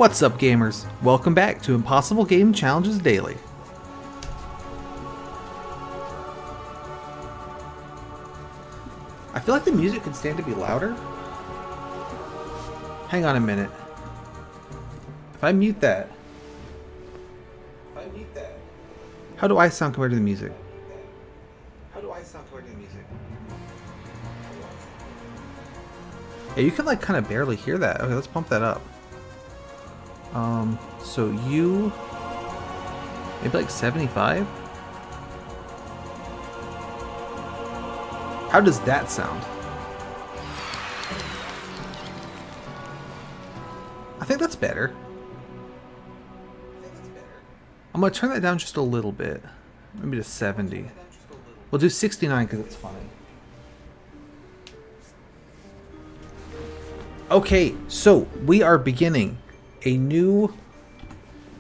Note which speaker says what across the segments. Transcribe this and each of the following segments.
Speaker 1: What's up, gamers? Welcome back to Impossible Game Challenges Daily. I feel like the music could stand to be louder. Hang on a minute. If I mute that... How do I sound compared to the music? Yeah, you can like kind of barely hear that. Okay, let's pump that up. So you... Maybe like 75? How does that sound? I think that's better. I'm gonna turn that down just a little bit. Maybe to 70. We'll do 69 because it's funny. Okay, so we are beginning a new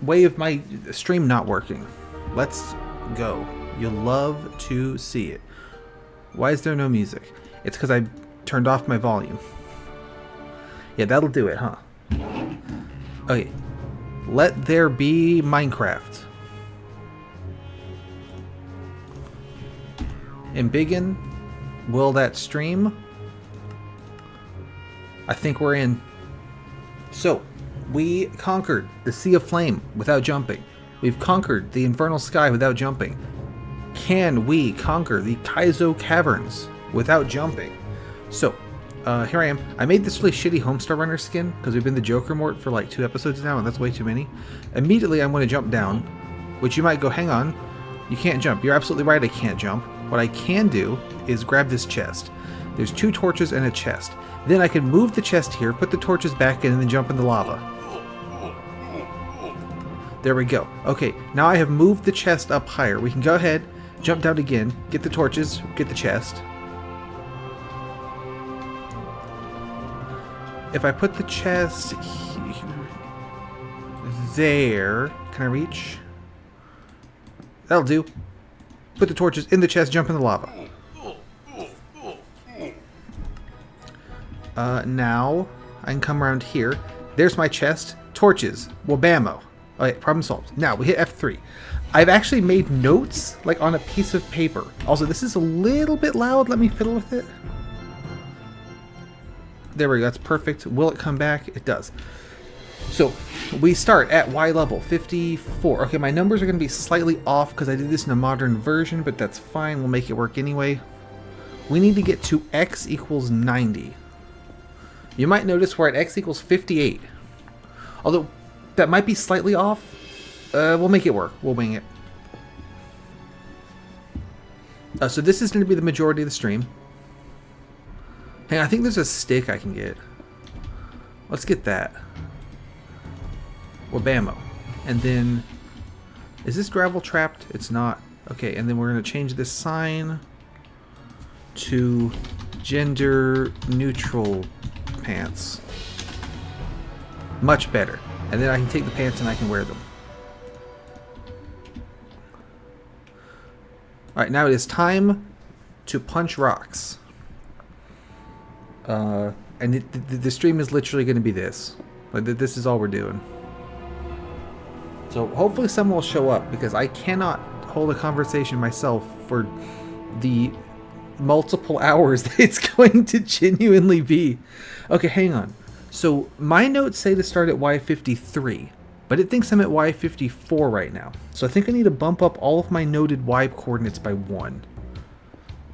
Speaker 1: way of my stream not working. Let's go. You'll love to see it. Why is there no music? It's because I turned off my volume. Yeah, that'll do it, huh? Okay. Let there be Minecraft. Embiggen. Will that stream? I think we're in. So, we conquered the Sea of Flame without jumping. We've conquered the Infernal Sky without jumping. Can we conquer the Kaizo caverns without jumping? So, here I am. I made this really shitty Homestar Runner skin because we've been the Joker Mort for like 2 episodes now, and that's way too many. Immediately, I'm going to jump down, which you might go, hang on, you can't jump. You're absolutely right, I can't jump. What I can do is grab this chest. There's 2 torches and a chest. Then I can move the chest here, put the torches back in, and then jump in the lava. There we go. Okay, now I have moved the chest up higher. We can go ahead, jump down again, get the torches, get the chest. If I put the chest there, can I reach? That'll do. Put the torches in the chest, jump in the lava. Now I can come around here. There's my chest. Torches. Wabamo. Okay, problem solved. Now we hit F3. I've actually made notes like on a piece of paper. Also, this is a little bit loud. Let me fiddle with it. There we go. That's perfect. Will it come back? It does. So we start at Y level 54. Okay, my numbers are going to be slightly off because I did this in a modern version, but that's fine. We'll make it work anyway. We need to get to X equals 90. You might notice we're at X equals 58. Although that might be slightly off. We'll make it work. We'll wing it. So this is going to be the majority of the stream. Hey, I think there's a stick I can get. Let's get that. Wabamo. And then... Is this gravel trapped? It's not. Okay, and then we're going to change this sign to gender neutral pants. Much better. And then I can take the pants and I can wear them. Alright, now it is time to punch rocks. And the stream is literally going to be this. Like, this is all we're doing. So hopefully someone will show up, because I cannot hold a conversation myself for the multiple hours that it's going to genuinely be. Okay, hang on. So my notes say to start at Y53, but it thinks I'm at Y54 right now. So I think I need to bump up all of my noted Y coordinates by 1.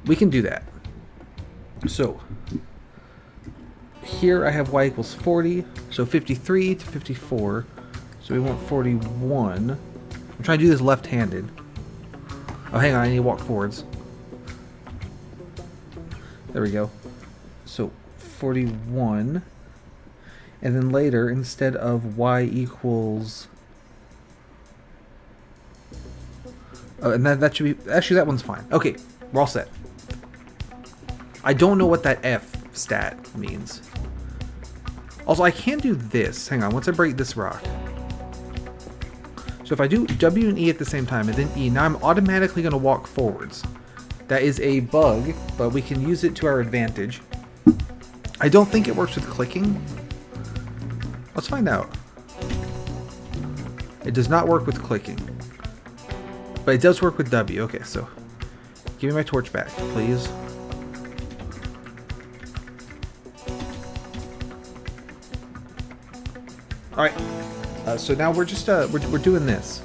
Speaker 1: We can do that. So here I have Y equals 40, so 53 to 54. So we want 41. I'm trying to do this left-handed. Oh, hang on, I need to walk forwards. There we go. So 41. And then later, instead of Y equals... Oh, and that should be... Actually, that one's fine. Okay, we're all set. I don't know what that F stat means. Also, I can do this. Hang on, once I break this rock. So if I do W and E at the same time, and then E, now I'm automatically going to walk forwards. That is a bug, but we can use it to our advantage. I don't think it works with clicking. Let's find out. It does not work with clicking. But it does work with W. Okay, so give me my torch back, please. Alright. So now we're just we're doing this.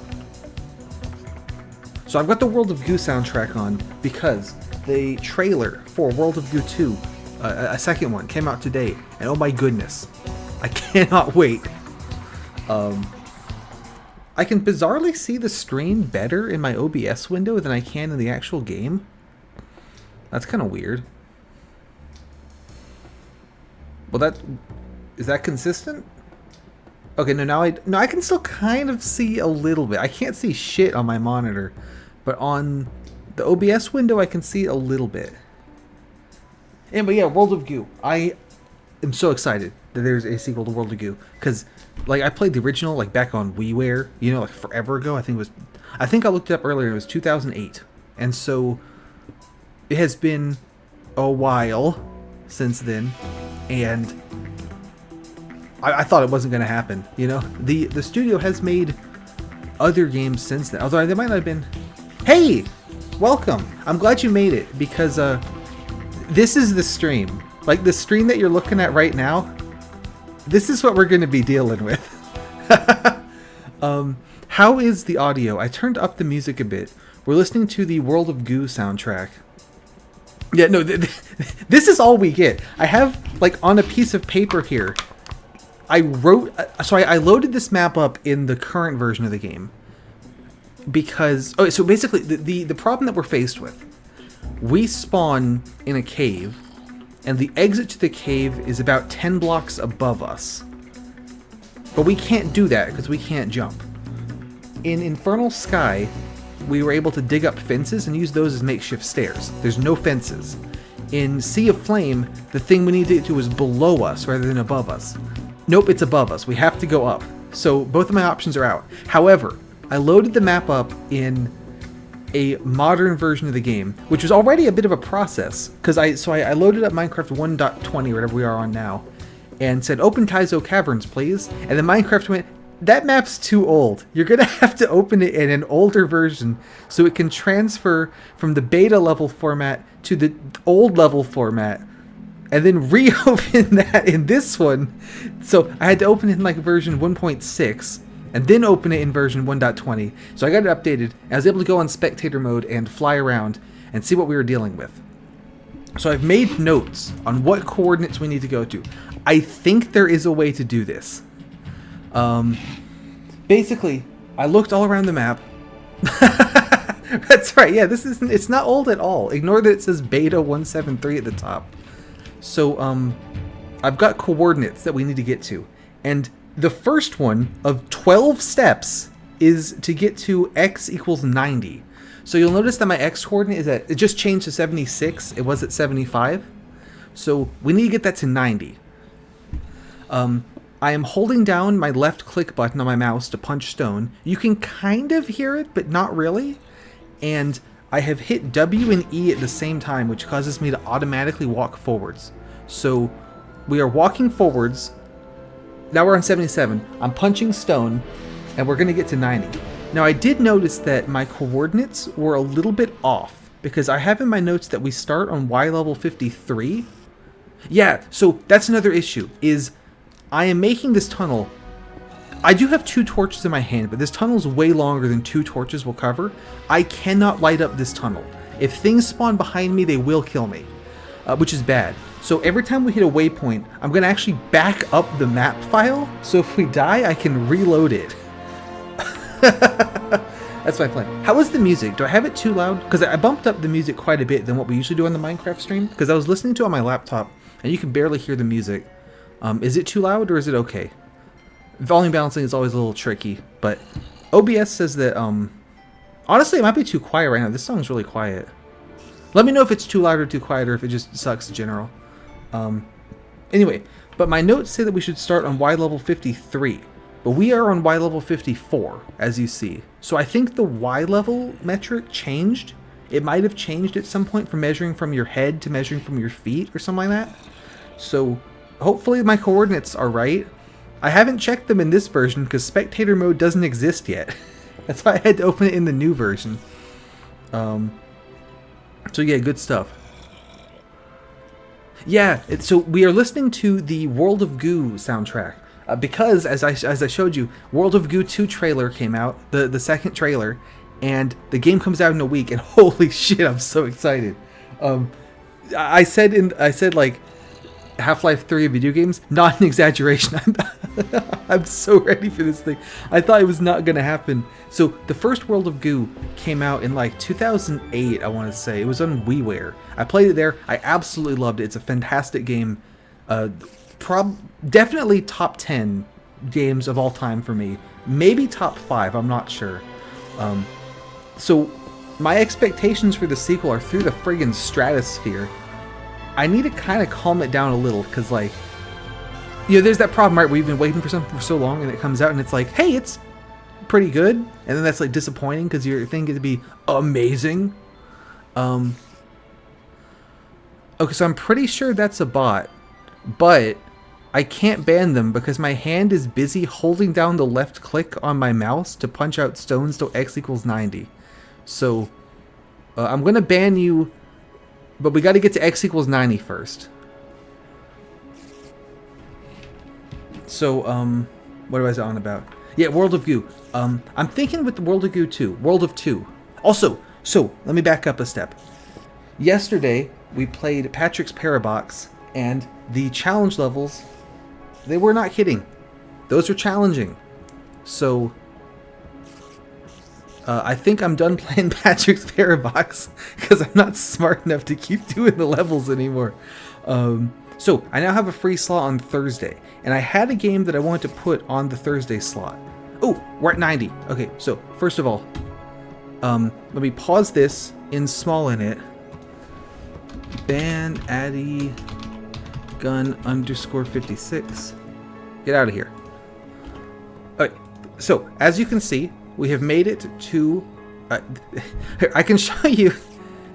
Speaker 1: So I've got the World of Goo soundtrack on because the trailer for World of Goo 2, a second one, came out today, and oh my goodness, I cannot wait. I can bizarrely see the screen better in my OBS window than I can in the actual game. That's kind of weird. Well, is that consistent? Okay, no, now I can still kind of see a little bit. I can't see shit on my monitor, but on the OBS window I can see a little bit. Anyway, yeah, World of Goo. I am so excited that there's a sequel to World of Goo, because like I played the original like back on WiiWare, you know, like forever ago. I think I looked it up earlier. It was 2008, and so it has been a while since then, and I thought it wasn't going to happen. You know, the studio has made other games since then, although they might not have been. Hey, welcome! I'm glad you made it, because this is the stream. Like the stream that you're looking at right now. This is what we're going to be dealing with. How is the audio? I turned up the music a bit. We're listening to the World of Goo soundtrack. Yeah, no, this is all we get. I have, like, on a piece of paper here, I loaded this map up in the current version of the game. Because, okay, so basically, the problem that we're faced with, we spawn in a cave, and the exit to the cave is about 10 blocks above us. But we can't do that because we can't jump. In Infernal Sky, we were able to dig up fences and use those as makeshift stairs. There's no fences. In Sea of Flame, the thing we need to get to is below us rather than above us. Nope, it's above us. We have to go up. So both of my options are out. However, I loaded the map up in a modern version of the game, which was already a bit of a process, because I loaded up Minecraft 1.20 or whatever we are on now, and said open Kaizo caverns please, and then Minecraft went, that map's too old. You're gonna have to open it in an older version so it can transfer from the beta level format to the old level format, and then reopen that in this one. So I had to open it in like version 1.6 and then open it in version 1.20. So I got it updated, and I was able to go on spectator mode and fly around and see what we were dealing with. So I've made notes on what coordinates we need to go to. I think there is a way to do this. Basically, I looked all around the map. That's right, yeah, it's not old at all. Ignore that it says beta 173 at the top. So, I've got coordinates that we need to get to. And the first one of 12 steps is to get to x equals 90. So you'll notice that my x coordinate is it just changed to 76. It was at 75. So we need to get that to 90. I am holding down my left click button on my mouse to punch stone. You can kind of hear it, but not really. And I have hit W and E at the same time, which causes me to automatically walk forwards. So we are walking forwards. Now we're on 77. I'm punching stone, and we're going to get to 90. Now I did notice that my coordinates were a little bit off, because I have in my notes that we start on Y level 53. Yeah, so that's another issue, is I am making this tunnel. I do have 2 torches in my hand, but this tunnel is way longer than 2 torches will cover. I cannot light up this tunnel. If things spawn behind me, they will kill me, which is bad. So every time we hit a waypoint, I'm going to actually back up the map file, so if we die, I can reload it. That's my plan. How is the music? Do I have it too loud? Because I bumped up the music quite a bit than what we usually do on the Minecraft stream, because I was listening to it on my laptop, and you can barely hear the music. Is it too loud, or is it okay? Volume balancing is always a little tricky, but OBS says that, honestly, it might be too quiet right now. This song's really quiet. Let me know if it's too loud or too quiet, or if it just sucks in general. Anyway, but my notes say that we should start on Y level 53, but we are on Y level 54, as you see. So I think the Y level metric changed. It might have changed at some point from measuring from your head to measuring from your feet or something like that. So hopefully my coordinates are right. I haven't checked them in this version because spectator mode doesn't exist yet. That's why I had to open it in the new version. So yeah, good stuff. Yeah, so we are listening to the World of Goo soundtrack. Because, as I showed you, World of Goo 2 trailer came out, the second trailer, and the game comes out in a week, and holy shit, I'm so excited. I said like Half-Life 3 video games, not an exaggeration. I'm so ready for this thing. I thought it was not going to happen. So the first World of Goo came out in like 2008, I want to say. It was on WiiWare. I played it there. I absolutely loved it. It's a fantastic game. Definitely top 10 games of all time for me. Maybe top 5, I'm not sure. So my expectations for the sequel are through the friggin' stratosphere. I need to kind of calm it down a little, because, like, you know, there's that problem, right, where you've been waiting for something for so long, and it comes out, and it's like, hey, it's pretty good, and then that's, like, disappointing, because you're thinking it to be amazing. Okay, so I'm pretty sure that's a bot, but I can't ban them, because my hand is busy holding down the left click on my mouse to punch out stones till x equals 90. So, I'm going to ban you, but we got to get to x equals 90 first. So, what was I on about? Yeah, World of Goo. I'm thinking with the World of Goo 2. World of 2. Also, so, let me back up a step. Yesterday, we played Patrick's Parabox, and the challenge levels, they were not kidding. Those are challenging. So, I think I'm done playing Patrick's Parabox because I'm not smart enough to keep doing the levels anymore. So I now have a free slot on Thursday, and I had a game that I wanted to put on the Thursday slot. Oh, we're at 90. Okay, so first of all, let me pause this in small in it. Ban Addy Gun _56. Get out of here. Okay, so as you can see, we have made it to, I can show you,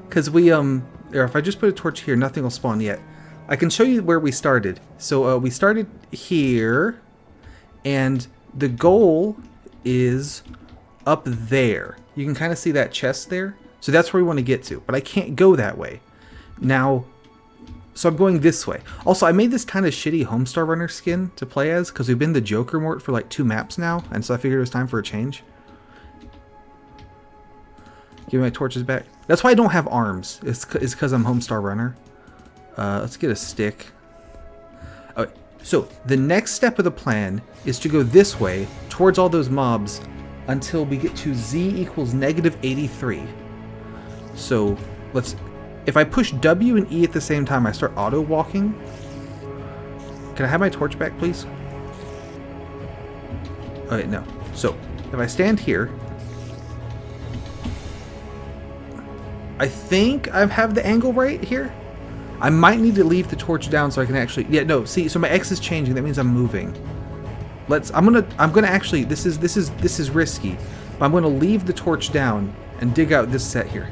Speaker 1: because we, or if I just put a torch here, nothing will spawn yet. I can show you where we started. So we started here, and the goal is up there. You can kind of see that chest there. So that's where we want to get to, but I can't go that way. Now, so I'm going this way. Also, I made this kind of shitty Homestar Runner skin to play as, because we've been the Joker mort for like 2 maps now, and so I figured it was time for a change. Give me my torches back. That's why I don't have arms. It's because I'm Homestar Runner. Let's get a stick. Okay, so the next step of the plan is to go this way towards all those mobs until we get to z equals -83. So let's. If I push W and E at the same time, I start auto walking. Can I have my torch back, please? Okay, no. So if I stand here. I think I have the angle right here. I might need to leave the torch down so I can actually. Yeah, no. See, so my X is changing. That means I'm moving. I'm gonna actually. This is risky, but I'm gonna leave the torch down and dig out this set here.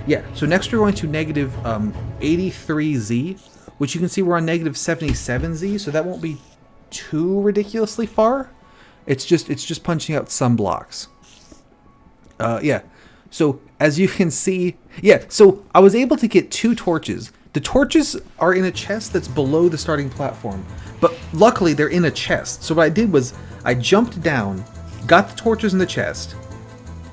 Speaker 1: Yeah. So next we're going to -83Z, which you can see we're on -77Z. So that won't be too ridiculously far. It's just punching out some blocks. Yeah. So as you can see, yeah, so I was able to get 2 torches. The torches are in a chest that's below the starting platform, but luckily they're in a chest. So what I did was I jumped down, got the torches in the chest,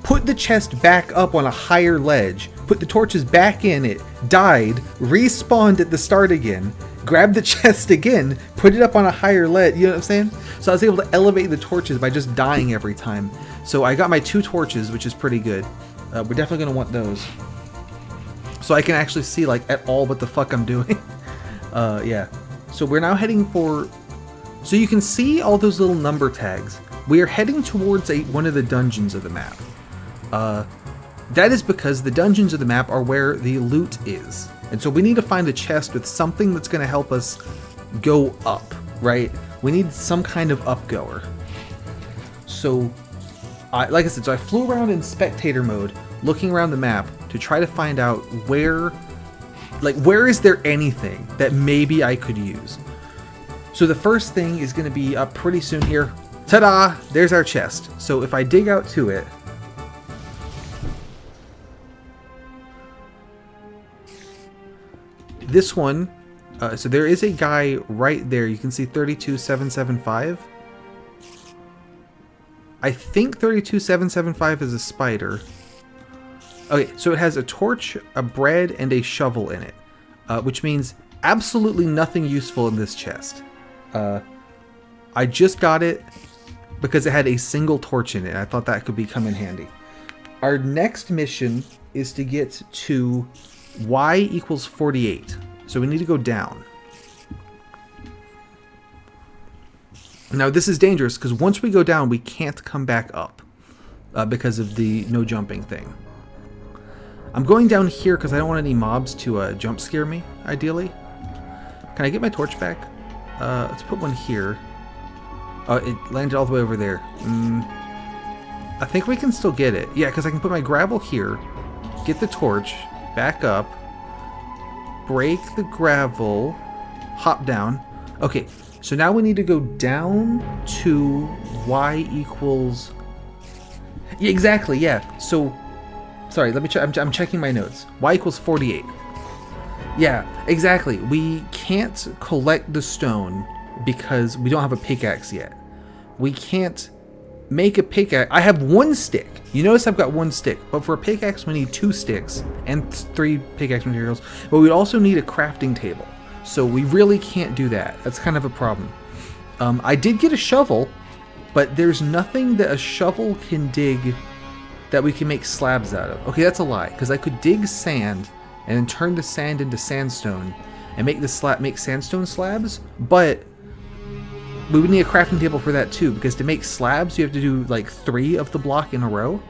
Speaker 1: put the chest back up on a higher ledge, put the torches back in it, died, respawned at the start again, grabbed the chest again, put it up on a higher ledge, you know what I'm saying? So I was able to elevate the torches by just dying every time. So I got my 2 torches, which is pretty good. We're definitely going to want those. So I can actually see, like, at all what the fuck I'm doing. Yeah. So we're now heading for... So you can see all those little number tags. We are heading towards one of the dungeons of the map. That is because the dungeons of the map are where the loot is. And so we need to find a chest with something that's going to help us go up, right? We need some kind of upgoer. So... like I said, so I flew around in spectator mode, looking around the map to try to find out where is there anything that maybe I could use. So the first thing is going to be up pretty soon here. Ta-da! There's our chest. So if I dig out to it, this one, so there is a guy right there. You can see 32775. I think 32775 is a spider. Okay, so it has a torch, a bread, and a shovel in it, which means absolutely nothing useful in this chest. I just got it because it had a single torch in it. I thought that could come in handy. Our next mission is to get to y equals 48. So we need to go down. Now this is dangerous because once we go down, we can't come back up because of the no jumping thing. I'm going down here because I don't want any mobs to jump scare me, ideally. Can I get my torch back? Let's put one here. Oh, it landed all the way over there. I think we can still get it. Yeah, because I can put my gravel here, get the torch, back up, break the gravel, hop down. Okay, so now we need to go down to y equals... Yeah, exactly, yeah. So, sorry, let me check. I'm checking my notes. Y equals 48. Yeah, exactly. We can't collect the stone because we don't have a pickaxe yet. We can't make a pickaxe. I have one stick. You notice I've got one stick, but for a pickaxe we need 2 sticks and 3 pickaxe materials. But we also need a crafting table. So we really can't do that. That's kind of a problem. I did get a shovel, but there's nothing that a shovel can dig that we can make slabs out of. Okay, that's a lie, because I could dig sand and then turn the sand into sandstone and make sandstone slabs, but we would need a crafting table for that too, because to make slabs you have to do like 3 of the block in a row,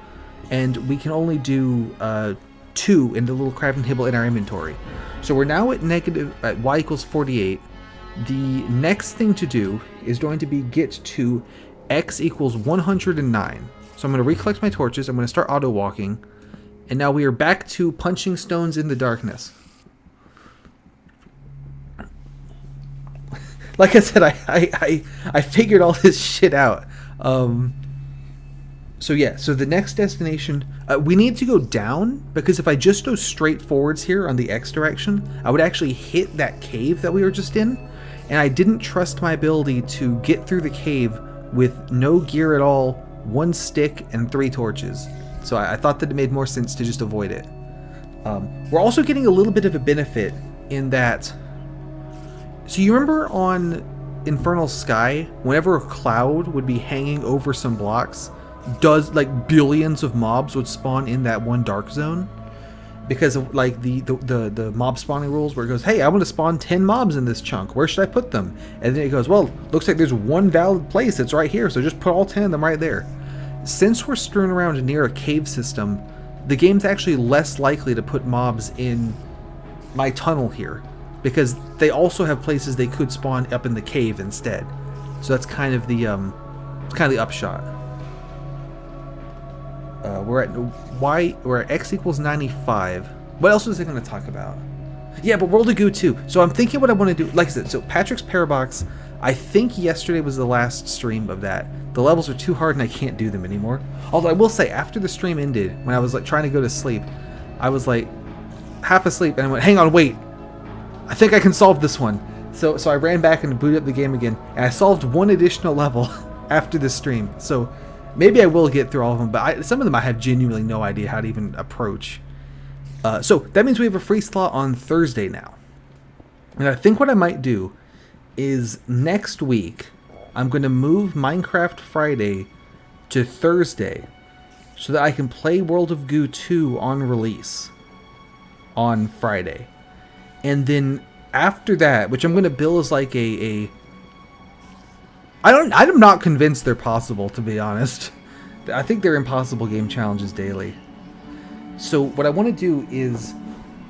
Speaker 1: and we can only do 2 in the little crafting table in our inventory. So we're now at y equals 48. The next thing to do is going to be get to x equals 109. So I'm going to recollect my torches, I'm going to start auto walking, and now we are back to punching stones in the darkness. Like I said, I figured all this shit out. So yeah, so the next destination, we need to go down, because if I just go straight forwards here on the X direction, I would actually hit that cave that we were just in, and I didn't trust my ability to get through the cave with no gear at all, 1 stick, and 3 torches. So I thought that it made more sense to just avoid it. We're also getting a little bit of a benefit in that... So you remember on Infernal Sky, whenever a cloud would be hanging over some blocks, like billions of mobs would spawn in that one dark zone? Because of like the mob spawning rules where it goes, hey, I want to spawn 10 mobs in this chunk. Where should I put them? And then it goes, well, looks like there's one valid place that's right here, so just put all 10 of them right there. Since we're strewn around near a cave system, the game's actually less likely to put mobs in my tunnel here, because they also have places they could spawn up in the cave instead. So that's kind of the upshot. We're at x equals 95. What else was I going to talk about? Yeah, but World of Goo 2. So I'm thinking what I want to do. Like I said, so Patrick's Parabox, I think yesterday was the last stream of that. The levels are too hard and I can't do them anymore. Although I will say, after the stream ended, when I was like trying to go to sleep, I was like half asleep and I went, hang on, wait. I think I can solve this one. So I ran back and booted up the game again, and I solved 1 additional level after the stream. So maybe I will get through all of them, but some of them I have genuinely no idea how to even approach. So that means we have a free slot on Thursday now. And I think what I might do is next week, I'm going to move Minecraft Friday to Thursday so that I can play World of Goo 2 on release on Friday. And then after that, which I'm going to bill as like I'm not convinced they're possible, to be honest. I think they're impossible game challenges daily. So what I want to do is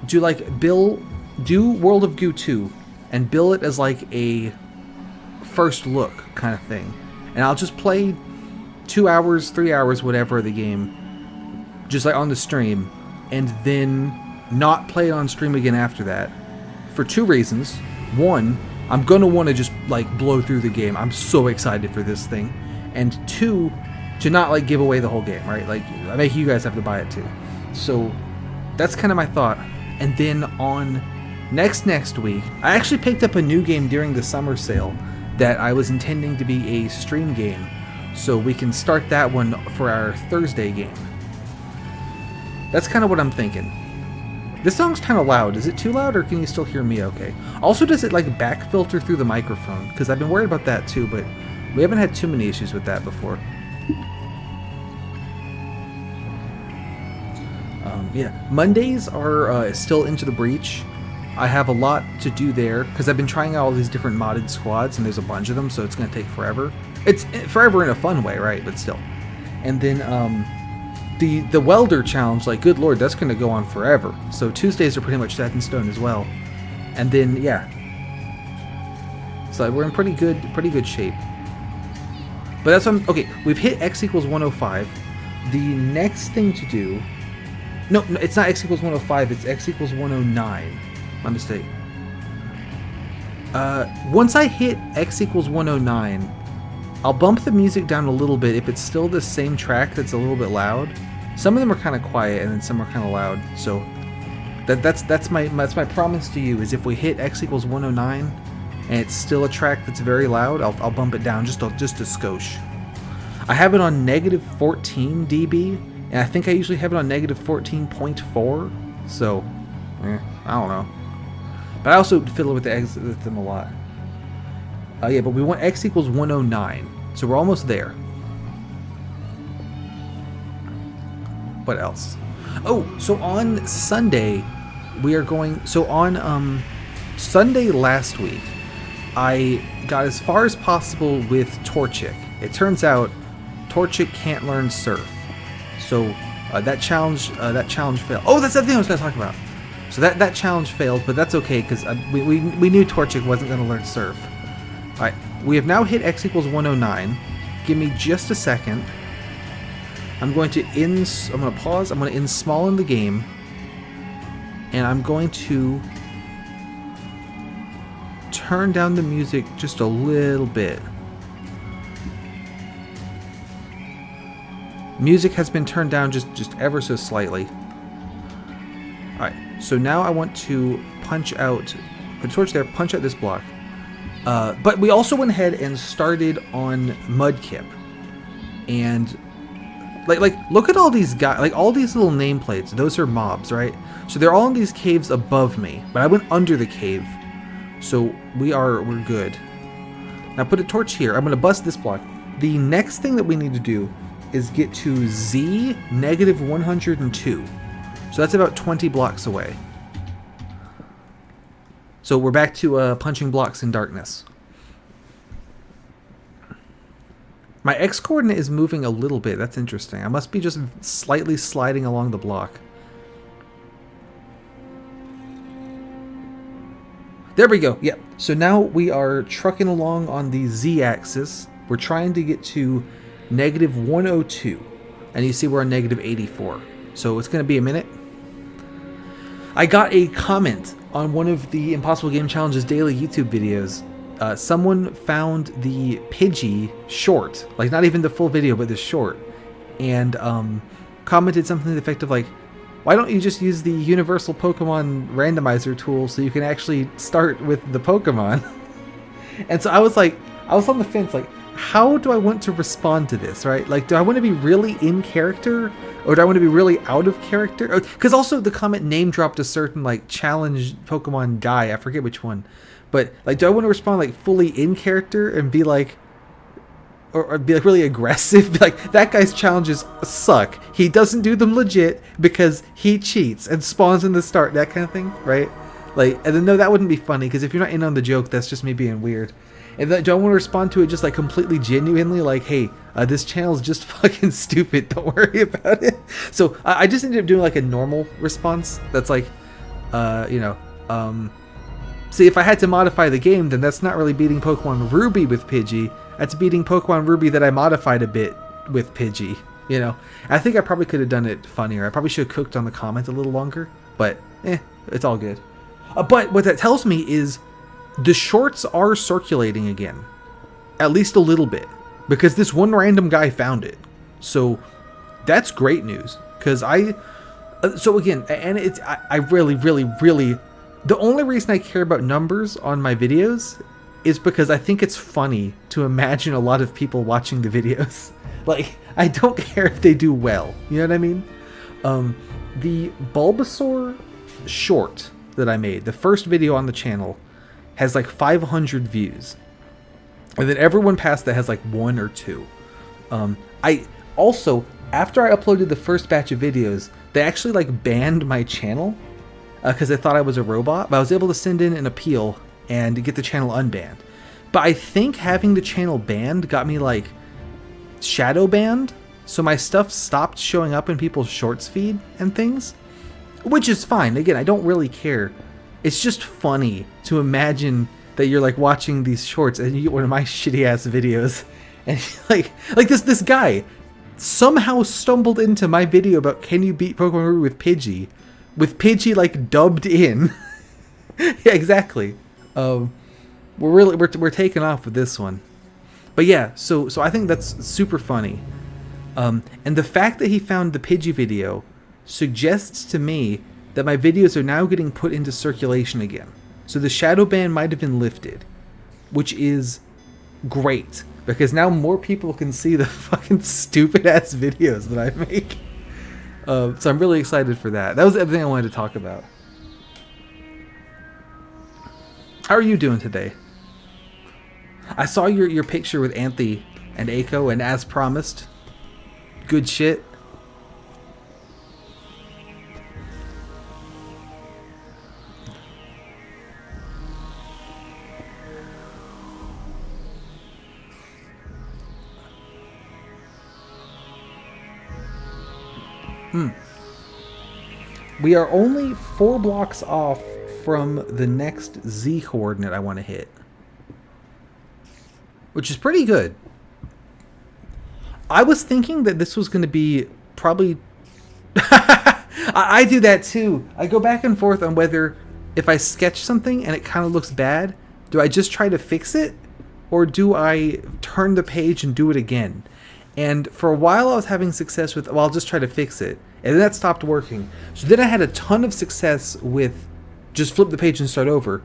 Speaker 1: do World of Goo 2 and bill it as like a first look kind of thing. And I'll just play 2 hours, 3 hours, whatever of the game, just like on the stream, and then not play it on stream again after that. For 2 reasons. 1, I'm gonna want to just like blow through the game. I'm so excited for this thing. And 2, to not like give away the whole game, right? Like I make you guys have to buy it too. So that's kind of my thought. And then on next week, I actually picked up a new game during the summer sale that I was intending to be a stream game. So we can start that one for our Thursday game. That's kind of what I'm thinking. This song's kind of loud. Is it too loud, or can you still hear me okay? Also, does it like back filter through the microphone? Because I've been worried about that too, but we haven't had too many issues with that before. Yeah, Mondays are still Into the Breach. I have a lot to do there because I've been trying out all these different modded squads, and there's a bunch of them, so it's going to take forever. It's forever in a fun way, right? But still. And then the welder challenge, like, good lord, that's going to go on forever. So Tuesdays are pretty much set in stone as well. And then, yeah. So we're in pretty good shape. But that's what okay, we've hit x equals 105. The next thing to do... No, it's not x equals 105, it's x equals 109. My mistake. Once I hit x equals 109, I'll bump the music down a little bit if it's still the same track that's a little bit loud. Some of them are kind of quiet and then some are kind of loud. So that's my promise to you, is if we hit x equals 109 and it's still a track that's very loud, I'll bump it down just a skosh. I have it on negative 14 dB, and I think I usually have it on negative 14.4. So, I don't know. But I also fiddle with them a lot. Yeah, but we want x equals 109. So we're almost there. What else? Oh, so on Sunday, we are going... So on Sunday last week, I got as far as possible with Torchic. It turns out Torchic can't learn Surf. So that challenge failed. Oh, that's the thing I was going to talk about. So that challenge failed, but that's okay, because we knew Torchic wasn't going to learn Surf. Alright, we have now hit x equals 109. Give me just a second. I'm going to pause. I'm going to end small in the game. And I'm going to turn down the music just a little bit. Music has been turned down just ever so slightly. Alright, so now I want to punch out, put a torch there, punch out this block. But we also went ahead and started on Mudkip. And like look at all these guys, like all these little nameplates, those are mobs, right? So they're all in these caves above me, but I went under the cave. So we're good. Now put a torch here. I'm gonna bust this block. The next thing that we need to do is get to Z negative 102. So that's about 20 blocks away. So we're back to punching blocks in darkness. My X coordinate is moving a little bit. That's interesting. I must be just slightly sliding along the block. There we go. Yep. So now we are trucking along on the Z axis. We're trying to get to negative 102. And you see we're on negative 84. So it's going to be a minute. I got a comment on one of the Impossible Game Challenge's daily YouTube videos. Someone found the Pidgey short, like not even the full video, but the short, and commented something to the effect of like, why don't you just use the universal Pokemon randomizer tool so you can actually start with the Pokemon? And so I was on the fence, like, how do I want to respond to this, right? Like, do I want to be really in character, or do I want to be really out of character? Because also the comment name dropped a certain like challenge Pokemon guy, I forget which one. But like, do I want to respond like fully in character and be like, or be like really aggressive? Be like, that guy's challenges suck. He doesn't do them legit because he cheats and spawns in the start, that kind of thing, right? Like, and then no, that wouldn't be funny, because if you're not in on the joke, that's just me being weird. And then do I want to respond to it just like completely genuinely, like, hey, this channel's just fucking stupid, don't worry about it. So I just ended up doing like a normal response that's like, see, if I had to modify the game, then that's not really beating Pokemon Ruby with Pidgey. That's beating Pokemon Ruby that I modified a bit with Pidgey, you know? I think I probably could have done it funnier. I probably should have cooked on the comment a little longer, but it's all good. But what that tells me is The shorts are circulating again, at least a little bit, because this one random guy found it. So that's great news. Because so again, and I really, the only reason I care about numbers on my videos is because I think it's funny to imagine a lot of people watching the videos. Like, I don't care if they do well. You know what I mean? The Bulbasaur short that I made, the first video on the channel, has like 500 views. And then everyone past that has like 1 or 2. I also, after I uploaded the first batch of videos, they actually like banned my channel because they thought I was a robot. But I was able to send in an appeal and get the channel unbanned. But I think having the channel banned got me like shadow banned, so my stuff stopped showing up in people's shorts feed and things, which is fine. Again, I don't really care. It's just funny to imagine that you're like watching these shorts and you get one of my shitty ass videos, and like this guy somehow stumbled into my video about can you beat Pokemon Ruby with Pidgey like dubbed in. Yeah, exactly. We're taking off with this one. But yeah, so I think that's super funny. And the fact that he found the Pidgey video suggests to me that my videos are now getting put into circulation again. So the shadow ban might have been lifted, which is great, because now more people can see the fucking stupid ass videos that I make. So I'm really excited for that. That was everything I wanted to talk about. How are you doing today? I saw your picture with Anthe and Aiko, and as promised, good shit. We are only 4 blocks off from the next Z coordinate I want to hit, which is pretty good. I was thinking that this was going to be probably... I do that too. I go back and forth on whether if I sketch something and it kind of looks bad, do I just try to fix it, or do I turn the page and do it again? And for a while I was having success with, well, I'll just try to fix it. And then that stopped working. So then I had a ton of success with just flip the page and start over.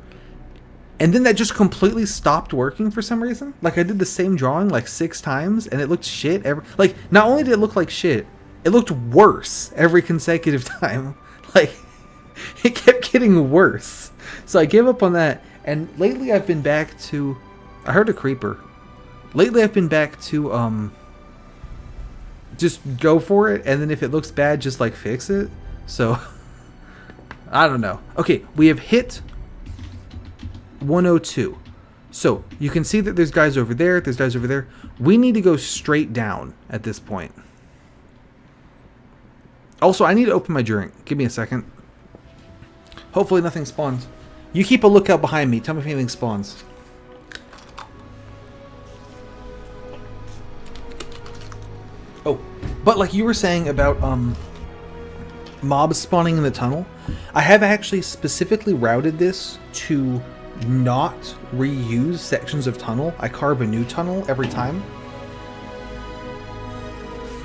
Speaker 1: And then that just completely stopped working for some reason. Like, I did the same drawing like 6 times and it looked shit. Like, not only did it look like shit, it looked worse every consecutive time. Like, it kept getting worse. So I gave up on that. And lately I've been back to... I heard a creeper. Lately I've been back to... just go for it, and then if it looks bad, just like fix it. So I don't know. Okay, we have hit 102. So you can see that there's guys over there, there's guys over there. We need to go straight down at this point. Also, I need to open my drink. Give me a second. Hopefully nothing spawns. You keep a lookout behind me. Tell me if anything spawns. Oh, but like you were saying about mobs spawning in the tunnel, I have actually specifically routed this to not reuse sections of tunnel. I carve a new tunnel every time,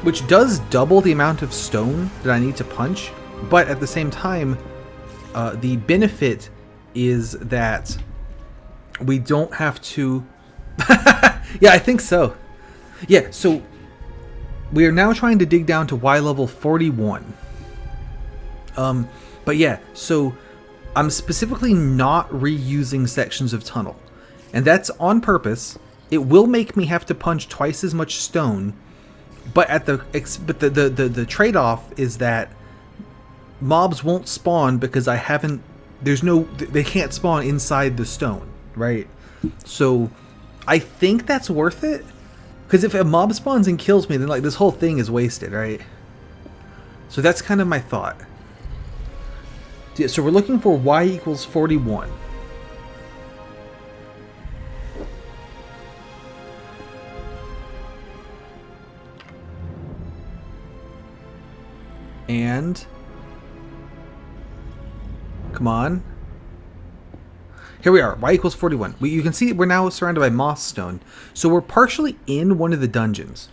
Speaker 1: which does double the amount of stone that I need to punch, but at the same time, the benefit is that we don't have to... Yeah, I think so. Yeah, so... we are now trying to dig down to Y level 41. But yeah, so I'm specifically not reusing sections of tunnel. And that's on purpose. It will make me have to punch twice as much stone. But the trade-off is that mobs won't spawn because I haven't... they can't spawn inside the stone, right? So I think that's worth it. Because if a mob spawns and kills me, then like this whole thing is wasted, right? So that's kind of my thought. Yeah, so we're looking for Y equals 41. And... come on. Here we are, y equals 41. You can see we're now surrounded by moss stone. So we're partially in one of the dungeons.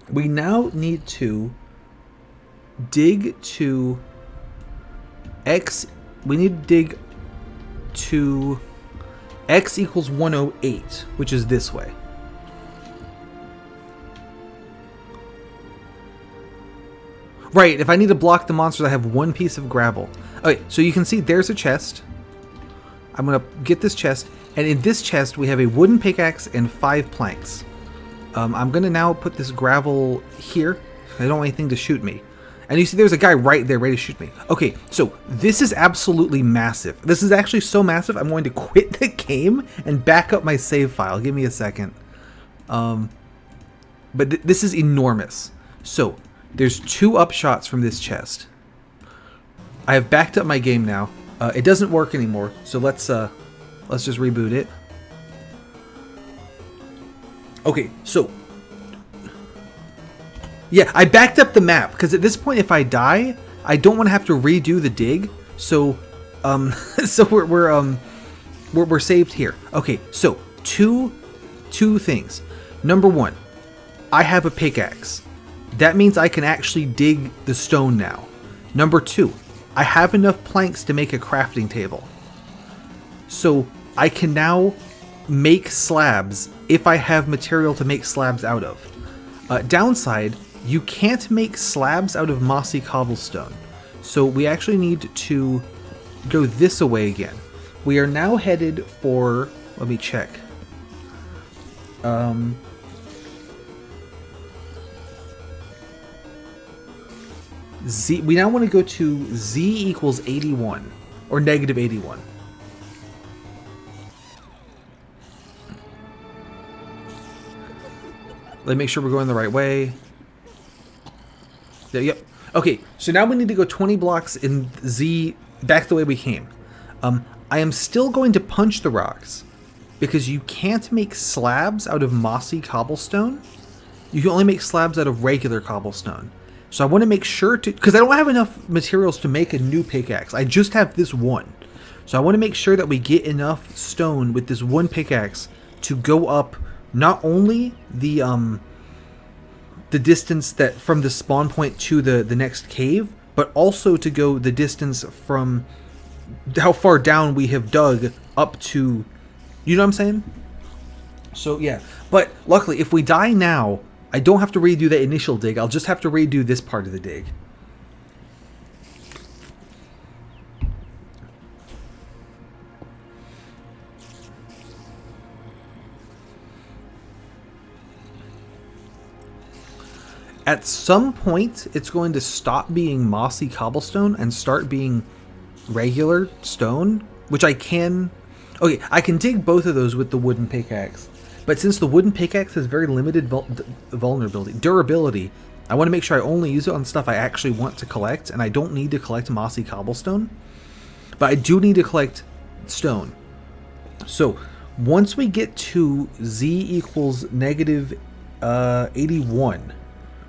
Speaker 1: We now need to dig to x. We need to dig to x equals 108, which is this way. Right, if I need to block the monsters, I have one piece of gravel. Okay, so you can see there's a chest. I'm going to get this chest, and in this chest we have a wooden pickaxe and 5 planks. I'm going to now put this gravel here. I don't want anything to shoot me. And you see there's a guy right there ready to shoot me. Okay, so this is absolutely massive. This is actually so massive, I'm going to quit the game and back up my save file. Give me a second. But this is enormous. So there's 2 upshots from this chest. I have backed up my game now. It doesn't work anymore, so let's just reboot it. Okay, so yeah, I backed up the map because at this point, if I die, I don't want to have to redo the dig. So, so we're saved here. Okay, so two things. Number 1, I have a pickaxe. That means I can actually dig the stone now. Number 2, I have enough planks to make a crafting table. So I can now make slabs if I have material to make slabs out of. Downside, you can't make slabs out of mossy cobblestone. So we actually need to go this way again. We are now headed for, let me check. We now want to go to z equals 81 or negative 81. Let me make sure we're going the right way. There, yep. Okay, so now we need to go 20 blocks in z back the way we came. I am still going to punch the rocks because you can't make slabs out of mossy cobblestone. You can only make slabs out of regular cobblestone. So I want to make sure to, because I don't have enough materials to make a new pickaxe. I just have this one. So I want to make sure that we get enough stone with this one pickaxe to go up not only the distance that from the spawn point to the next cave, but also to go the distance from how far down we have dug up to, you know what I'm saying? So yeah, but luckily if we die now, I don't have to redo that initial dig. I'll just have to redo this part of the dig. At some point, it's going to stop being mossy cobblestone and start being regular stone, which I can... Okay, I can dig both of those with the wooden pickaxe. But since the wooden pickaxe has very limited durability, I want to make sure I only use it on stuff I actually want to collect, and I don't need to collect mossy cobblestone. But I do need to collect stone. So, once we get to z equals negative 81,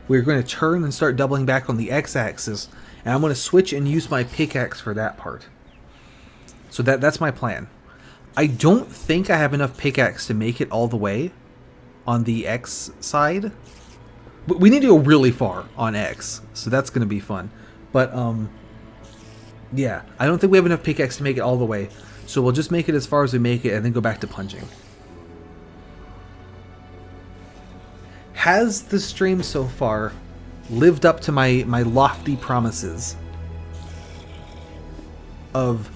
Speaker 1: we're going to turn and start doubling back on the x-axis, and I'm going to switch and use my pickaxe for that part. So that's my plan. I don't think I have enough pickaxe to make it all the way on the X side. We need to go really far on X, so that's going to be fun. But, yeah, I don't think we have enough pickaxe to make it all the way. So we'll just make it as far as we make it and then go back to punching. Has the stream so far lived up to my lofty promises of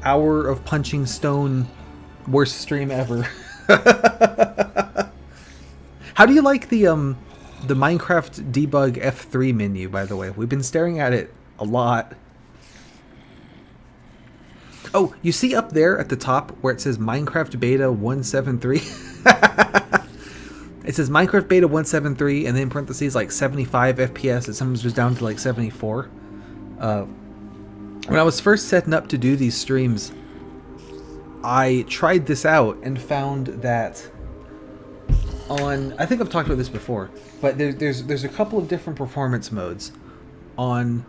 Speaker 1: hour of punching stone, worst stream ever? How do you like the Minecraft debug F3 menu, by the way? We've been staring at it a lot. Oh, you see up there at the top where it says Minecraft Beta 173? It says Minecraft Beta 173 and then in parentheses like 75 FPS. It sometimes goes down to like 74. When I was first setting up to do these streams, I tried this out and found that on, I think I've talked about this before, but there's a couple of different performance modes on.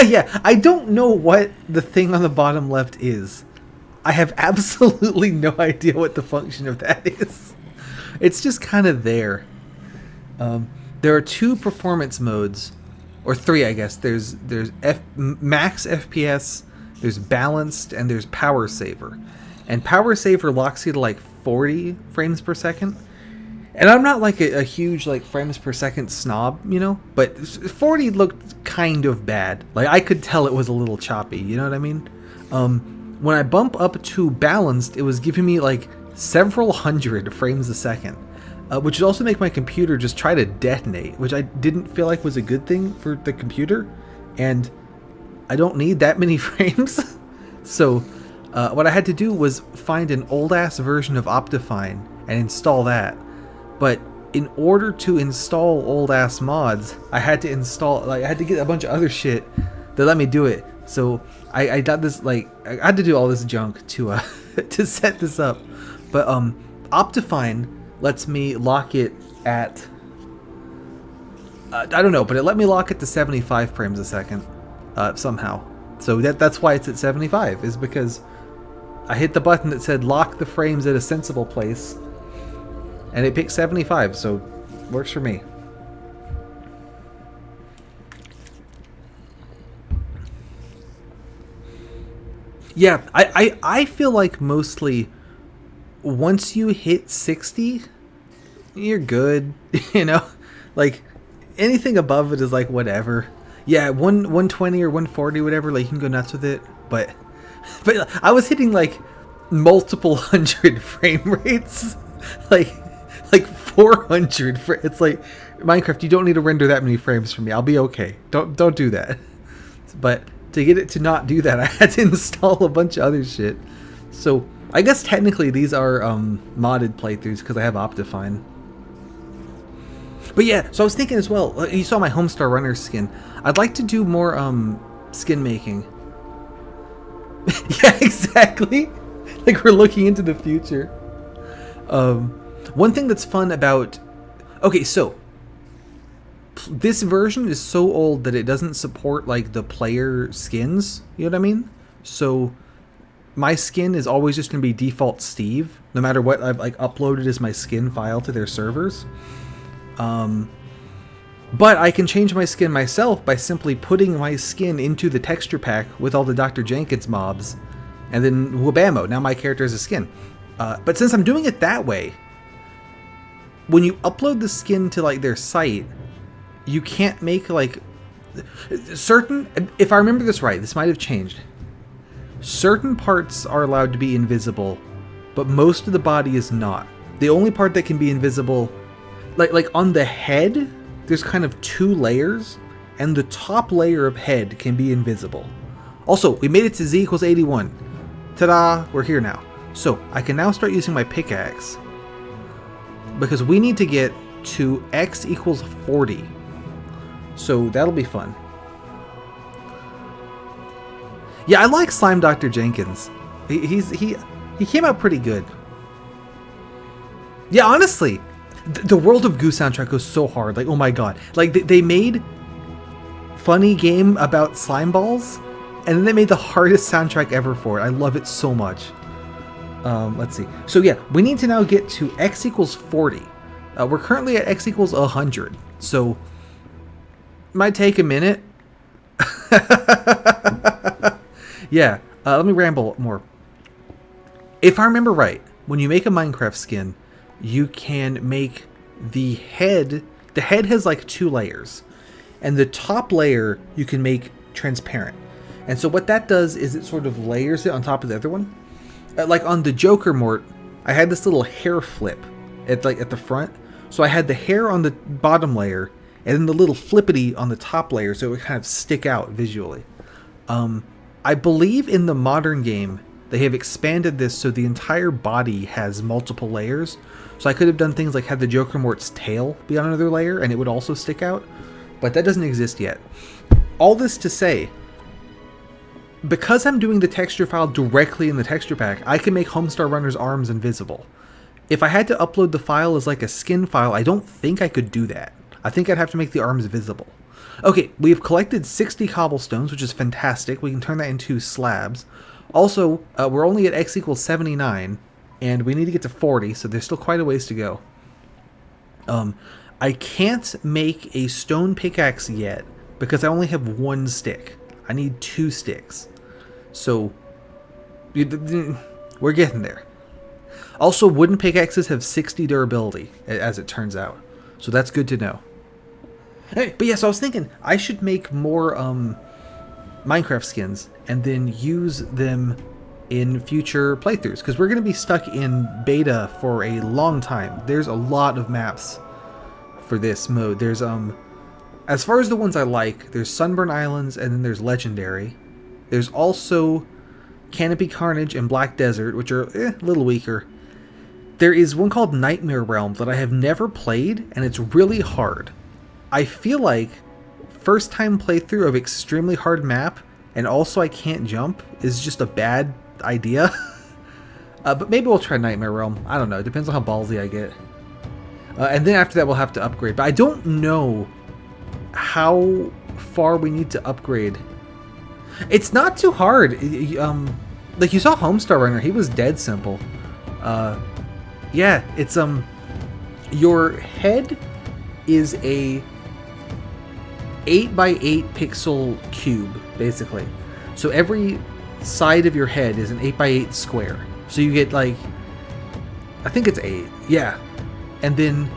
Speaker 1: Yeah, I don't know what the thing on the bottom left is. I have absolutely no idea what the function of that is. It's just kind of there. There are 2 performance modes, or 3, I guess. There's max FPS, there's balanced, and there's power saver. And power saver locks you to like 40 frames per second. And I'm not like a huge like frames per second snob, you know, but 40 looked kind of bad. Like I could tell it was a little choppy, you know what I mean? When I bump up to balanced, it was giving me like several hundred frames a second. Which would also make my computer just try to detonate, which I didn't feel like was a good thing for the computer, and I don't need that many frames. So what I had to do was find an old-ass version of Optifine and install that. But in order to install old-ass mods, I had to get a bunch of other shit that let me do it. So I got this, like, I had to do all this junk to to set this up. But Optifine lets me lock it at I don't know, but it let me lock it to 75 frames a second somehow. So that's why it's at 75, is because I hit the button that said lock the frames at a sensible place, and it picked 75, so works for me. Yeah, I feel like mostly once you hit 60, you're good, you know? Like, anything above it is like, whatever. Yeah, 120 or 140, whatever, like, you can go nuts with it, but I was hitting, like, multiple hundred frame rates. like 400. It's like, Minecraft, you don't need to render that many frames for me. I'll be okay. Don't do that. But to get it to not do that, I had to install a bunch of other shit. So I guess technically these are modded playthroughs because I have Optifine. But yeah, so I was thinking as well, you saw my Homestar Runner skin. I'd like to do more skin making. Yeah, exactly. Like we're looking into the future. One thing that's fun about... Okay, so this version is so old that it doesn't support like the player skins, you know what I mean? So my skin is always just going to be default Steve, no matter what I've like uploaded as my skin file to their servers. But I can change my skin myself by simply putting my skin into the texture pack with all the Dr. Jenkins mobs, and then whabamo, now my character has a skin. But since I'm doing it that way, when you upload the skin to like their site, you can't make like certain, if I remember this right, this might have changed. Certain parts are allowed to be invisible, but most of the body is not. The only part that can be invisible, like on the head, there's kind of 2 layers, and the top layer of head can be invisible. Also, we made it to Z equals 81. Ta-da! We're here now. So I can now start using my pickaxe, because we need to get to X equals 40. So that'll be fun. Yeah, I like Slime Dr. Jenkins. He came out pretty good. Yeah, honestly, the World of Goo soundtrack goes so hard. Like, oh my god. Like, they made funny game about slime balls, and then they made the hardest soundtrack ever for it. I love it so much. Let's see. So yeah, we need to now get to X equals 40. We're currently at X equals 100. So, might take a minute. Yeah, let me ramble more. If I remember right, when you make a Minecraft skin, you can make the head has like 2 layers, and the top layer you can make transparent. And so what that does is it sort of layers it on top of the other one. Like on the Joker mort, I had this little hair flip at the front. So I had the hair on the bottom layer, and then the little flippity on the top layer, so it would kind of stick out visually. I believe in the modern game, they have expanded this so the entire body has multiple layers. So I could have done things like had the Joker Mort's tail be on another layer, and it would also stick out. But that doesn't exist yet. All this to say, because I'm doing the texture file directly in the texture pack, I can make Homestar Runner's arms invisible. If I had to upload the file as like a skin file, I don't think I could do that. I think I'd have to make the arms visible. Okay, we've collected 60 cobblestones, which is fantastic. We can turn that into slabs. Also, we're only at x equals 79, and we need to get to 40, so there's still quite a ways to go. I can't make a stone pickaxe yet because I only have 1 stick. I need 2 sticks. So, we're getting there. Also, wooden pickaxes have 60 durability, as it turns out. So that's good to know. Hey, but yeah, so I was thinking I should make more Minecraft skins and then use them in future playthroughs, because we're going to be stuck in beta for a long time. There's a lot of maps for this mode. There's as far as the ones I like, there's Sunburn Islands, and then there's Legendary. There's also Canopy Carnage and Black Desert, which are a little weaker. There is one called Nightmare Realms that I have never played, and it's really hard. I feel like first time playthrough of extremely hard map, and also I can't jump, is just a bad idea. But maybe we'll try Nightmare Realm. I don't know. It depends on how ballsy I get. And then after that we'll have to upgrade. But I don't know how far we need to upgrade. It's not too hard. Like you saw Homestar Runner, he was dead simple. Yeah, it's your head is a 8x8 pixel cube, basically. So every side of your head is an 8x8 square. So you get like, I think it's 8. Yeah. And then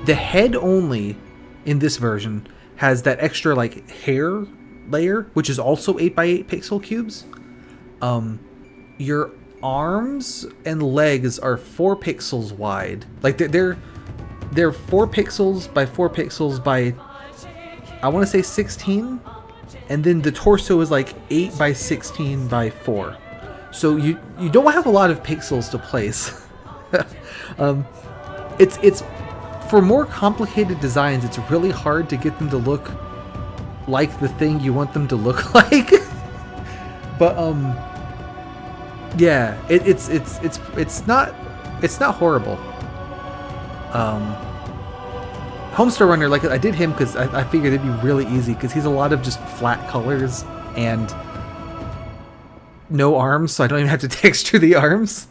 Speaker 1: the head only in this version has that extra like hair layer, which is also 8x8 pixel cubes. Your arms and legs are 4 pixels wide. Like they're 4 pixels by 4 pixels by, I want to say 16, and then the torso is like 8 by 16 by 4. So you don't have a lot of pixels to place. It's for more complicated designs, it's really hard to get them to look like the thing you want them to look like. But yeah, it's not horrible. Homestar Runner, like I did him because I figured it'd be really easy because he's a lot of just flat colors and no arms, so I don't even have to texture the arms.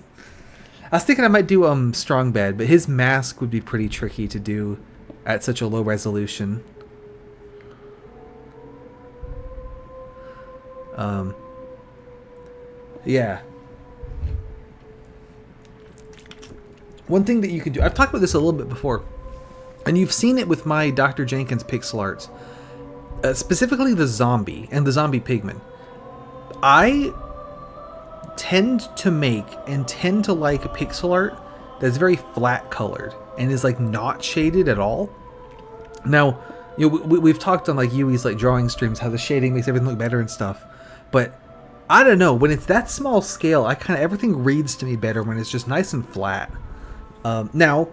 Speaker 1: I was thinking I might do Strong Bad, but his mask would be pretty tricky to do at such a low resolution. Yeah. One thing that you can do, I've talked about this a little bit before, and you've seen it with my Dr. Jenkins pixel arts, specifically the zombie and the zombie pigman. I tend to make and tend to like a pixel art that's very flat colored and is like not shaded at all. Now, you know, we've talked on like Yui's like drawing streams how the shading makes everything look better and stuff, but I don't know, when it's that small scale, everything reads to me better when it's just nice and flat. Now,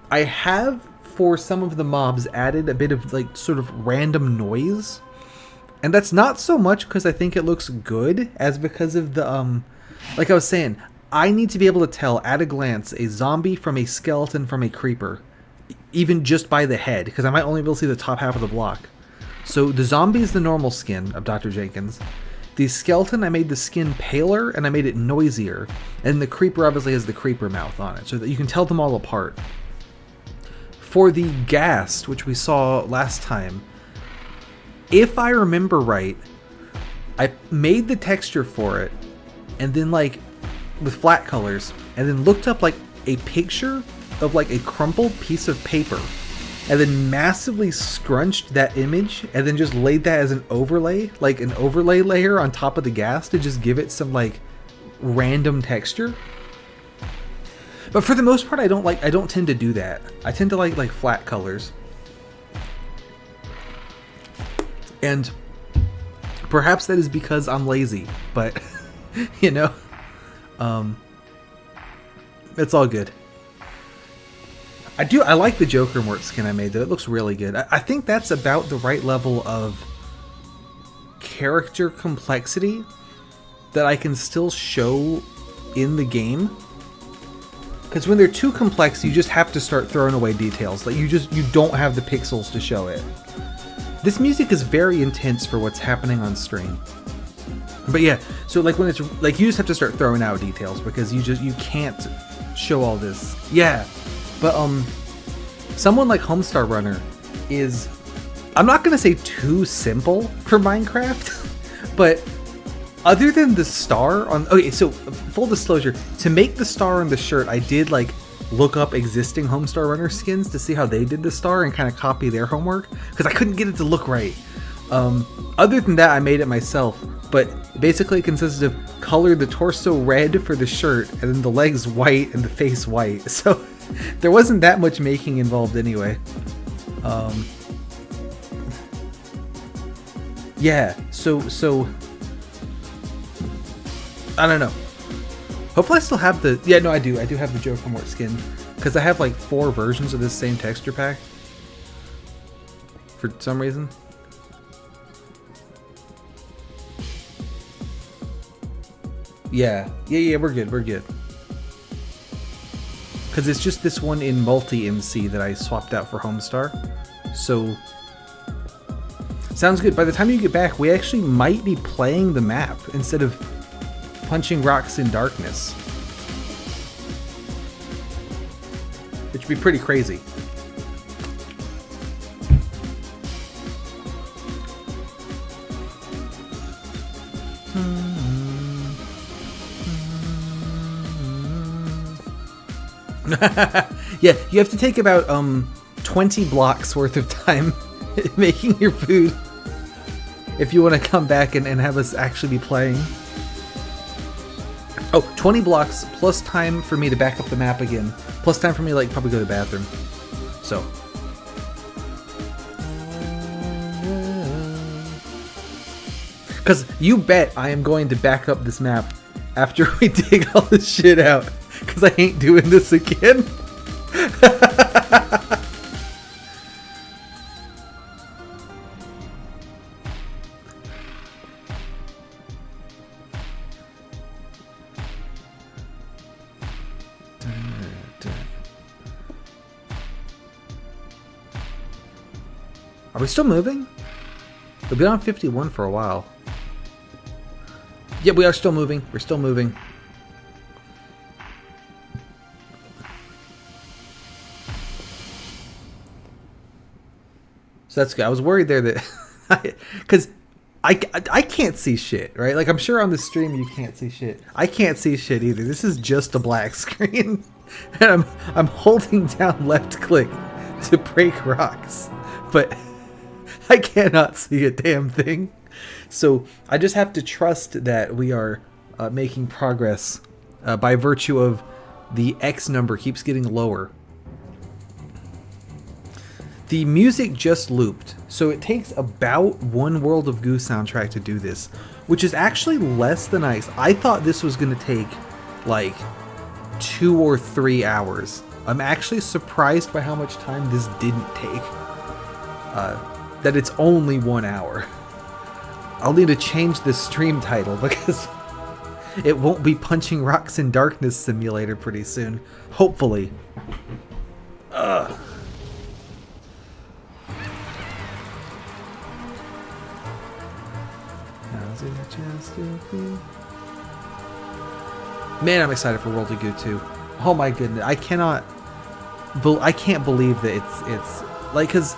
Speaker 1: I have for some of the mobs added a bit of like sort of random noise, and that's not so much because I think it looks good as because of the like I was saying, I need to be able to tell at a glance a zombie from a skeleton from a creeper, even just by the head, because I might only be able to see the top half of the block. So the zombie is the normal skin of Dr. Jenkins. The skeleton, I made the skin paler and I made it noisier, and the creeper obviously has the creeper mouth on it so that you can tell them all apart. For the ghast, which we saw last time, if I remember right, I made the texture for it and then like with flat colors, and then looked up like a picture of like a crumpled piece of paper, and then massively scrunched that image and then just laid that as an overlay, like an overlay layer on top of the ghast to just give it some like random texture. But for the most part, I don't tend to do that. I tend to like flat colors. And perhaps that is because I'm lazy, but you know, it's all good. I like the Joker Mort skin I made though. It looks really good. I think that's about the right level of character complexity that I can still show in the game. Because when they're too complex, you just have to start throwing away details. Like you don't have the pixels to show it. This music is very intense for what's happening on stream. But yeah, so like when it's like you just have to start throwing out details because you can't show all this. Yeah, but someone like Homestar Runner is, I'm not gonna say too simple for Minecraft, but other than the star on, okay, so full disclosure, to make the star on the shirt, I did like look up existing Homestar Runner skins to see how they did the star and kind of copy their homework because I couldn't get it to look right. Other than that, I made it myself, but basically it consists of color the torso red for the shirt and then the legs white and the face white. So there wasn't that much making involved anyway. Yeah, so I don't know. Hopefully I still have the, yeah, no, I do have the Joe from Mort skin because I have like 4 versions of this same texture pack for some reason. Yeah, we're good. Because it's just this one in multi-MC that I swapped out for Homestar. So, sounds good. By the time you get back, we actually might be playing the map instead of punching rocks in darkness. Which would be pretty crazy. Yeah, you have to take about 20 blocks worth of time making your food if you want to come back and have us actually be playing. Oh, 20 blocks plus time for me to back up the map again, plus time for me to like probably go to the bathroom. So because you bet I am going to back up this map after we dig all this shit out. Because I ain't doing this again. Are we still moving? We've been on 51 for a while. Yeah, we are still moving. We're still moving. So that's good. I was worried there that, because I can't see shit, right? Like I'm sure on the stream you can't see shit. I can't see shit either. This is just a black screen, and I'm holding down left click to break rocks, but I cannot see a damn thing. So I just have to trust that we are making progress by virtue of the X number keeps getting lower. The music just looped, so it takes about 1 World of Goo soundtrack to do this, which is actually less than I thought this was going to take like 2 or 3 hours. I'm actually surprised by how much time this didn't take. That it's only 1 hour. I'll need to change the stream title because it won't be Punching Rocks in Darkness Simulator pretty soon. Hopefully. Ugh. Man, I'm excited for World of Goo 2. Oh my goodness, I can't believe that it's like, cause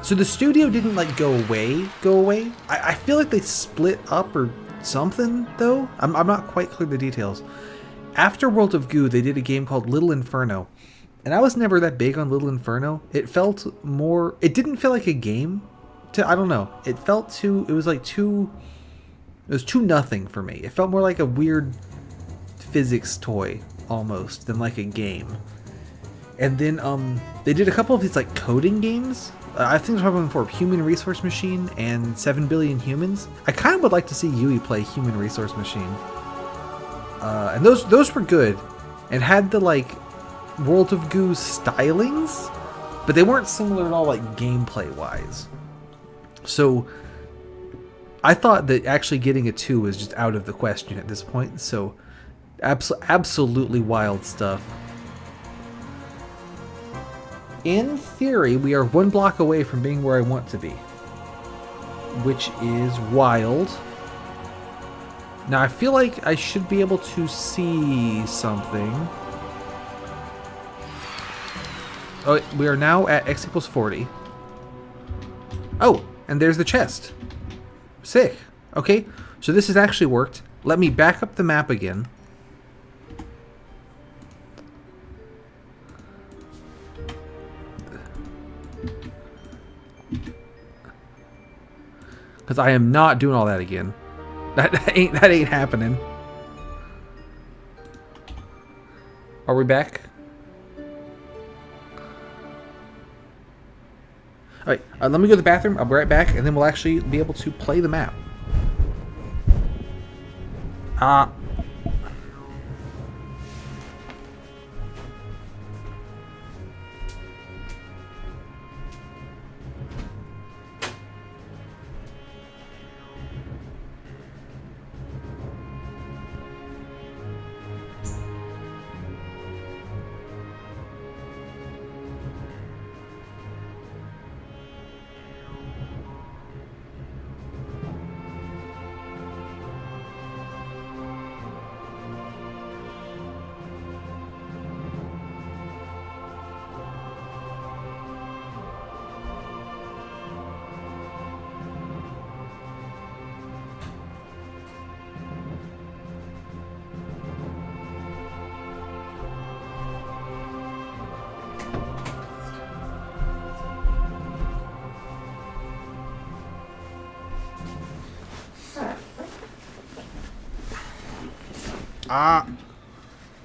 Speaker 1: so the studio didn't like go away. I feel like they split up or something though. I'm not quite clear the details. After World of Goo, they did a game called Little Inferno, and I was never that big on Little Inferno. It didn't feel like a game. I don't know. It felt too. It was too nothing for me. It felt more like a weird physics toy almost than like a game. And then they did a couple of these like coding games. I think there's one for Human Resource Machine and 7 Billion Humans. I kind of would like to see Yui play Human Resource Machine. And those were good and had the like World of Goo stylings, but they weren't similar at all like gameplay wise. So I thought that actually getting a 2 was just out of the question at this point. So absolutely wild stuff. In theory, we are 1 block away from being where I want to be, which is wild. Now I feel like I should be able to see something. Oh, we are now at x equals 40. Oh, and there's the chest. Sick. Okay, so this has actually worked. Let me back up the map again. Because I am not doing all that again. That ain't happening. Are we back? Alright, let me go to the bathroom. I'll be right back, and then we'll actually be able to play the map.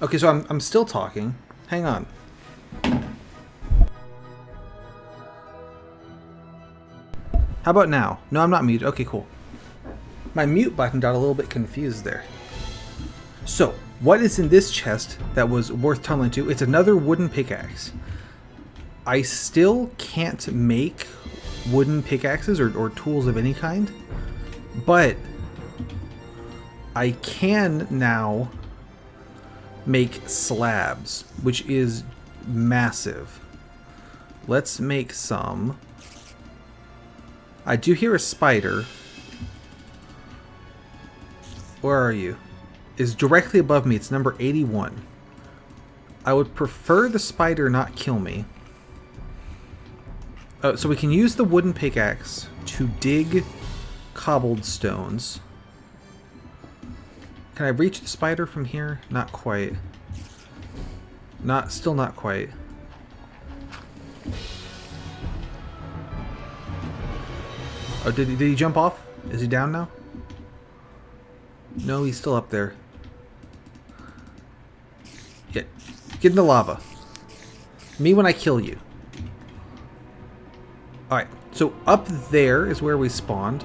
Speaker 1: Okay, so I'm still talking. Hang on. How about now? No, I'm not muted. Okay, cool. My mute button got a little bit confused there. So, what is in this chest that was worth tunneling to? It's another wooden pickaxe. I still can't make wooden pickaxes or tools of any kind, but I can now make slabs, which is massive. Let's make some. I do hear a spider. Where are you? Is directly above me. It's number 81. I would prefer the spider not kill me. So we can use the wooden pickaxe to dig cobbled stones. Can I reach the spider from here? Not quite. Still not quite. Oh, did he jump off? Is he down now? No, he's still up there. Yeah, get in the lava. Me when I kill you. Alright, so up there is where we spawned.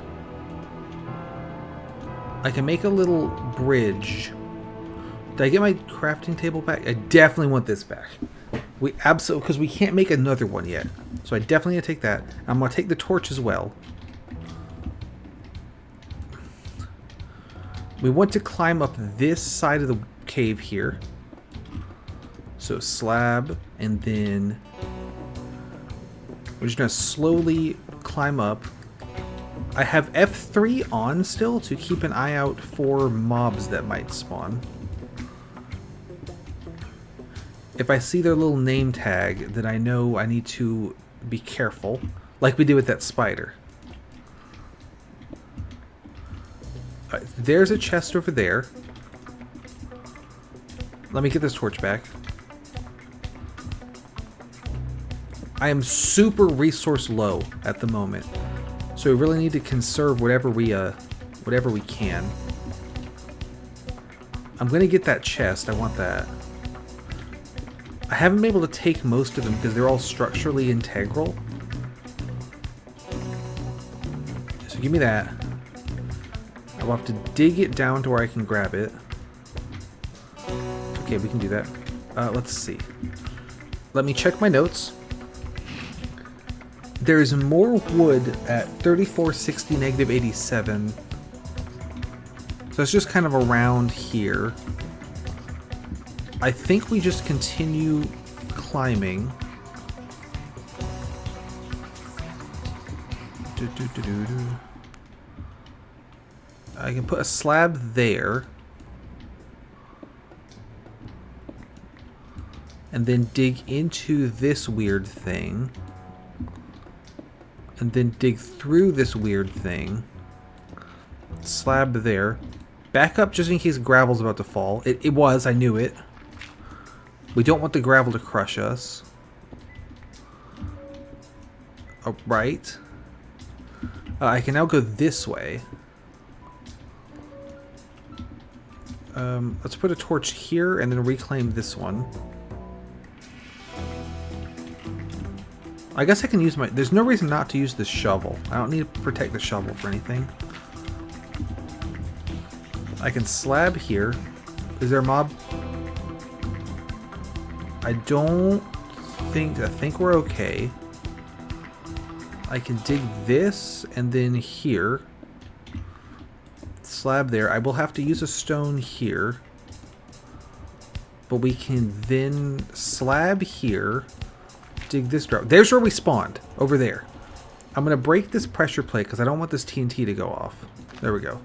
Speaker 1: I can make a little bridge. Did I get my crafting table back? I definitely want this back. We absolutely, because we can't make another one yet. So I definitely need to take that. I'm going to take the torch as well. We want to climb up this side of the cave here. So slab, and then we're just going to slowly climb up. I have F3 on still to keep an eye out for mobs that might spawn. If I see their little name tag, then I know I need to be careful, like we did with that spider. Alright, there's a chest over there. Let me get this torch back. I am super resource low at the moment. So we really need to conserve whatever we can. I'm gonna get that chest. I want that. I haven't been able to take most of them because they're all structurally integral. So give me that. I will have to dig it down to where I can grab it. Okay, we can do that. Let's see. Let me check my notes. There's more wood at 3460 negative 87. So it's just kind of around here. I think we just continue climbing. I can put a slab there. And then dig into this weird thing. And then dig through this weird thing. Slab there. Back up just in case gravel's about to fall. It was, I knew it. We don't want the gravel to crush us. Oh, right. I can now go this way. Let's put a torch here and then reclaim this one. I guess I can use my... There's no reason not to use this shovel. I don't need to protect the shovel for anything. I can slab here. Is there a mob? I don't think... I think we're okay. I can dig this and then here. Slab there. I will have to use a stone here. But we can then slab here. Dig this drop. There's where we spawned. Over there. I'm going to break this pressure plate because I don't want this TNT to go off. There we go.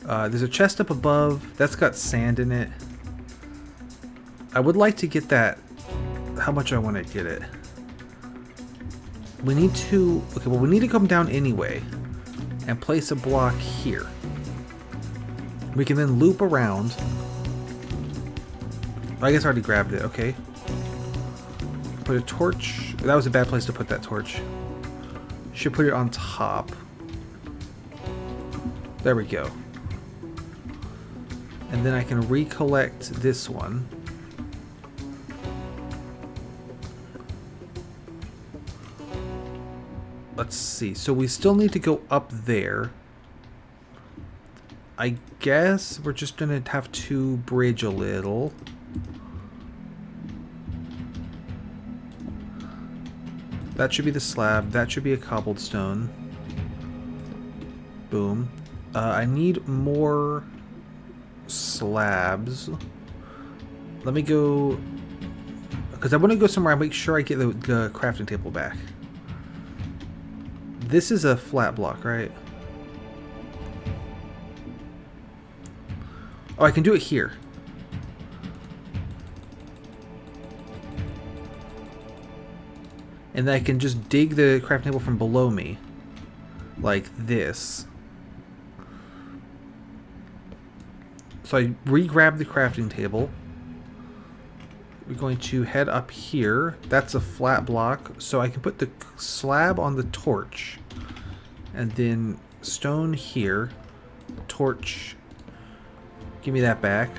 Speaker 1: There's a chest up above. That's got sand in it. I would like to get that. How much I want to get it. We need to... Okay, well, we need to come down anyway. And place a block here. We can then loop around. I guess I already grabbed it. Okay. Put a torch. That was a bad place to put that torch. Should put it on top. There we go. And then I can recollect this one. Let's see. So we still need to go up there. I guess we're just going to have to bridge a little. That should be the slab. That should be a cobblestone. Boom. I need more slabs. Let me go... Because I want to go somewhere and make sure I get the crafting table back. This is a flat block, right? Oh, I can do it here. And then I can just dig the crafting table from below me. Like this. So I re-grab the crafting table. We're going to head up here. That's a flat block. So I can put the slab on the torch. And then stone here. Torch. Give me that back.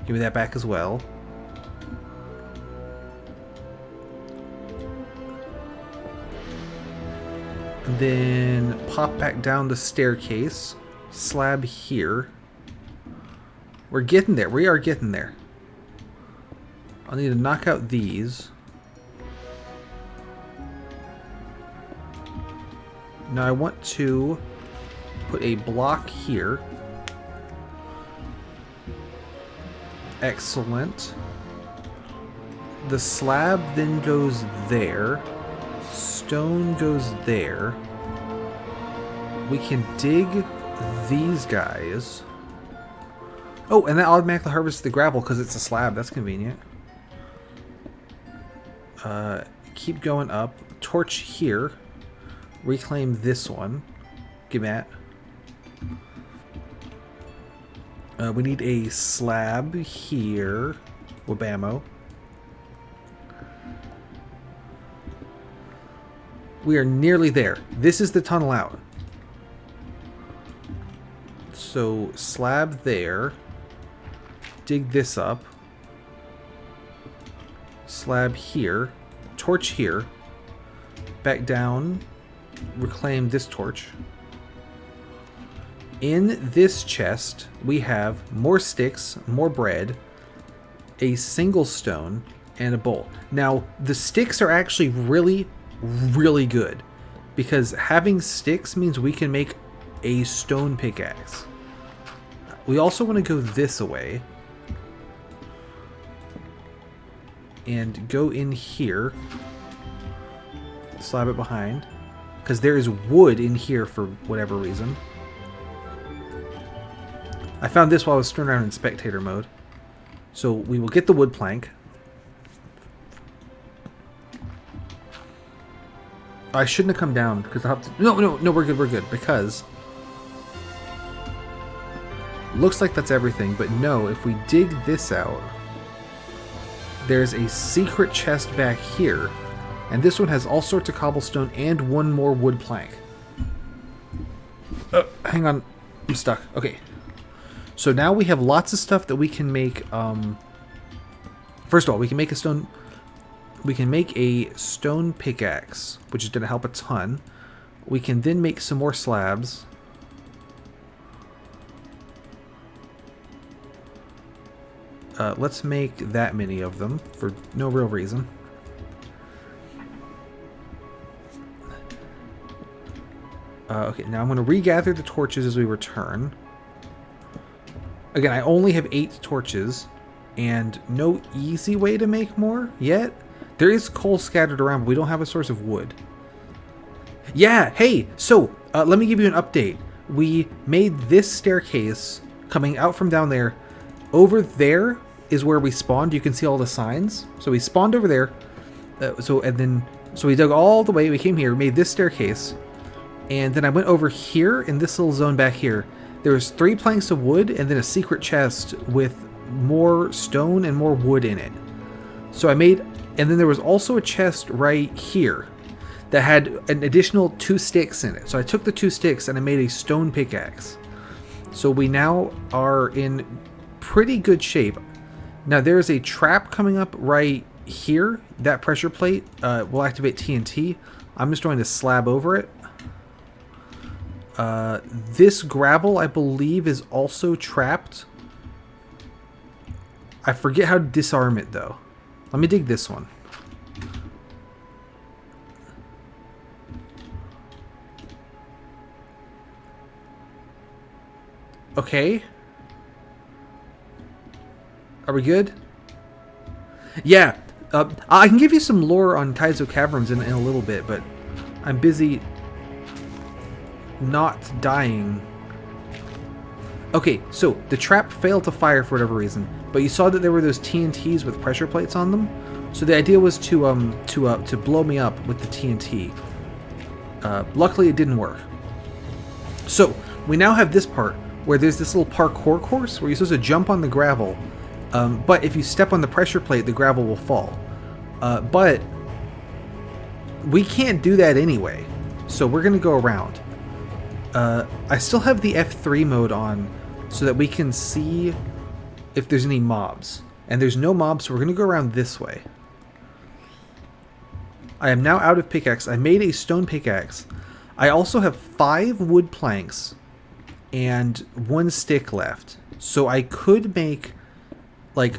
Speaker 1: Give me that back as well. And then pop back down the staircase. Slab here. We're getting there. We are getting there. I'll need to knock out these. Now I want to put a block here. Excellent. The slab then goes there. Stone goes there. We can dig these guys. Oh, and that automatically harvests the gravel because it's a slab. That's convenient. Keep going up. Torch here. Reclaim this one. Give me that. We need a slab here. Wabamo. We are nearly there. This is the tunnel out. So, slab there. Dig this up. Slab here. Torch here. Back down. Reclaim this torch. In this chest, we have more sticks, more bread, a single stone, and a bowl. Now, the sticks are actually really good because having sticks means we can make a stone pickaxe. We also want to go this way and go in here, slab it behind, because there is wood in here for whatever reason. I found this while I was screwing around in spectator mode. So we will get the wood plank. I shouldn't have come down because I'll have to... No, we're good, because... Looks like that's everything, but no, if we dig this out, there's a secret chest back here, and this one has all sorts of cobblestone and one more wood plank. Hang on, I'm stuck. Okay. So now we have lots of stuff that we can make, first of all, we can make a stone pickaxe, which is going to help a ton. We can then make some more slabs. Let's make that many of them for no real reason. Okay, now I'm going to regather the torches as we return. Again, I only have 8 torches, and no easy way to make more yet. There is coal scattered around, but we don't have a source of wood. Yeah, hey, so let me give you an update. We made this staircase coming out from down there. Over there is where we spawned. You can see all the signs. So we spawned over there. So we dug all the way. We came here, made this staircase, and then I went over here in this little zone back here. There was 3 planks of wood and then a secret chest with more stone and more wood in it. So I made, and then there was also a chest right here that had an additional 2 sticks in it. So I took the 2 sticks and I made a stone pickaxe. So we now are in pretty good shape. Now there's a trap coming up right here. That pressure plate will activate TNT. I'm just going to slab over it. This gravel, I believe, is also trapped. I forget how to disarm it, though. Let me dig this one. Okay. Are we good? Yeah. I can give you some lore on Kaizo caverns in a little bit, but I'm busy not dying. Okay, so the trap failed to fire for whatever reason, but you saw that there were those TNTs with pressure plates on them. So the idea was to blow me up with the TNT. Luckily, it didn't work. So we now have this part where there's this little parkour course where you're supposed to jump on the gravel, but if you step on the pressure plate, the gravel will fall. But we can't do that anyway, so we're gonna go around. I still have the F3 mode on so that we can see if there's any mobs. And there's no mobs, so we're going to go around this way. I am now out of pickaxe. I made a stone pickaxe. I also have 5 wood planks and 1 stick left. So I could make like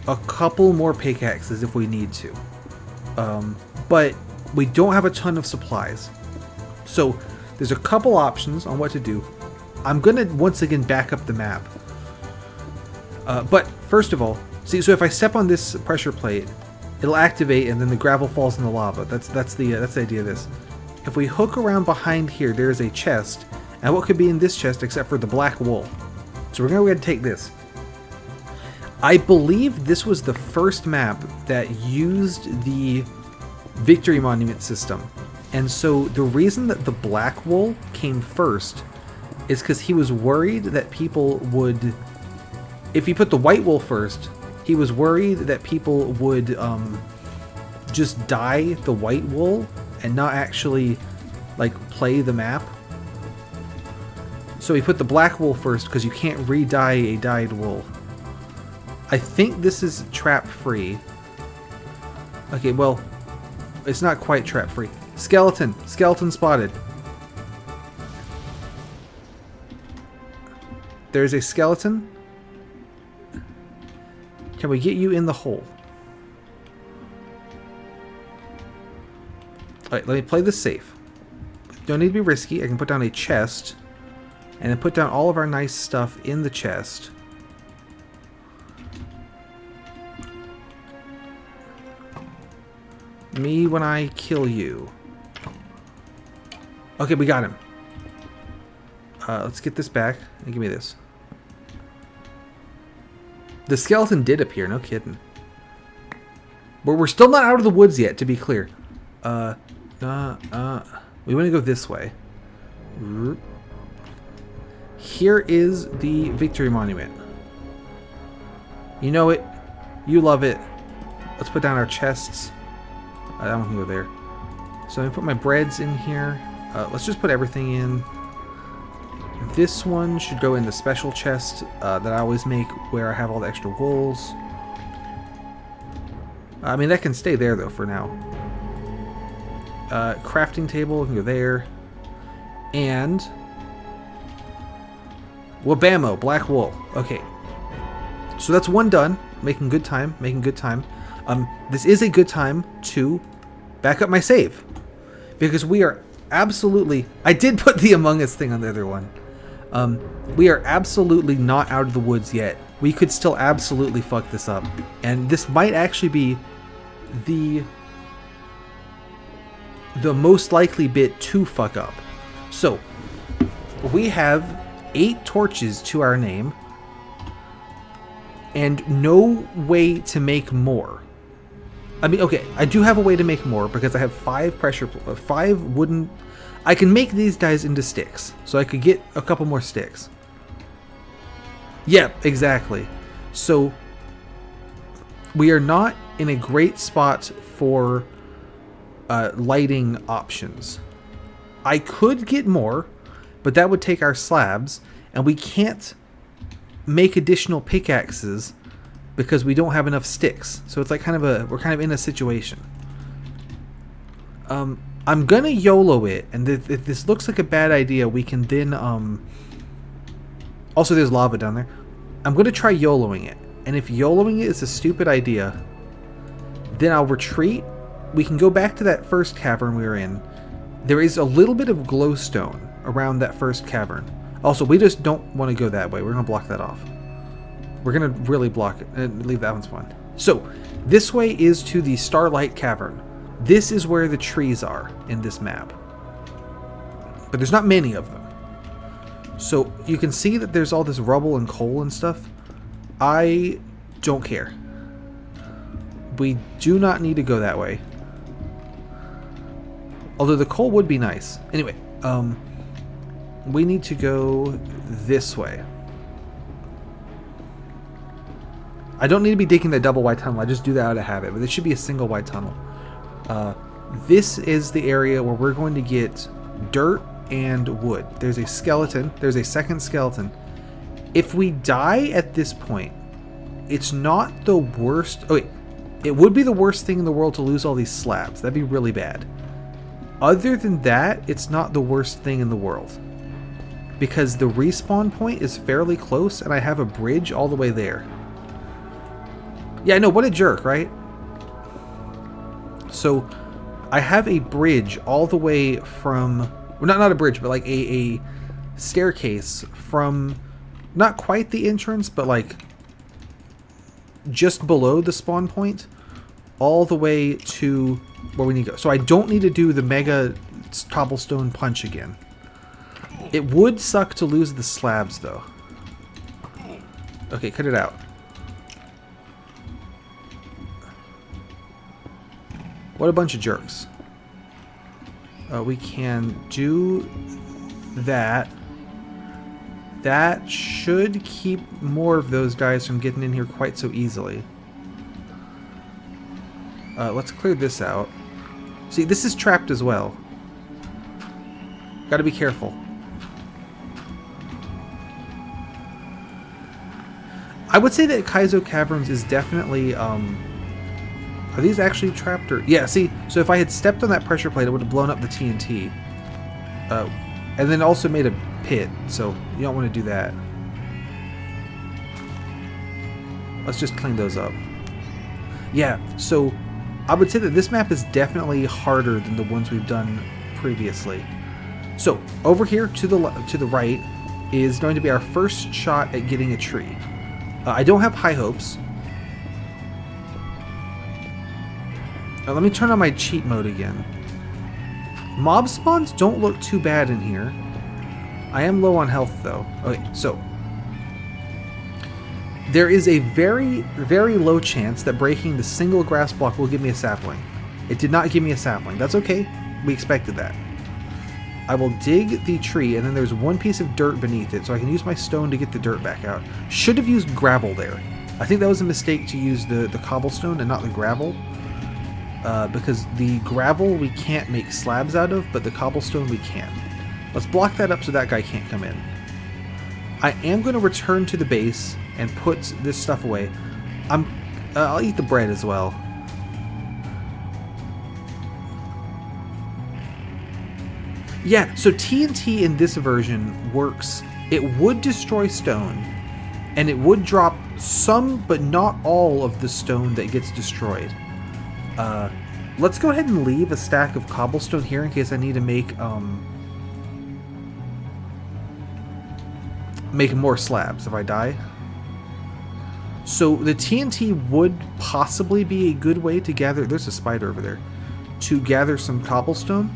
Speaker 1: a couple more pickaxes if we need to. But we don't have a ton of supplies. So there's a couple options on what to do. I'm going to once again back up the map. But first of all, see, so if I step on this pressure plate, it'll activate and then the gravel falls in the lava. That's the idea of this. If we hook around behind here, there's a chest. And what could be in this chest except for the black wool? So we're going to go ahead and take this. I believe this was the first map that used the Victory Monument system. And so the reason that the black wool came first is because he was worried that people would... If he put the white wool first, he was worried that people would just dye the white wool and not actually like play the map. So he put the black wool first because you can't re-dye a dyed wool. I think this is trap free. Okay, well, it's not quite trap free. Skeleton! Skeleton spotted. There's a skeleton. Can we get you in the hole? Alright, let me play this safe. Don't need to be risky. I can put down a chest. And then put down all of our nice stuff in the chest. Me when I kill you. Okay, we got him. Let's get this back. Give me this. The skeleton did appear, no kidding. But we're still not out of the woods yet, to be clear. We want to go this way. Here is the Victory Monument. You know it. You love it. Let's put down our chests. I don't want to go there. So I'm going to put my breads in here. Let's just put everything in. This one should go in the special chest that I always make where I have all the extra wools. I mean, that can stay there, though, for now. Crafting table can go there. And... Wabamo, black wool. Okay. So that's one done. Making good time. Making good time. This is a good time to back up my save. Because we are absolutely... I did put the Among Us thing on the other one. We are absolutely not out of the woods yet. We could still absolutely fuck this up. And this might actually be the most likely bit to fuck up. So, we have 8 torches to our name. And no way to make more. I mean, okay, I do have a way to make more because I have 5 wooden... I can make these guys into sticks, so I could get a couple more sticks. Yep, exactly. So, we are not in a great spot for lighting options. I could get more, but that would take our slabs, and we can't make additional pickaxes because we don't have enough sticks. So it's like we're kind of in a situation. I'm gonna YOLO it, and if this looks like a bad idea, we can then also there's lava down there. I'm gonna try YOLOing it, and if YOLOing it is a stupid idea, then I'll retreat. We can go back to that first cavern we were in. There is a little bit of glowstone around that first cavern. Also, we just don't want to go that way. We're gonna block that off. We're gonna really block it and leave that one's fine. So this way is to the Starlight Cavern. This is where the trees are in this map. But there's not many of them. So you can see that there's all this rubble and coal and stuff. I don't care. We do not need to go that way. Although the coal would be nice. Anyway, we need to go this way. I don't need to be digging that double wide tunnel. I just do that out of habit. But it should be a single wide tunnel. This is the area where we're going to get dirt and wood. There's a skeleton. There's a second skeleton. If we die at this point, it's not the worst. Oh wait, it would be the worst thing in the world to lose all these slabs. That'd be really bad. Other than that, it's not the worst thing in the world. Because the respawn point is fairly close and I have a bridge all the way there. Yeah, I know, what a jerk, right? So, I have a bridge all the way from... Well, not a bridge, but like a staircase from... Not quite the entrance, but like... just below the spawn point. All the way to where we need to go. So I don't need to do the mega cobblestone punch again. It would suck to lose the slabs, though. Okay, cut it out. What a bunch of jerks. We can do that. That should keep more of those guys from getting in here quite so easily. Let's clear this out. See, this is trapped as well. Gotta be careful. I would say that Kaizo Caverns is definitely, are these actually trapped or... Yeah, see, so if I had stepped on that pressure plate, it would have blown up the TNT. And then also made a pit, so you don't want to do that. Let's just clean those up. Yeah, so I would say that this map is definitely harder than the ones we've done previously. So, over here to the right is going to be our first shot at getting a tree. I don't have high hopes. Let me turn on my cheat mode again. Mob spawns don't look too bad in here. I am low on health though. Okay, so there is a very, very low chance that breaking the single grass block will give me a sapling. It did not give me a sapling. That's okay. We expected that. I will dig the tree, and then there's one piece of dirt beneath it, so I can use my stone to get the dirt back out. Should have used gravel there. I think that was a mistake to use the cobblestone and not the gravel. Because the gravel we can't make slabs out of, but the cobblestone we can. Let's block that up so that guy can't come in. I am going to return to the base and put this stuff away. I'll eat the bread as well. Yeah, so TNT in this version works. It would destroy stone, and it would drop some, but not all, of the stone that gets destroyed. Let's go ahead and leave a stack of cobblestone here in case I need to make more slabs if I die. So the TNT would possibly be a good way to gather... There's a spider over there. To gather some cobblestone.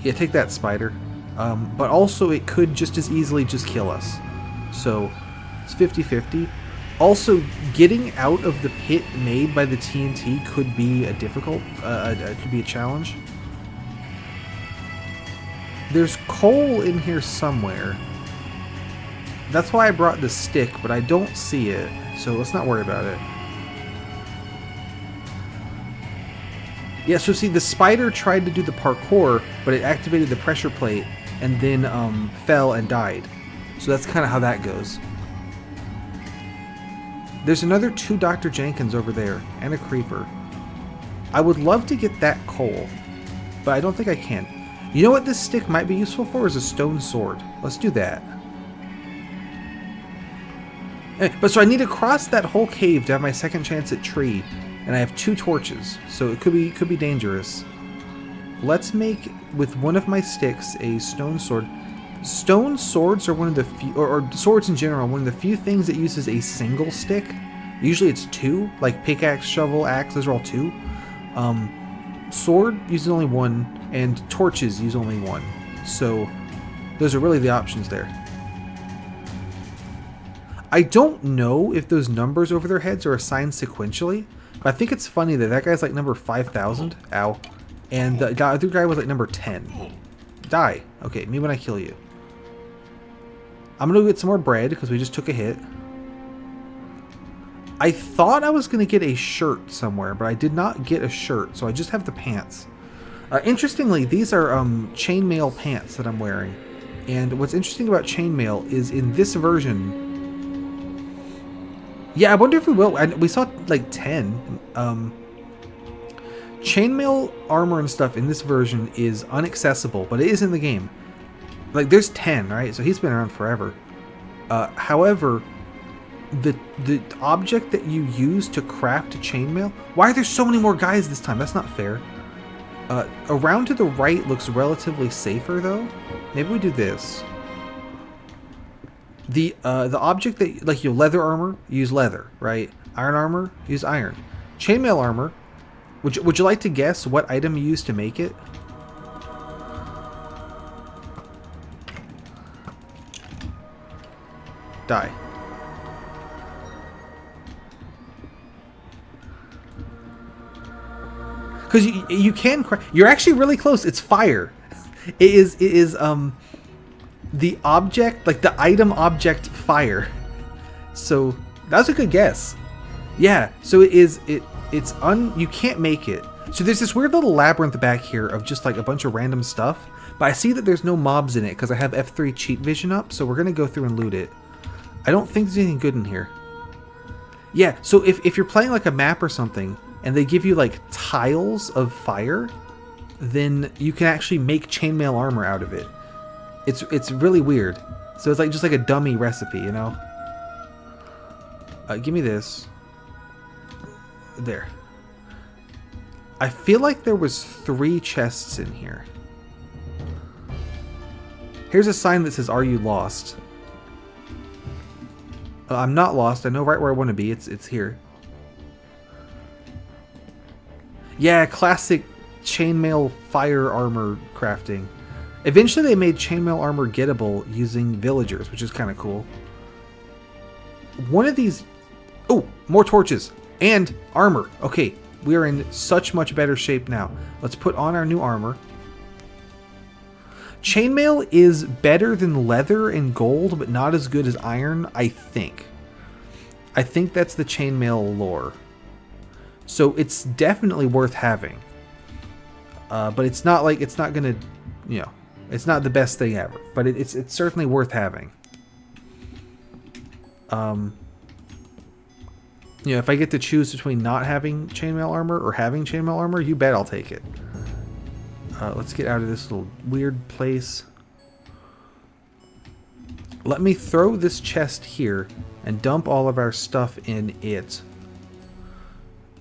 Speaker 1: Yeah, take that, spider. But also it could just as easily just kill us. So it's 50-50. Also, getting out of the pit made by the TNT could be a could be a challenge. There's coal in here somewhere. That's why I brought the stick, but I don't see it, so let's not worry about it. Yeah, so see, the spider tried to do the parkour, but it activated the pressure plate and then fell and died. So that's kind of how that goes. There's another 2 Dr. Jenkins over there, and a creeper. I would love to get that coal, but I don't think I can. You know what this stick might be useful for is a stone sword. Let's do that. But so I need to cross that whole cave to have my second chance at tree, and I have 2 torches, so it could be dangerous. Let's make, with one of my sticks, a stone sword. Stone swords are one of the few, or swords in general, one of the few things that uses a single stick. Usually it's 2, like pickaxe, shovel, axe, those are all 2. Sword uses only 1, and torches use only 1. So those are really the options there. I don't know if those numbers over their heads are assigned sequentially, but I think it's funny that that guy's like number 5,000. Ow. And the other guy was like number 10. Die. Okay, me when I kill you. I'm gonna go get some more bread because we just took a hit. I thought I was gonna get a shirt somewhere, but I did not get a shirt, so I just have the pants. Interestingly, these are chainmail pants that I'm wearing. And what's interesting about chainmail is in this version... Yeah, I wonder if we will. We saw like 10. Chainmail armor and stuff in this version is inaccessible, but it is in the game. Like, there's 10, right? So he's been around forever. However, the object that you use to craft chainmail... Why are there so many more guys this time? That's not fair. Around to the right looks relatively safer, though. Maybe we do this. The object that... Like, your leather armor, use leather, right? Iron armor, use iron. Chainmail armor... Would you like to guess what item you used to make it? Die. Because you can... You're actually really close. It's fire. It is the object, like the item object fire. So that was a good guess. Yeah, so you can't make it. So there's this weird little labyrinth back here of just like a bunch of random stuff. But I see that there's no mobs in it because I have F3 cheat vision up, so we're going to go through and loot it. I don't think there's anything good in here. Yeah, so if you're playing like a map or something, and they give you like tiles of fire, then you can actually make chainmail armor out of it. It's really weird. So it's like just like a dummy recipe, you know? Give me this. There. I feel like there was 3 chests in here. Here's a sign that says, "Are you lost?" I'm not lost. I know right where I want to be. It's here. Yeah, classic chainmail fire armor crafting. Eventually they made chainmail armor gettable using villagers, which is kind of cool. One of these... Oh, more torches and armor. Okay, we are in such much better shape now. Let's put on our new armor. Chainmail is better than leather and gold, but not as good as iron, I think. I think that's the chainmail lore. So it's definitely worth having. But it's not like, it's not gonna, you know, it's not the best thing ever. But it's certainly worth having. You know, if I get to choose between not having chainmail armor or having chainmail armor, you bet I'll take it. Let's get out of this little weird place. Let me throw this chest here and dump all of our stuff in it.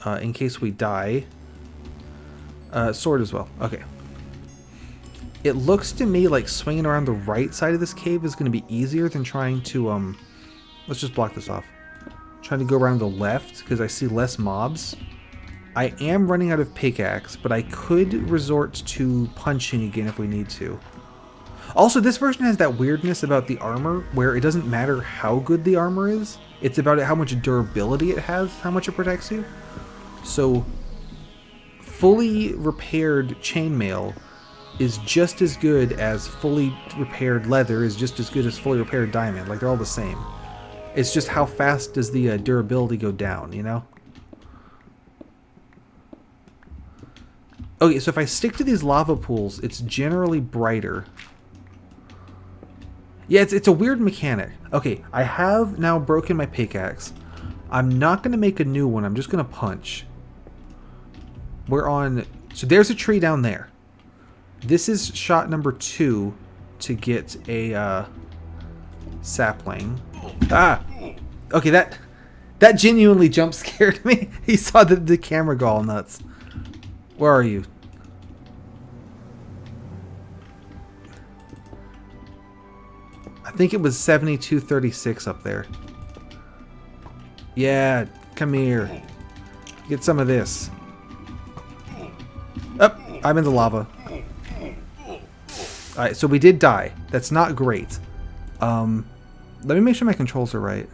Speaker 1: In case we die. Sword as well. Okay. It looks to me like swinging around the right side of this cave is going to be easier than trying to, let's just block this off. Trying to go around the left because I see less mobs. I am running out of pickaxe, but I could resort to punching again if we need to. Also, this version has that weirdness about the armor where it doesn't matter how good the armor is. It's about how much durability it has, how much it protects you. So, fully repaired chainmail is just as good as fully repaired leather, is just as good as fully repaired diamond. Like, they're all the same. It's just how fast does the durability go down, you know? Okay, so if I stick to these lava pools, it's generally brighter. Yeah, it's a weird mechanic. Okay, I have now broken my pickaxe. I'm not going to make a new one. I'm just going to punch. We're on... So there's a tree down there. This is shot number 2 to get a sapling. Ah! Okay, that genuinely jump scared me. He saw the camera go all nuts. Where are you? I think it was 7236 up there. Yeah, come here. Get some of this. Oh, I'm in the lava. Alright, so we did die. That's not great. Let me make sure my controls are right.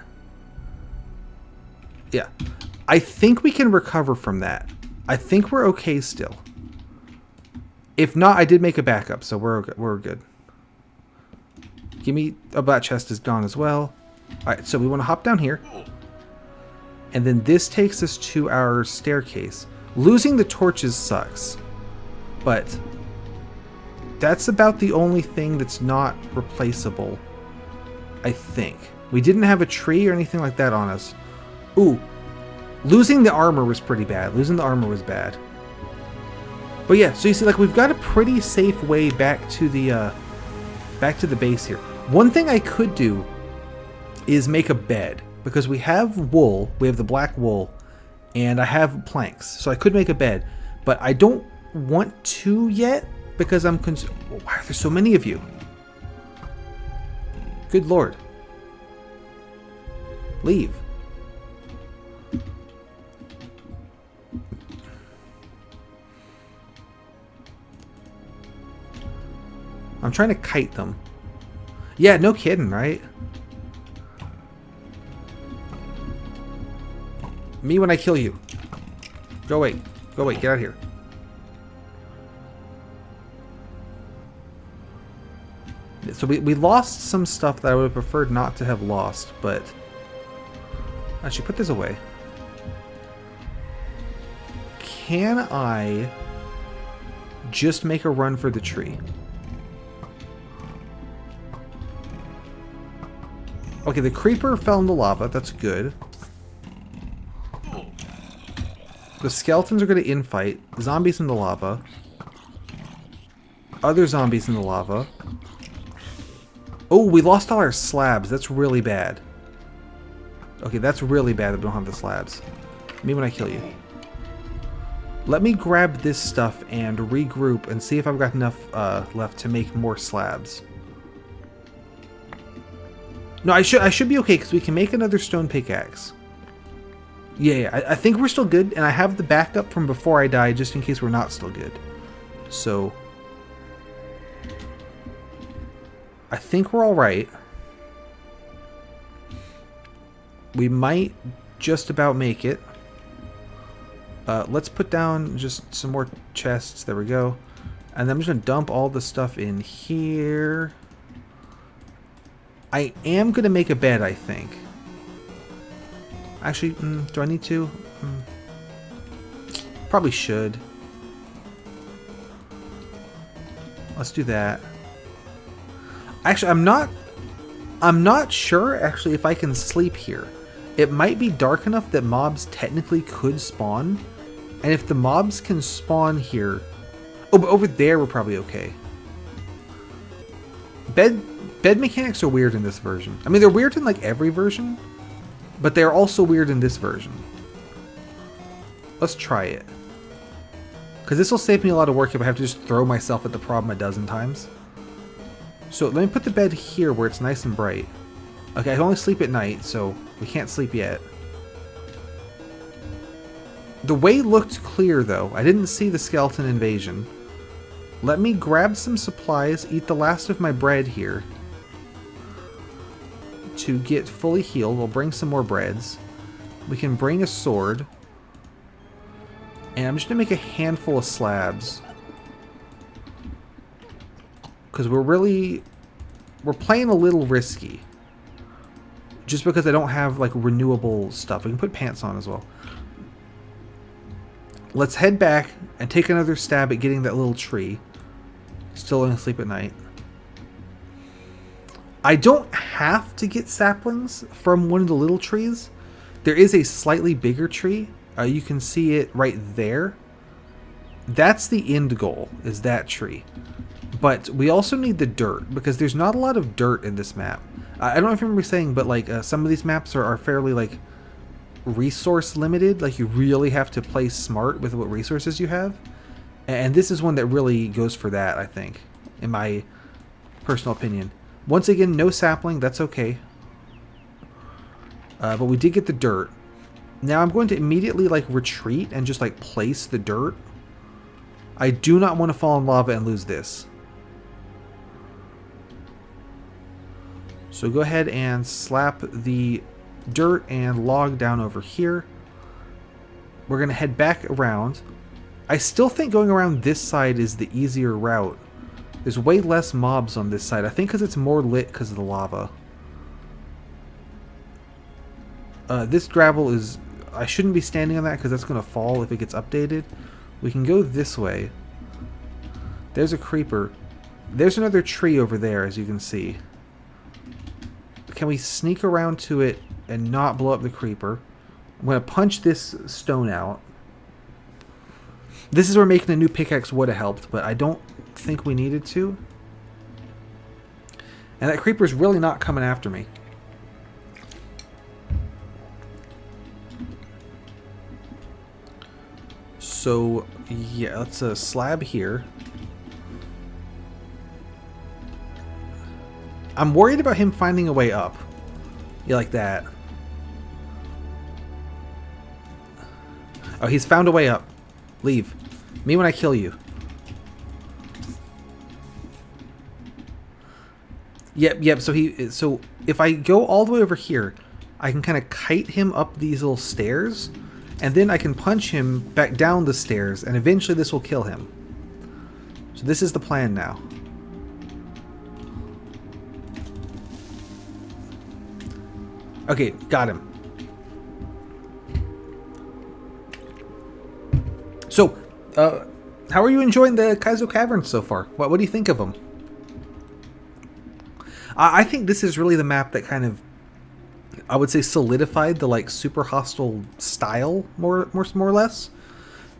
Speaker 1: Yeah. I think we can recover from that. I think we're okay still. If not, I did make a backup, so we're good. Give me... Oh, that chest is gone as well. Alright, so we want to hop down here. And then this takes us to our staircase. Losing the torches sucks. But that's about the only thing that's not replaceable, I think. We didn't have a tree or anything like that on us. Ooh. Losing the armor was pretty bad. Losing the armor was bad. But yeah, so you see, like, we've got a pretty safe way back to the base here. One thing I could do is make a bed, because we have wool, we have the black wool, and I have planks, so I could make a bed, but I don't want to yet, because I'm concerned. Why are there so many of you? Good lord. Leave. I'm trying to kite them. Yeah, no kidding, right? Me when I kill you. Go away. Go away. Get out of here. So we lost some stuff that I would have preferred not to have lost, but... Actually, put this away. Can I just make a run for the tree? Okay, the creeper fell in the lava. That's good. The skeletons are going to infight. Zombies in the lava. Other zombies in the lava. Oh, we lost all our slabs. That's really bad. Okay, that's really bad that we don't have the slabs. Me when I kill you. Let me grab this stuff and regroup and see if I've got enough left to make more slabs. No, I should be okay because we can make another stone pickaxe. Yeah, I think we're still good, and I have the backup from before I died just in case we're not still good. So I think we're all right. We might just about make it. Let's put down just some more chests. There we go. And then I'm just going to dump all the stuff in here. I am going to make a bed, I think. Actually, do I need to? Probably should. Let's do that. Actually, I'm not sure actually if I can sleep here. It might be dark enough that mobs technically could spawn. And if the mobs can spawn here... Oh, but over there we're probably okay. Bed mechanics are weird in this version. I mean, they're weird in like every version. But they're also weird in this version. Let's try it. Because this will save me a lot of work if I have to just throw myself at the problem a dozen times. So let me put the bed here where it's nice and bright. Okay, I can only sleep at night, so we can't sleep yet. The way looked clear, though. I didn't see the skeleton invasion. Let me grab some supplies, eat the last of my bread here. To get fully healed, we'll bring some more breads. We can bring a sword. And I'm just going to make a handful of slabs. Because we're playing a little risky. Just because I don't have like renewable stuff. We can put pants on as well. Let's head back and take another stab at getting that little tree. Still only sleep at night. I don't have to get saplings from one of the little trees. There is a slightly bigger tree. You can see it right there. That's the end goal, is that tree. But we also need the dirt, because there's not a lot of dirt in this map. I don't know if you remember saying, but like some of these maps are fairly like resource limited. Like you really have to play smart with what resources you have. And this is one that really goes for that, I think, in my personal opinion. Once again, no sapling, that's okay. But we did get the dirt. Now I'm going to immediately like retreat and just like place the dirt. I do not want to fall in lava and lose this. So go ahead and slap the dirt and log down over here. We're going to head back around. I still think going around this side is the easier route. There's way less mobs on this side. I think because it's more lit because of the lava. This gravel is... I shouldn't be standing on that because that's going to fall if it gets updated. We can go this way. There's a creeper. There's another tree over there, as you can see. Can we sneak around to it and not blow up the creeper? I'm going to punch this stone out. This is where making a new pickaxe would have helped, but I don't think we needed to. And that creeper's really not coming after me. So, yeah, let's slab here. I'm worried about him finding a way up. Yeah, like that. Oh, he's found a way up. Leave. Me when I kill you. Yep, so if I go all the way over here, I can kind of kite him up these little stairs, and then I can punch him back down the stairs, and eventually this will kill him. So this is the plan now. Okay, got him. So, how are you enjoying the Kaizo Caverns so far? What do you think of them? I think this is really the map that kind of, I would say, solidified the like super hostile style more or less.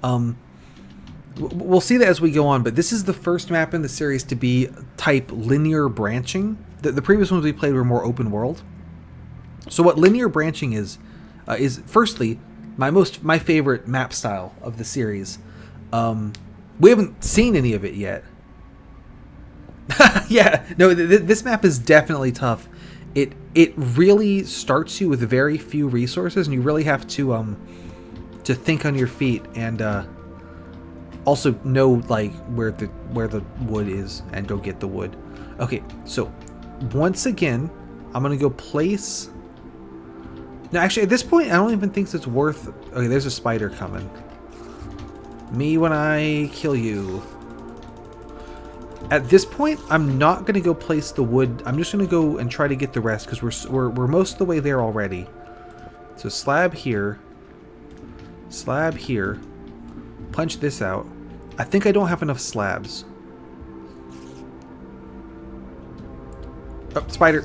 Speaker 1: We'll see that as we go on, but this is the first map in the series to be type linear branching. The previous ones we played were more open world. So what linear branching is firstly my favorite map style of the series. We haven't seen any of it yet. Yeah, no, this map is definitely tough. It really starts you with very few resources, and you really have to think on your feet and Also, know like where the wood is and go get the wood. Okay, so once again, I'm gonna go place. No, actually, at this point, I don't even think it's worth. Okay, there's a spider coming. Me when I kill you. At this point, I'm not gonna go place the wood. I'm just gonna go and try to get the rest because we're most of the way there already. So slab here, slab here. Punch this out. I think I don't have enough slabs. Oh, spider.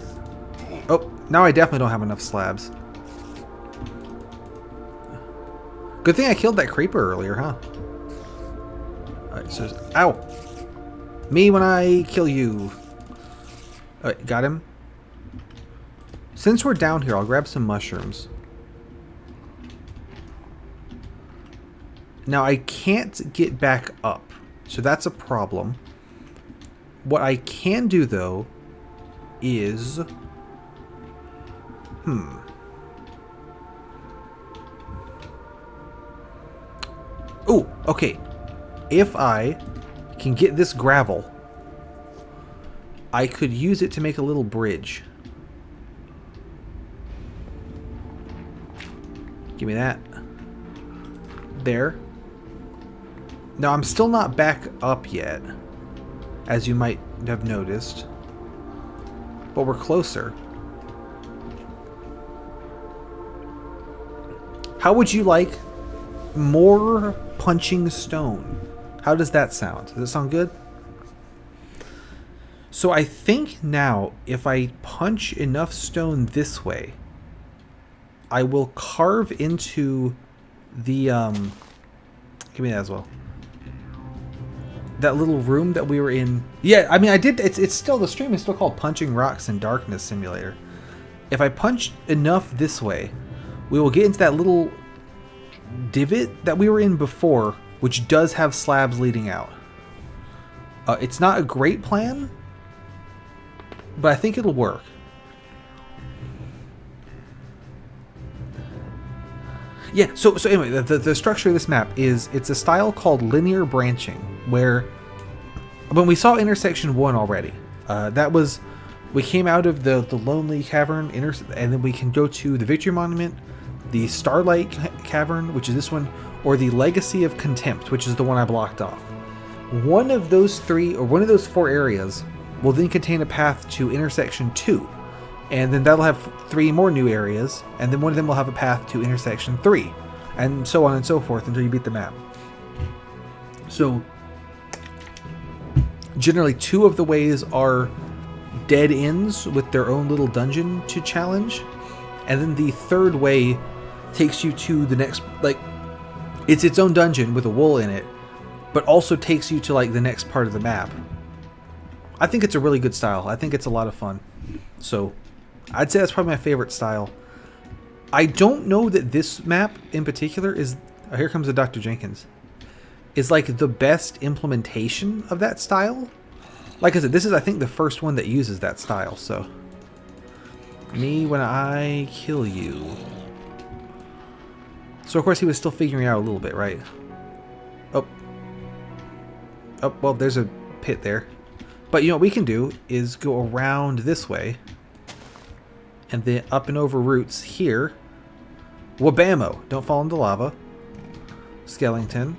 Speaker 1: Oh, now I definitely don't have enough slabs. Good thing I killed that creeper earlier, huh? Alright, so... Ow! Me when I kill you. Alright, got him. Since we're down here, I'll grab some mushrooms. Now, I can't get back up, so that's a problem. What I can do, though, is... Oh, okay. If I can get this gravel, I could use it to make a little bridge. Give me that. There. Now, I'm still not back up yet, as you might have noticed. But we're closer. How would you like more punching stone? How does that sound? Does it sound good? So I think now, if I punch enough stone this way, I will carve into the, give me that as well. That little room that we were in. Yeah, I mean, I did, it's still, the stream is still called Punching Rocks in Darkness Simulator. If I punch enough this way, we will get into that little divot that we were in before, which does have slabs leading out. It's not a great plan, but I think it'll work. Yeah, so anyway, the structure of this map is, it's a style called linear branching, where when we saw intersection 1 already, that was, we came out of the lonely cavern, and then we can go to the Victory Monument, the Starlight Cavern, which is this one, or the Legacy of Contempt, which is the one I blocked off. One of those three, or one of those 4 areas, will then contain a path to intersection 2. And then that'll have 3 more new areas, and then one of them will have a path to intersection 3. And so on and so forth until you beat the map. So, generally 2 of the ways are dead ends with their own little dungeon to challenge. And then the 3rd way takes you to the next, like, it's its own dungeon with a wool in it, but also takes you to, like, the next part of the map. I think it's a really good style. I think it's a lot of fun. So, I'd say that's probably my favorite style. I don't know that this map in particular is... Oh, here comes the Dr. Jenkins. Is like the best implementation of that style. Like I said, this is, I think, the first one that uses that style, so... Me when I kill you. So, of course, he was still figuring out a little bit, right? Oh. Oh, well, there's a pit there. But, you know, what we can do is go around this way. And then up and over roots here. Wabamo! Don't fall into lava. Skellington.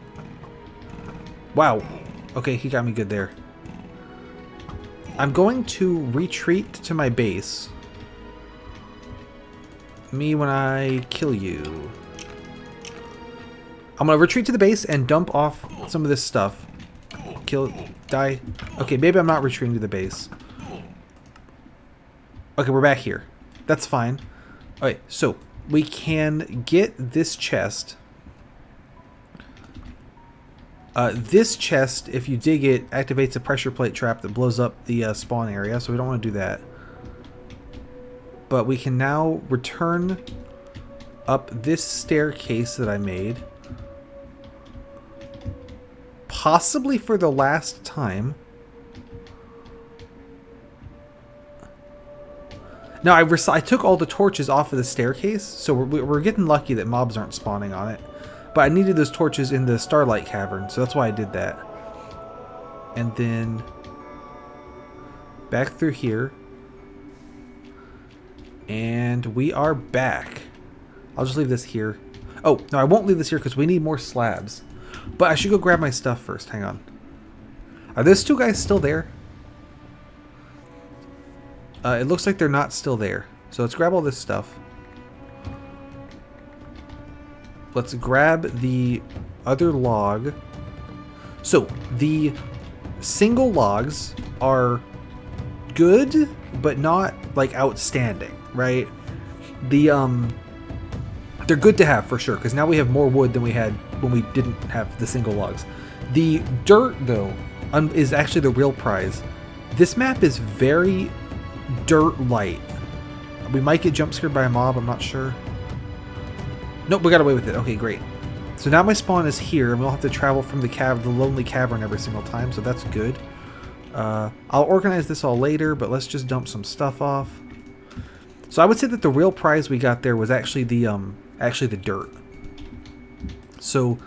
Speaker 1: Wow. Okay, he got me good there. I'm going to retreat to my base. Me when I kill you. I'm going to retreat to the base and dump off some of this stuff. Kill, die. Okay, maybe I'm not retreating to the base. Okay, we're back here. That's fine. Okay, so we can get this chest. This chest, if you dig it, activates a pressure plate trap that blows up the spawn area, so we don't want to do that. But we can now return up this staircase that I made. Possibly for the last time. Now, I took all the torches off of the staircase, so we're getting lucky that mobs aren't spawning on it. But I needed those torches in the Starlight Cavern, so that's why I did that. And then back through here. And we are back. I'll just leave this here. Oh, no, I won't leave this here because we need more slabs. But I should go grab my stuff first. Hang on. Are those two guys still there? It looks like they're not still there. So let's grab all this stuff. Let's grab the other log. So the single logs are good, but not like outstanding, right? They're good to have for sure, because now we have more wood than we had when we didn't have the single logs. The dirt, though, is actually the real prize. This map is very dirt light. We might get jump scared by a mob, I'm not sure. Nope, we got away with it. Okay, great. So now my spawn is here, and we'll have to travel from the lonely cavern every single time, so that's good. I'll organize this all later, but let's just dump some stuff off. So I would say that the real prize we got there was actually the dirt. So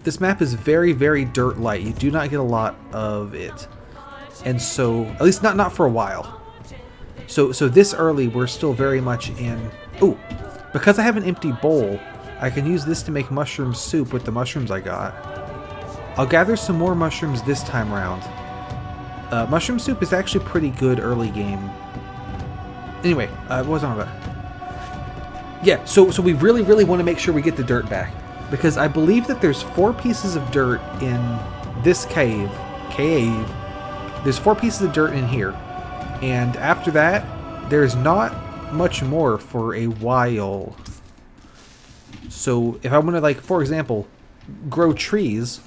Speaker 1: this map is very, very dirt light. You do not get a lot of it, and so at least not for a while. So this early, we're still very much in. Ooh, because I have an empty bowl, I can use this to make mushroom soup with the mushrooms I got. I'll gather some more mushrooms this time around. Mushroom soup is actually pretty good early game. Anyway, what was I on about? Yeah, so we really, really want to make sure we get the dirt back, because I believe that there's 4 pieces of dirt in this cave. There's 4 pieces of dirt in here, and after that, there's not much more for a while. So if I want to, like, for example, grow trees,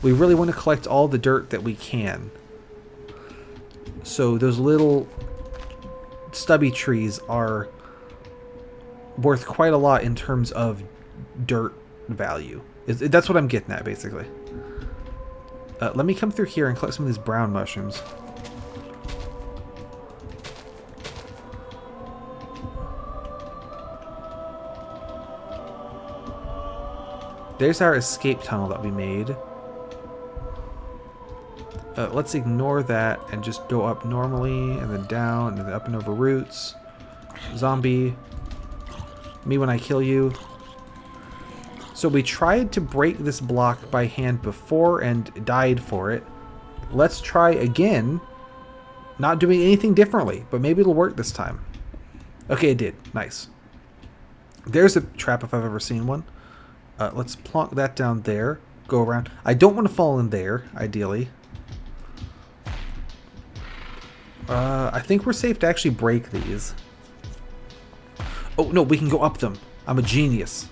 Speaker 1: we really want to collect all the dirt that we can. So those little stubby trees are worth quite a lot in terms of dirt value. That's what I'm getting at, basically. Let me come through here and collect some of these brown mushrooms. There's our escape tunnel that we made. Let's ignore that and just go up normally, and then down, and then up and over roots. Zombie. Me when I kill you. So we tried to break this block by hand before and died for it. Let's try again. Not doing anything differently, but maybe it'll work this time. Okay, it did. Nice. There's a trap if I've ever seen one. Let's plonk that down there. Go around. I don't want to fall in there, ideally. I think we're safe to actually break these. Oh, no, we can go up them. I'm a genius.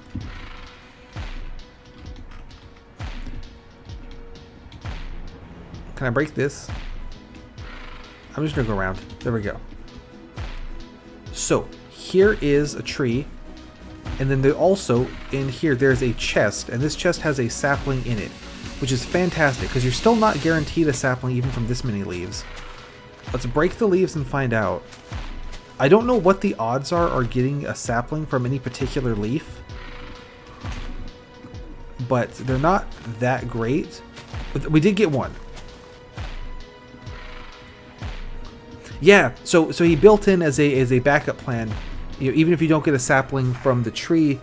Speaker 1: Can I break this? I'm just going to go around. There we go. So, here is a tree. And then also, in here, there's a chest. And this chest has a sapling in it, which is fantastic, because you're still not guaranteed a sapling even from this many leaves. Let's break the leaves and find out. I don't know what the odds are getting a sapling from any particular leaf, but they're not that great. But we did get one. Yeah, so he built in as a backup plan. You know, even if you don't get a sapling from the tree,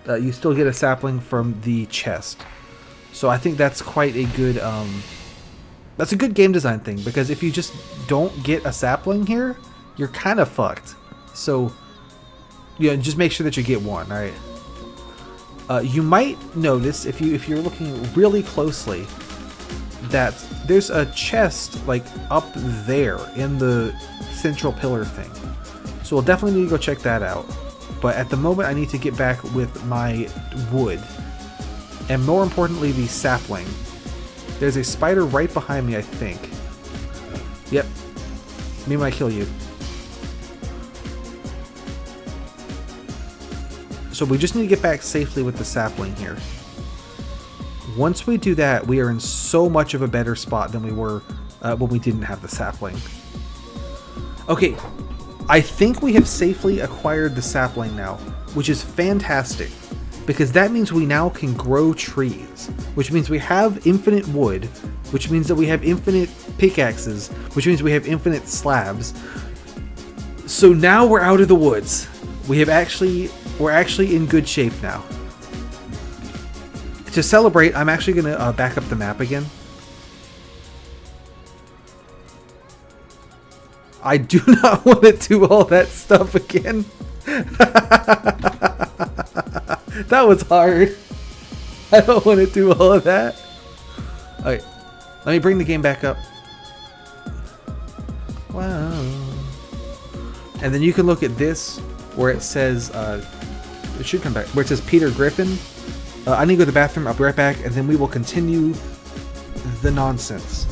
Speaker 1: you still get a sapling from the chest. So I think that's quite a good that's a good game design thing, because if you just don't get a sapling here, you're kind of fucked. So, yeah, just make sure that you get one, alright? You might notice, if you're looking really closely, that there's a chest, like, up there in the central pillar thing. So we'll definitely need to go check that out. But at the moment, I need to get back with my wood. And more importantly, the sapling. There's a spider right behind me, I think. Yep. Me when I kill you. So we just need to get back safely with the sapling here. Once we do that, we are in so much of a better spot than we were when we didn't have the sapling. Okay, I think we have safely acquired the sapling now, which is fantastic. because that means we now can grow trees, which means we have infinite wood, which means that we have infinite pickaxes, which means we have infinite slabs. So now we're out of the woods. We're actually in good shape now. To celebrate, I'm actually going to back up the map again. I do not want to do all that stuff again. That was hard. I don't want to do all of that. Alright, let me bring the game back up. Wow. And then you can look at this where it says, it should come back, where it says Peter Griffin. I need to go to the bathroom. I'll be right back, and then we will continue the nonsense.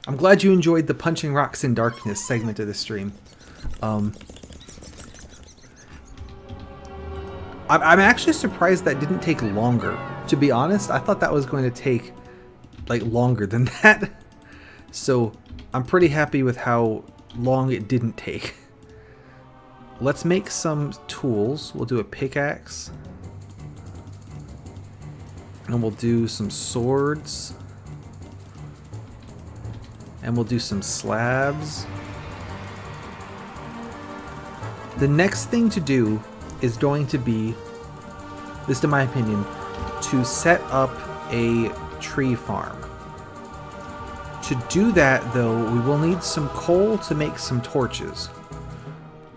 Speaker 1: I'm glad you enjoyed the Punching Rocks in Darkness segment of the stream. I'm actually surprised that didn't take longer. To be honest, I thought that was going to take like longer than that. So I'm pretty happy with how long it didn't take. Let's make some tools. We'll do a pickaxe. And we'll do some swords. And we'll do some slabs. The next thing to do is going to be, this in my opinion, to set up a tree farm. To do that, though, we will need some coal to make some torches.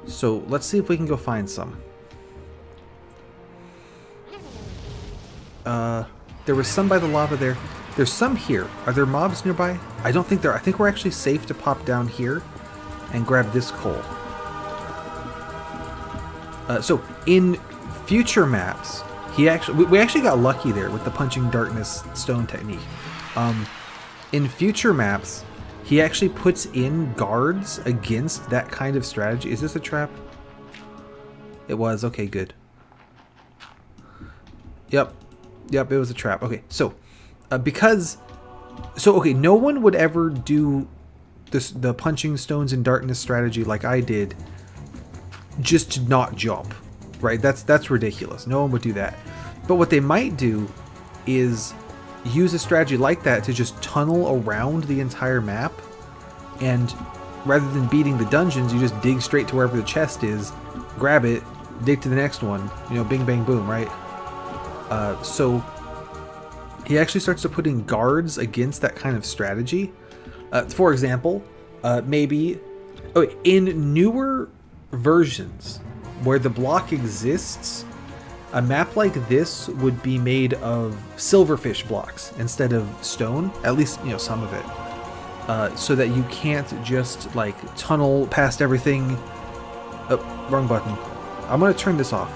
Speaker 1: So let's see if we can go find some. There was some by the lava there. There's some here. Are there mobs nearby? I don't think there are. I think we're actually safe to pop down here and grab this coal. So in future maps, we actually got lucky there with the Punching Darkness stone technique. In future maps, he actually puts in guards against that kind of strategy. Is this a trap? It was. Okay, good. Yep, it was a trap. Okay, so okay, no one would ever do the Punching Stones in Darkness strategy like I did just to not jump, right? That's ridiculous. No one would do that. But what they might do is use a strategy like that to just tunnel around the entire map, and rather than beating the dungeons, you just dig straight to wherever the chest is, grab it, dig to the next one, you know, bing bang boom, right? So he actually starts to put in guards against that kind of strategy. For example, maybe in newer versions where the block exists, a map like this would be made of silverfish blocks instead of stone, at least, you know, some of it, so that you can't just like tunnel past everything. Oh, wrong button. I'm gonna turn this off,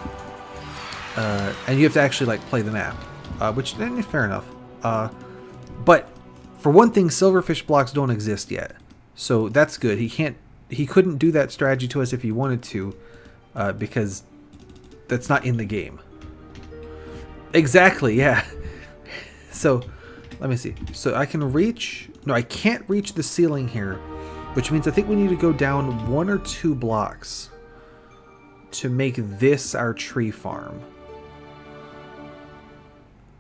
Speaker 1: and you have to actually like play the map, which fair enough. But for one thing, silverfish blocks don't exist yet, so that's good. He couldn't do that strategy to us if he wanted to, because that's not in the game. Exactly, yeah. So, let me see. So I can reach... No, I can't reach the ceiling here, which means I think we need to go down 1 or 2 blocks. to make this our tree farm.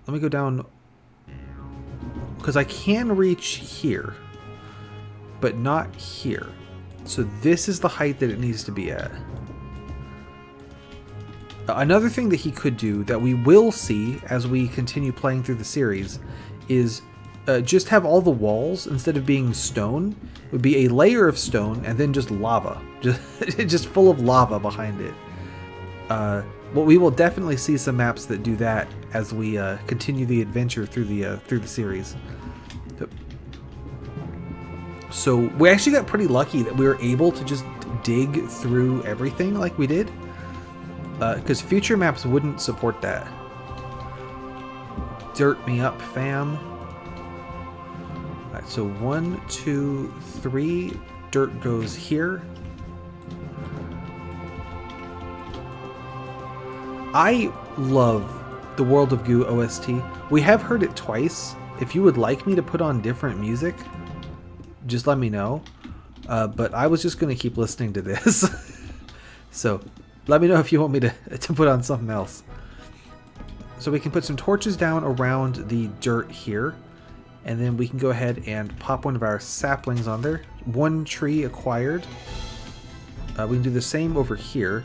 Speaker 1: Let me go down, because I can reach here, but not here. So this is the height that it needs to be at. Another thing that he could do that we will see as we continue playing through the series is just have all the walls, instead of being stone, it would be a layer of stone and then just lava. Just full of lava behind it. Well, we will definitely see some maps that do that as we continue the adventure through the series. So we actually got pretty lucky that we were able to just dig through everything like we did. Because future maps wouldn't support that. Dirt me up, fam. Alright, so 1, 2, 3. Dirt goes here. I love the World of Goo OST. We have heard it twice. If you would like me to put on different music, just let me know. But I was just going to keep listening to this. So let me know if you want me to put on something else. So we can put some torches down around the dirt here. And then we can go ahead and pop one of our saplings on there. 1 tree acquired. We can do the same over here.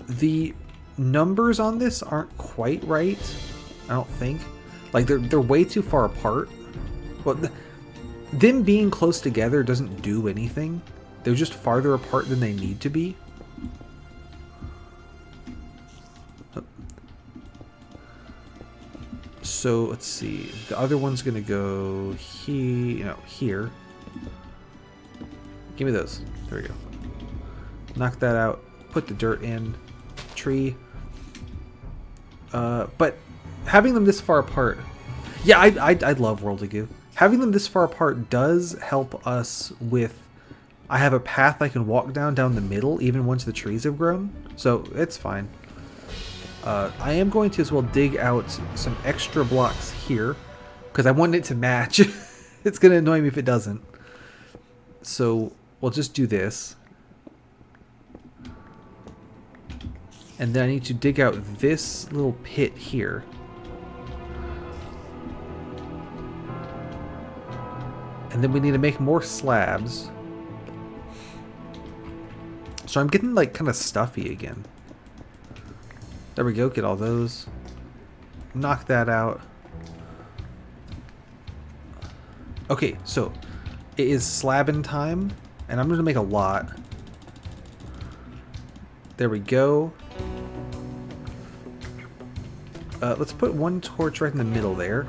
Speaker 1: The numbers on this aren't quite right, I don't think. Like, they're way too far apart. Well, them being close together doesn't do anything. They're just farther apart than they need to be. So let's see. The other one's gonna go here. Give me those. There we go. Knock that out. Put the dirt in. Tree. But having them this far apart. Yeah, I love World of Goo. Having them this far apart does help us with. I have a path I can walk down the middle, even once the trees have grown. So it's fine. I am going to as well dig out some extra blocks here, because I want it to match. It's going to annoy me if it doesn't. So we'll just do this. And then I need to dig out this little pit here. And then we need to make more slabs. So I'm getting like kind of stuffy again. There we go, get all those. Knock that out. Okay, so it is slabbing time, and I'm going to make a lot. There we go. Let's put 1 torch right in the middle there.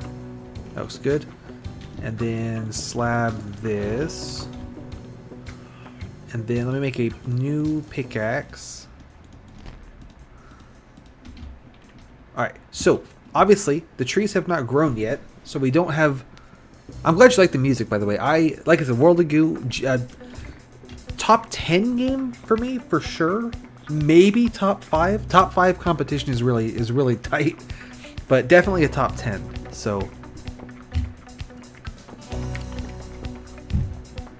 Speaker 1: That looks good. And then slab this. And then let me make a new pickaxe. Alright, so obviously the trees have not grown yet, so we don't have... I'm glad you like the music, by the way. Like I said, World of Goo, top 10 game for me, for sure. Maybe top 5. Top 5 competition is really tight, but definitely a top 10. So,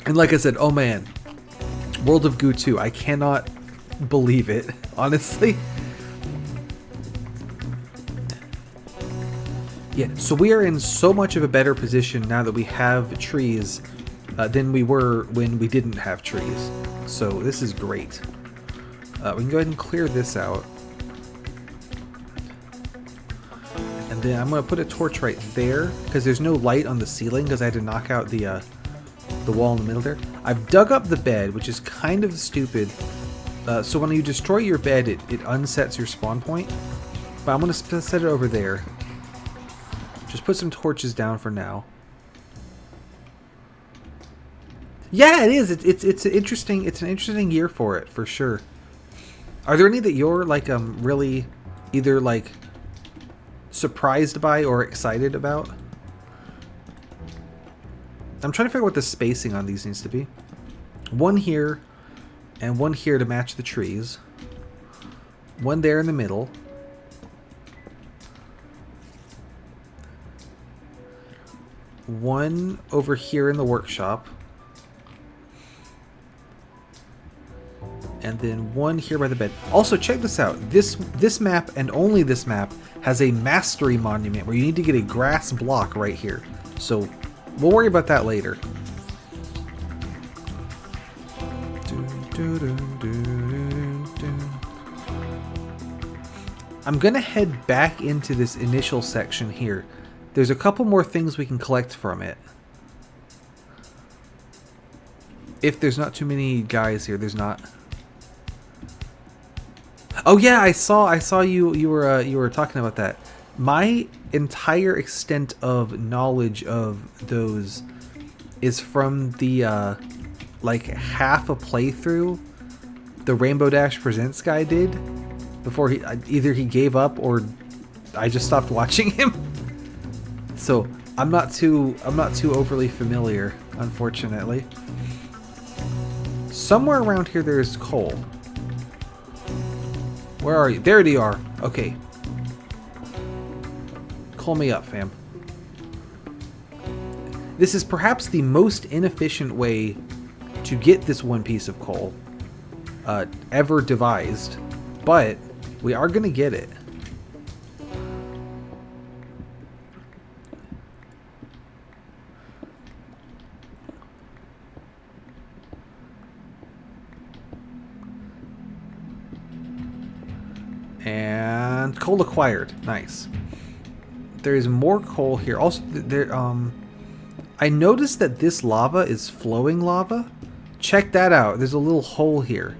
Speaker 1: and like I said, oh man, World of Goo 2, I cannot believe it, honestly. Yeah, so we are in so much of a better position now that we have trees than we were when we didn't have trees. So this is great. We can go ahead and clear this out. And then I'm going to put a torch right there, because there's no light on the ceiling, because I had to knock out the wall in the middle there. I've dug up the bed, which is kind of stupid. So when you destroy your bed, it unsets your spawn point. But I'm going to set it over there. Just put some torches down for now. Yeah, it is. It's interesting. It's an interesting year for it, for sure. Are there any that you're like really either like surprised by or excited about? I'm trying to figure out what the spacing on these needs to be. 1 here and 1 here to match the trees. 1 there in the middle. One over here in the workshop. And then one here by the bed. Also, check this out. This map, and only this map, has a mastery monument where you need to get a grass block right here. So, we'll worry about that later. I'm gonna head back into this initial section here. There's a couple more things we can collect from it. If there's not too many guys here, there's not. Oh yeah, I saw you were talking about that. My entire extent of knowledge of those is from the like half a playthrough the Rainbow Dash Presents guy did before either he gave up or I just stopped watching him. So I'm not too overly familiar, unfortunately. Somewhere around here there's coal. Where are you? There you are. Okay. Call me up, fam. This is perhaps the most inefficient way to get this one piece of coal ever devised, but we are going to get it. And coal acquired. Nice. There is more coal here. Also, there. I noticed that this lava is flowing lava. Check that out. There's a little hole here.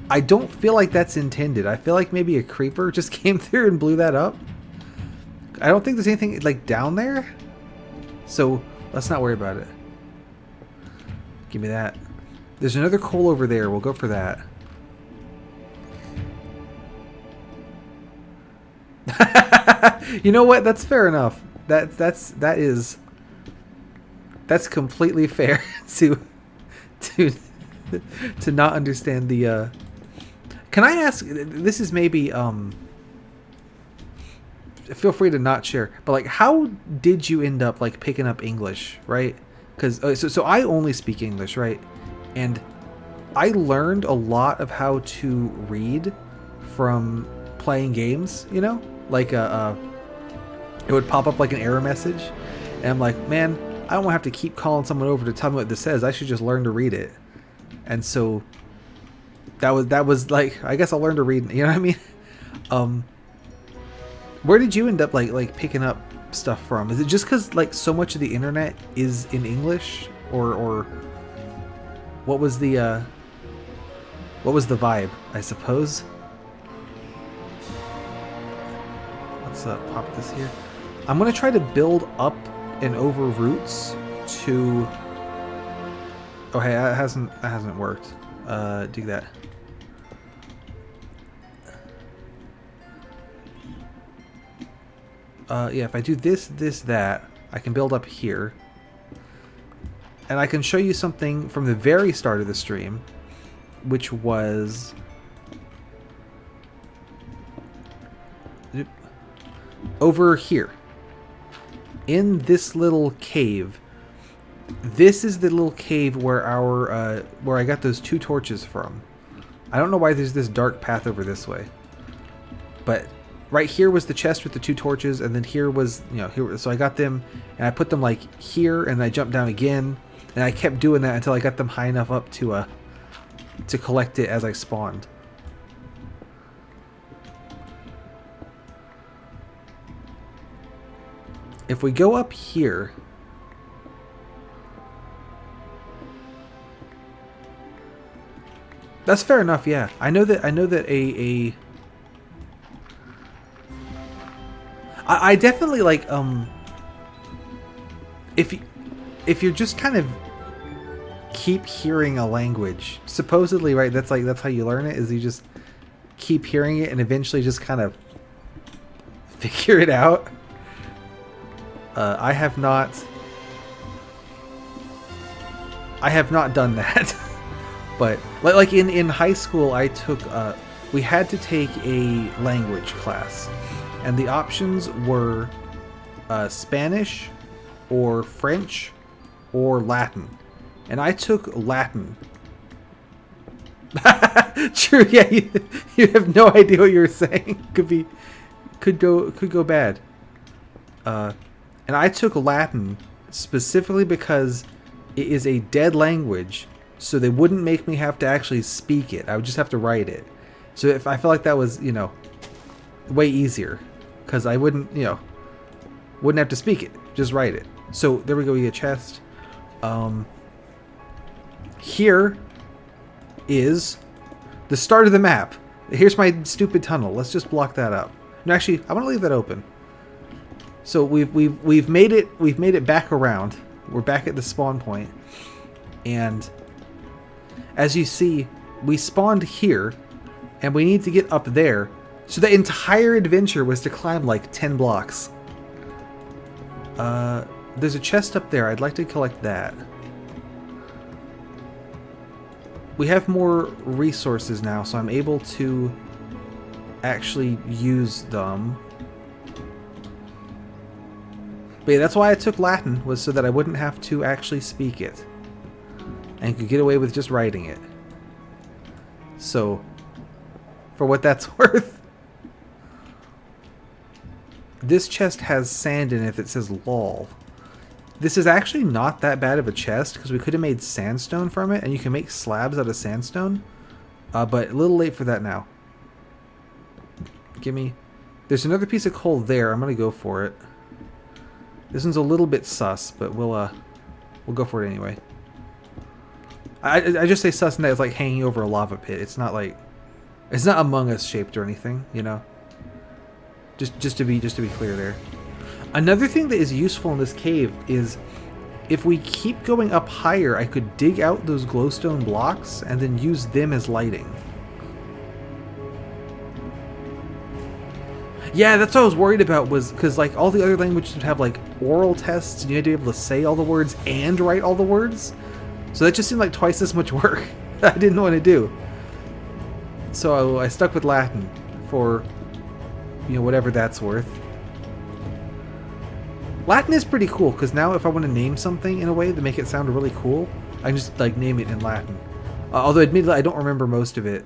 Speaker 1: I don't feel like that's intended. I feel like maybe a creeper just came through and blew that up. I don't think there's anything like down there. So let's not worry about it. Give me that. There's another coal over there. We'll go for that. You know what? That's fair enough. That's completely fair to not understand the. Can I ask? This is maybe feel free to not share, but like, how did you end up like picking up English, right? Because so I only speak English, right? And I learned a lot of how to read from playing games, you know, like it would pop up like an error message, and I'm like, man, I don't want to have to keep calling someone over to tell me what this says. I should just learn to read it. And so that was like, I guess I'll learn to read, you know what I mean? Where did you end up like picking up stuff from? Is it just because like so much of the internet is in English, or what was the vibe, I suppose? Let's pop this here. I'm gonna try to build up and over roots to. Oh hey, that hasn't worked. Do that. Yeah, if I do this, that, I can build up here. And I can show you something from the very start of the stream, which was over here. In this little cave. This is the little cave where our where I got those 2 torches from. I don't know why there's this dark path over this way. But right here was the chest with the 2 torches, and then here was, you know, here, so I got them and I put them like here, and I jumped down again, and I kept doing that until I got them high enough up to collect it as I spawned. If we go up here, that's fair enough. Yeah, I know that I definitely like if you're just kind of keep hearing a language, supposedly, right? That's how you learn it, is you just keep hearing it and eventually just kind of figure it out. I have not done that. But like in high school, I took we had to take a language class, and the options were Spanish or French or Latin, and I took Latin. True. Yeah, you have no idea what you're saying. Could go bad. And I took Latin specifically because it is a dead language, so they wouldn't make me have to actually speak it. I would just have to write it. So if I felt like that was, way easier, because I wouldn't have to speak it, just write it. So there we go. We get a chest. Here is the start of the map. Here's my stupid tunnel. Let's just block that up. No, actually, I want to leave that open. So we've made it back around. We're back at the spawn point, and as you see, we spawned here, and we need to get up there. So the entire adventure was to climb like 10 blocks. There's a chest up there. I'd like to collect that. We have more resources now, so I'm able to actually use them. But yeah, that's why I took Latin, was so that I wouldn't have to actually speak it, and could get away with just writing it. So, for what that's worth, this chest has sand in it that says LOL. This is actually not that bad of a chest, because we could have made sandstone from it, and you can make slabs out of sandstone. But a little late for that now. Gimme. There's another piece of coal there. I'm going to go for it. This one's a little bit sus, but we'll go for it anyway. I just say sus in that it's like hanging over a lava pit. It's not like, it's not Among Us shaped or anything, Just to be clear there. Another thing that is useful in this cave is if we keep going up higher, I could dig out those glowstone blocks and then use them as lighting. Yeah, that's what I was worried about, was because like all the other languages would have like oral tests and you had to be able to say all the words and write all the words. So that just seemed like twice as much work that I didn't want to do. So I stuck with Latin for, whatever that's worth. Latin is pretty cool, because now if I want to name something in a way to make it sound really cool, I can just like name it in Latin. Although admittedly I don't remember most of it,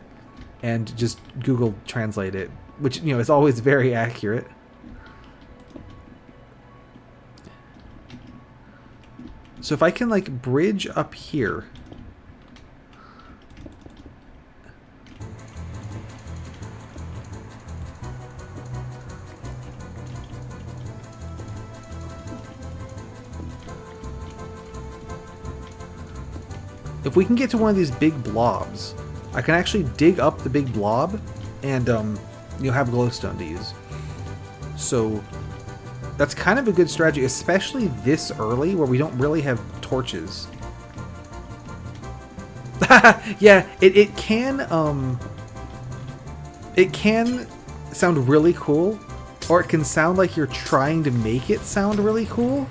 Speaker 1: and just Google Translate it, which is always very accurate. So if I can like bridge up here. If we can get to one of these big blobs, I can actually dig up the big blob and have glowstone to use. So that's kind of a good strategy, especially this early where we don't really have torches. Yeah, it can sound really cool, or it can sound like you're trying to make it sound really cool.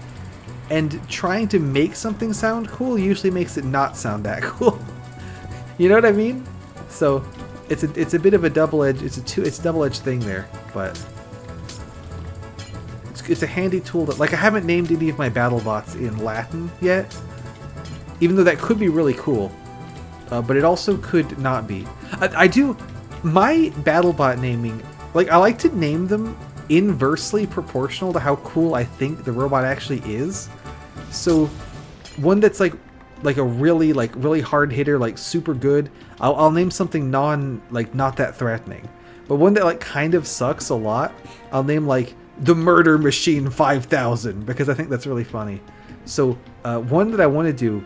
Speaker 1: And trying to make something sound cool usually makes it not sound that cool. You know what I mean? So it's a bit of a double-edged, it's a double-edged thing there, but it's a handy tool that, like, I haven't named any of my battle bots in Latin yet, even though that could be really cool, but it also could not be. I do my battle bot naming, like, I like to name them inversely proportional to how cool I think the robot actually is. So one that's like a really hard hitter, like super good, I'll name something not that threatening. But one that like kind of sucks a lot, I'll name like the Murder Machine 5000, because I think that's really funny. So one that I want to do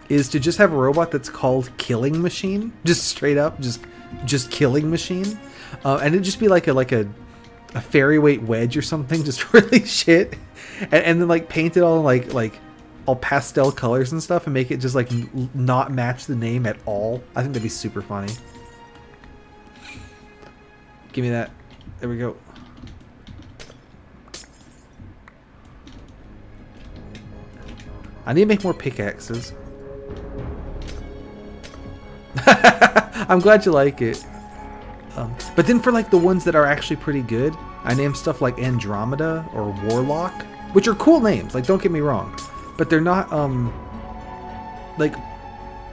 Speaker 1: is to just have a robot that's called Killing Machine, just straight up, just Killing Machine, and it'd just be like a fairy weight wedge or something, just really shit, and then like paint it all in like all pastel colors and stuff, and make it just like not match the name at all. I think that'd be super funny. Give me that. There we go. I need to make more pickaxes. I'm glad you like it. But then for like the ones that are actually pretty good, I name stuff like Andromeda or Warlock, which are cool names, like don't get me wrong, but they're not like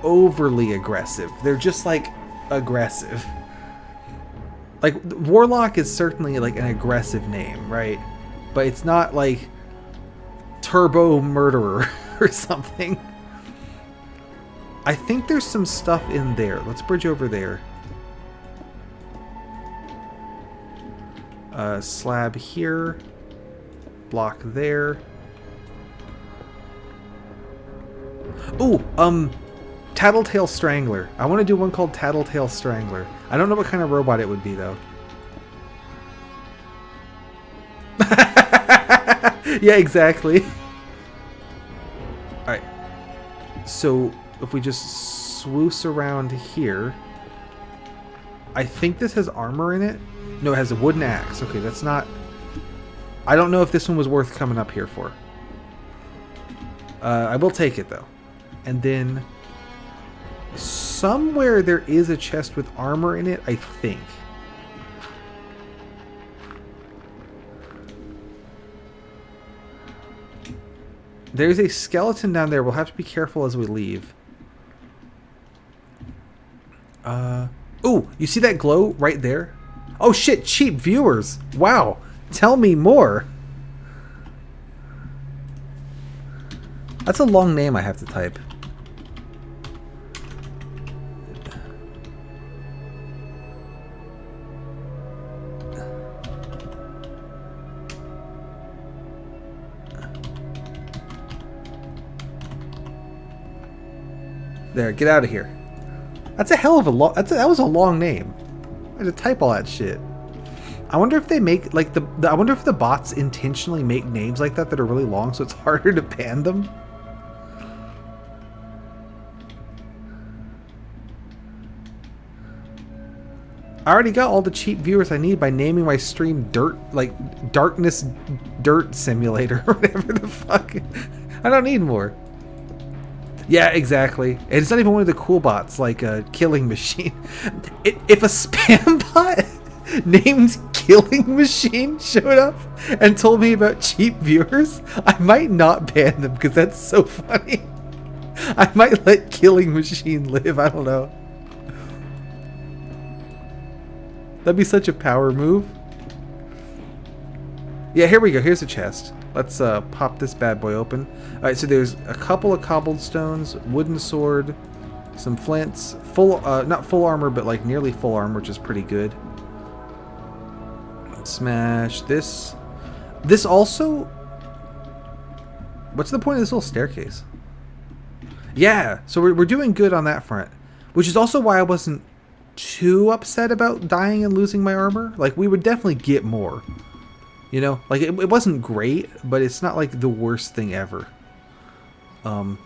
Speaker 1: overly aggressive. They're just like aggressive. Like, Warlock is certainly like an aggressive name, right? But it's not like Turbo Murderer or something. I think there's some stuff in there. Let's bridge over there. Slab here. Block there. Ooh, Tattletale Strangler. I want to do one called Tattletale Strangler. I don't know what kind of robot it would be, though. Yeah, exactly. Alright. So, if we just swoosh around here... I think this has armor in it. No, it has a wooden axe. Okay, that's not... I don't know if this one was worth coming up here for. I will take it, though. And then... somewhere there is a chest with armor in it, I think. There's a skeleton down there. We'll have to be careful as we leave. Ooh, you see that glow right there? Oh shit, cheap viewers. Wow. Tell me more. That's a long name I have to type. There, get out of here. That's a hell of a long... that was a long name. I had to type all that shit. I wonder if they make, like, I wonder if the bots intentionally make names like that that are really long so it's harder to ban them. I already got all the cheap viewers I need by naming my stream Darkness Dirt Simulator or whatever the fuck. I don't need more. Yeah, exactly. And it's not even one of the cool bots, like a Killing Machine. If a spam bot named Killing Machine showed up and told me about cheap viewers, I might not ban them because that's so funny. I might let Killing Machine live, I don't know. That'd be such a power move. Yeah, here we go. Here's a chest. Let's pop this bad boy open. Alright, so there's a couple of cobblestones, wooden sword, some flints, not full armor, but like nearly full armor, which is pretty good. Smash this. This also... What's the point of this little staircase? Yeah, so we're doing good on that front. Which is also why I wasn't too upset about dying and losing my armor. Like, we would definitely get more. You know, like it wasn't great, but it's not like the worst thing ever. What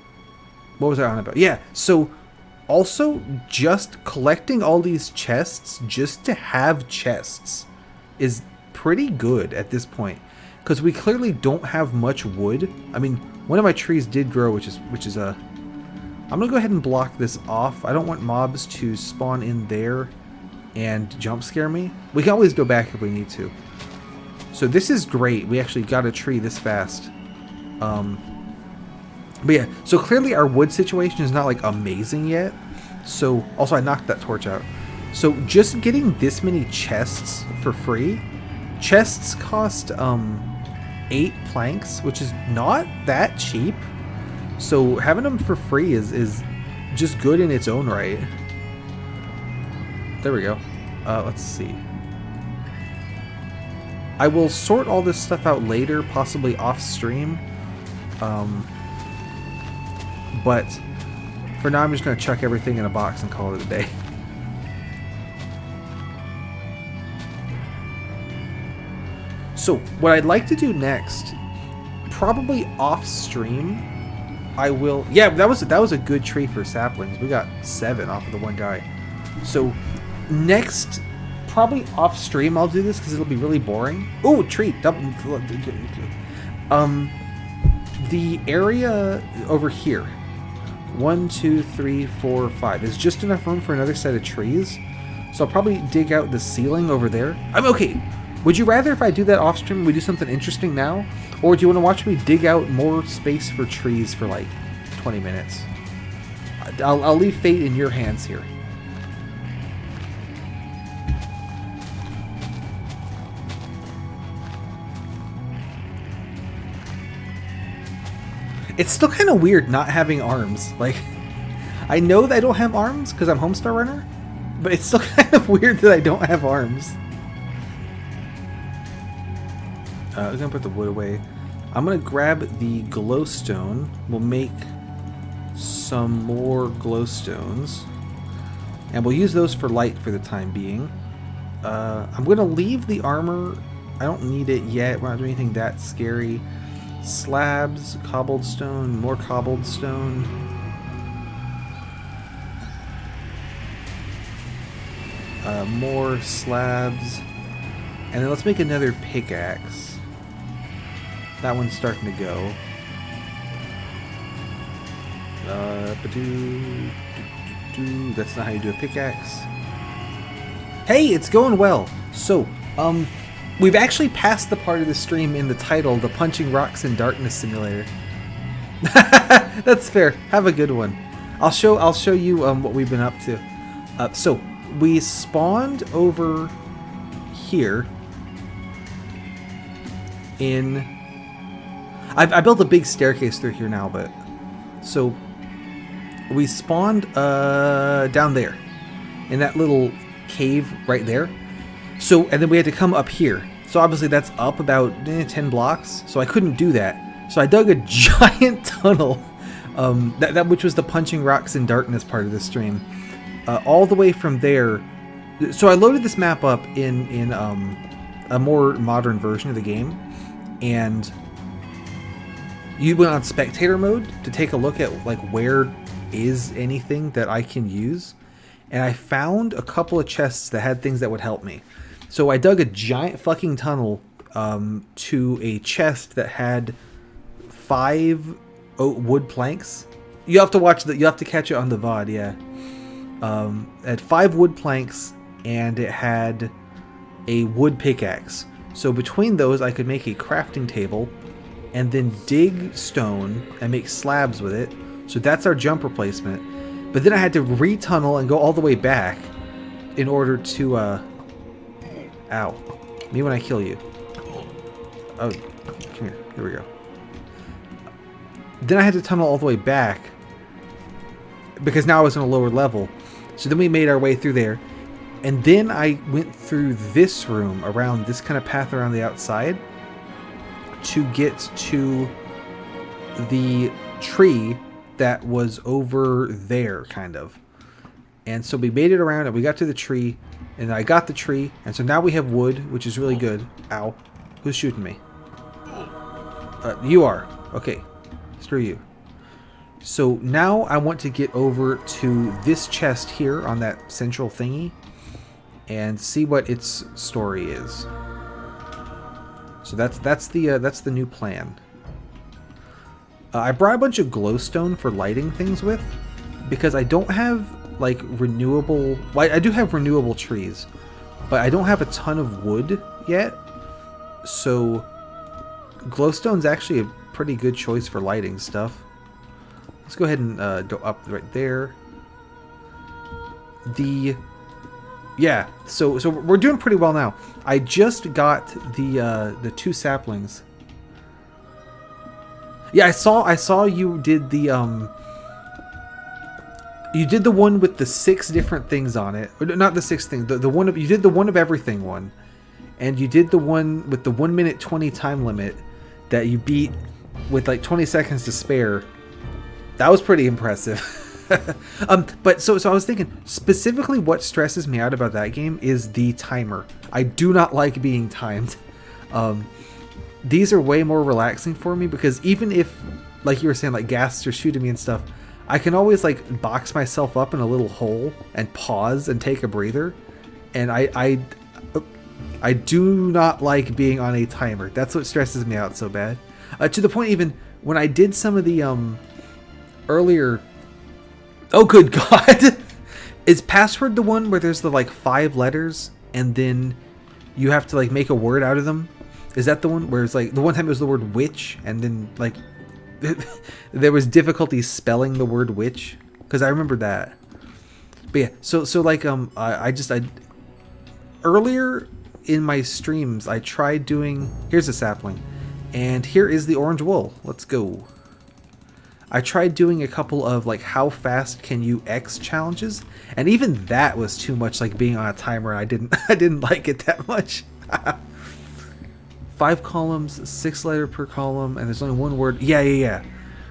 Speaker 1: was I on about? Yeah, so also just collecting all these chests just to have chests is pretty good at this point, because we clearly don't have much wood. I mean, one of my trees did grow, which is a... I'm gonna go ahead and block this off. I don't want mobs to spawn in there and jump scare me. We can always go back if we need to. So this is great. We actually got a tree this fast. But yeah, so clearly our wood situation is not like amazing yet. So also I knocked that torch out. So just getting this many chests for free. Chests cost 8 planks, which is not that cheap. So having them for free is just good in its own right. There we go. Let's see. I will sort all this stuff out later, possibly off stream. But for now, I'm just going to chuck everything in a box and call it a day. So what I'd like to do next, probably off stream, I will... Yeah, that was a good tree for saplings. We got 7 off of the one guy. So next, probably off stream, I'll do this because it'll be really boring. Oh, tree! Double. The area over here, 1, 2, 3, 4, 5, is just enough room for another set of trees. So I'll probably dig out the ceiling over there. I'm okay. Would you rather if I do that off stream, we do something interesting now? Or do you want to watch me dig out more space for trees for like 20 minutes? I'll leave fate in your hands here. It's still kind of weird not having arms. Like, I know that I don't have arms because I'm Homestar Runner, but it's still kind of weird that I don't have arms. I'm gonna put the wood away. I'm gonna grab the glowstone. We'll make some more glowstones, and we'll use those for light for the time being. I'm gonna leave the armor. I don't need it yet. We're not doing anything that scary. Slabs, cobbled stone, more cobbled stone. More slabs. And then let's make another pickaxe. That one's starting to go. That's not how you do a pickaxe. Hey, it's going well. So, we've actually passed the part of the stream in the title, the Punching Rocks in Darkness Simulator. That's fair. Have a good one. I'll show you what we've been up to. So we spawned over here in. I built a big staircase through here now, but so we spawned down there in that little cave right there. So, and then we had to come up here. So obviously that's up about 10 blocks. So I couldn't do that. So I dug a giant tunnel, which was the Punching Rocks in Darkness part of the stream, all the way from there. So I loaded this map up in a more modern version of the game, and you went on spectator mode to take a look at like where is anything that I can use. And I found a couple of chests that had things that would help me. So I dug a giant fucking tunnel to a chest that had 5 wood planks. You have to watch that. You have to catch it on the VOD. Yeah. It had 5 wood planks, and it had a wood pickaxe. So between those, I could make a crafting table, and then dig stone and make slabs with it. So that's our jump replacement. But then I had to re-tunnel and go all the way back in order to, ow. Me when I kill you. Oh, come here. Here we go. Then I had to tunnel all the way back because now I was on a lower level. So then we made our way through there. And then I went through this room around this kind of path around the outside to get to the tree that was over there, kind of. And so we made it around and we got to the tree, and I got the tree, and so now we have wood, which is really good. Ow. Who's shooting me? You are. Okay. Screw you. So now I want to get over to this chest here on that central thingy and see what its story is. So that's the new plan. I brought a bunch of glowstone for lighting things with, because I don't have like renewable. Well, I do have renewable trees, but I don't have a ton of wood yet. So glowstone's actually a pretty good choice for lighting stuff. Let's go ahead and go up right there. Yeah, so we're doing pretty well now. I just got the 2 saplings. Yeah, I saw you did the you did the one with the 6 different things on it. Or not the 6 thing. The one of you did the one of everything one, and you did the one with the 1 minute 20 time limit that you beat with like 20 seconds to spare. That was pretty impressive. But so I was thinking, specifically what stresses me out about that game is the timer. I do not like being timed. These are way more relaxing for me because even if, like you were saying, like ghasts are shooting me and stuff, I can always like box myself up in a little hole and pause and take a breather. And I do not like being on a timer. That's what stresses me out so bad. To the point even when I did some of the earlier... Oh, good God! Is password the one where there's the like 5 letters and then you have to like make a word out of them? Is that the one where it's like the one time it was the word witch and then like there was difficulty spelling the word witch? Because I remember that. But yeah, so like I earlier in my streams I tried doing, here's a sapling, and here is the orange wool. Let's go. I tried doing a couple of like how fast can you X challenges, and even that was too much like being on a timer. I didn't I didn't like it that much. 5 columns, 6 letter per column, and there's only one word. Yeah.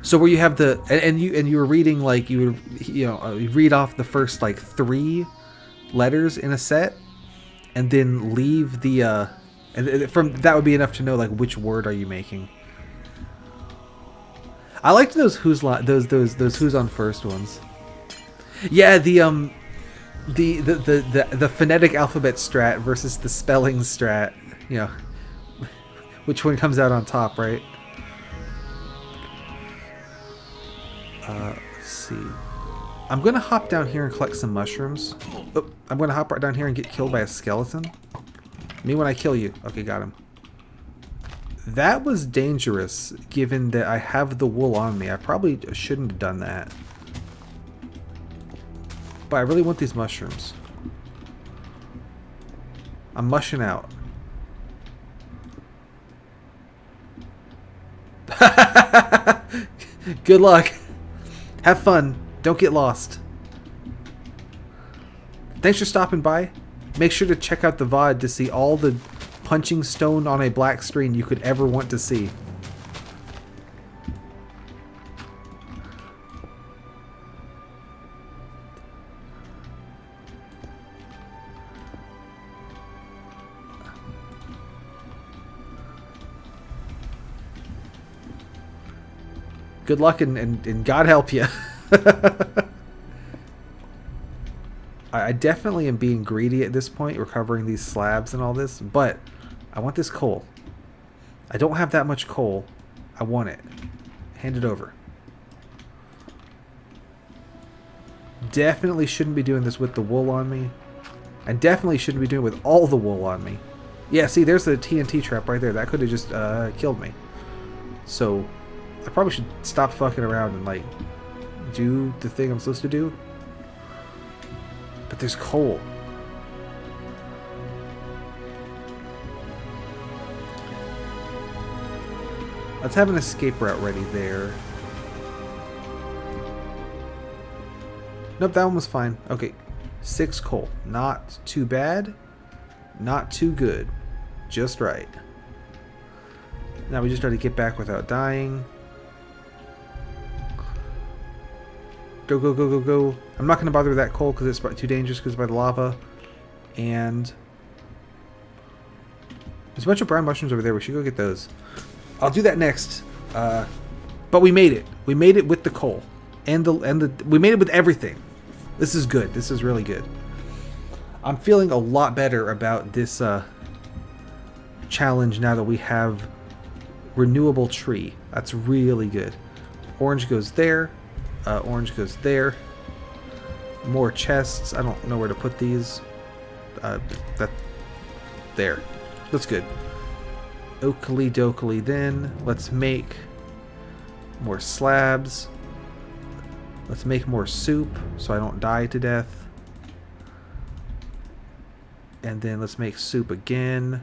Speaker 1: So where you have the and you were reading like you would you read off the first like 3 letters in a set, and then leave the and from that would be enough to know like which word are you making. I liked those who's on first ones. Yeah, the phonetic alphabet strat versus the spelling strat. You know, which one comes out on top, right? Let's see. I'm gonna hop down here and collect some mushrooms. Oh, I'm gonna hop right down here and get killed by a skeleton. Me when I kill you. Okay, got him. That was dangerous, given that I have the wool on me. I probably shouldn't have done that. But I really want these mushrooms. I'm mushing out. Good luck. Have fun. Don't get lost. Thanks for stopping by. Make sure to check out the VOD to see all the punching stone on a black screen you could ever want to see. Good luck and God help you. I definitely am being greedy at this point, recovering these slabs and all this, but I want this coal. I don't have that much coal. I want it. Hand it over. Definitely shouldn't be doing this with the wool on me. And definitely shouldn't be doing it with all the wool on me. Yeah, see, there's the TNT trap right there. That could have just killed me. So, I probably should stop fucking around and, like, do the thing I'm supposed to do. But there's coal. Let's have an escape route ready there. Nope, that one was fine. Okay, 6 coal. Not too bad. Not too good. Just right. Now we just try to get back without dying. Go, go, go, go, go. I'm not going to bother with that coal because it's too dangerous because by the lava. And there's a bunch of brown mushrooms over there. We should go get those. I'll do that next. But we made it. We made it with the coal. We made it with everything. This is good. This is really good. I'm feeling a lot better about this challenge now that we have renewable tree. That's really good. Orange goes there. Orange goes there. More chests. I don't know where to put these. That there. That's good. Oakley dokley then. Let's make more slabs. Let's make more soup so I don't die to death. And then let's make soup again.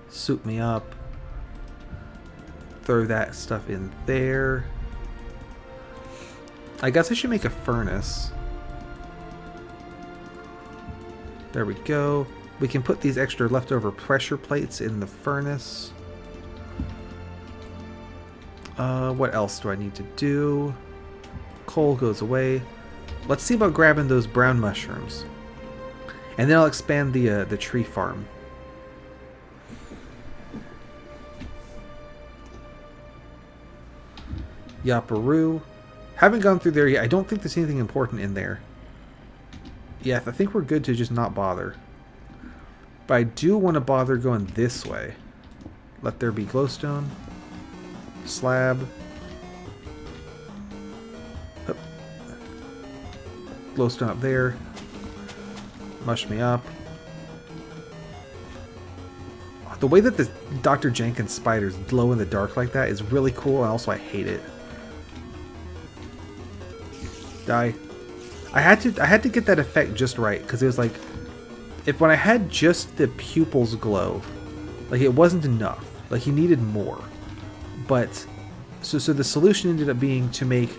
Speaker 1: Soup me up. Throw that stuff in there. I guess I should make a furnace. There we go. We can put these extra leftover pressure plates in the furnace. What else do I need to do? Coal goes away. Let's see about grabbing those brown mushrooms. And then I'll expand the tree farm. Yaparoo. Haven't gone through there yet. I don't think there's anything important in there. Yeah, I think we're good to just not bother. But I do want to bother going this way. Let there be glowstone. Slab. Hup. Glowstone up there. Mush me up. The way that the Dr. Jenkins spiders glow in the dark like that is really cool, and also I hate it. Die. I had to get that effect just right, because it was like, when I had just the pupils glow, Like, it wasn't enough. Like, he needed more. But, so the solution ended up being to make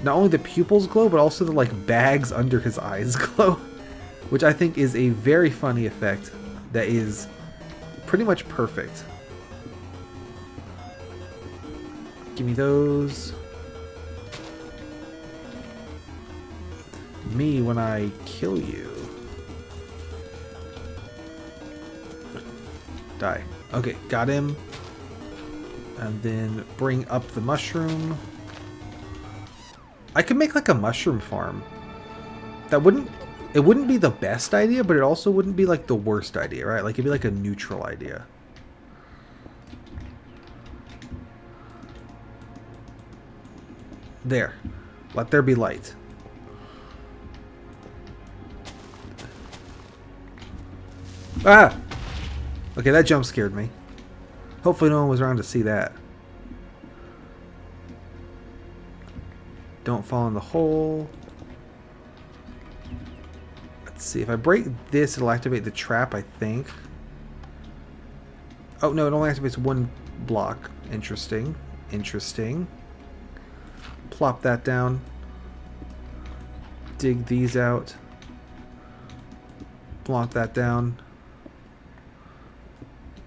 Speaker 1: not only the pupils glow, but also the, like, bags under his eyes glow. Which I think is a very funny effect that is pretty much perfect. Give me those. Me when I kill you. Die. Okay, got him. And then bring up the mushroom. I could make like a mushroom farm. That wouldn't... It wouldn't be the best idea, but it also wouldn't be like the worst idea, right? Like it'd be like a neutral idea. There. Let there be light. Ah! Okay, that jump scared me. Hopefully no one was around to see that. Don't fall in the hole. Let's see. If I break this, it'll activate the trap, I think. Oh, no, it only activates one block. Interesting. Interesting. Plop that down. Dig these out. Plop that down.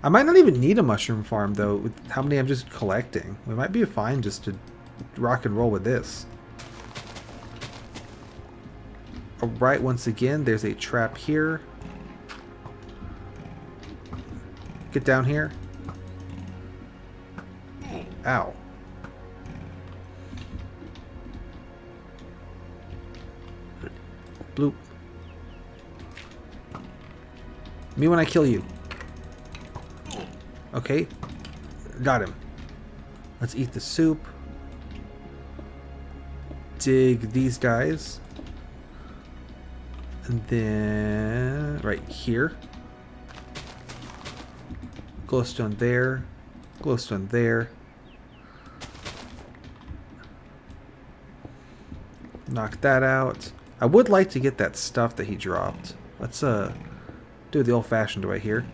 Speaker 1: I might not even need a mushroom farm, though, with how many I'm just collecting. We might be fine just to rock and roll with this. Alright, once again, there's a trap here. Get down here. Ow. Bloop. Me when I kill you. Okay. Got him. Let's eat the soup. Dig these guys. And then right here. Glowstone there. Glowstone there. Knock that out. I would like to get that stuff that he dropped. Let's do the old-fashioned way here.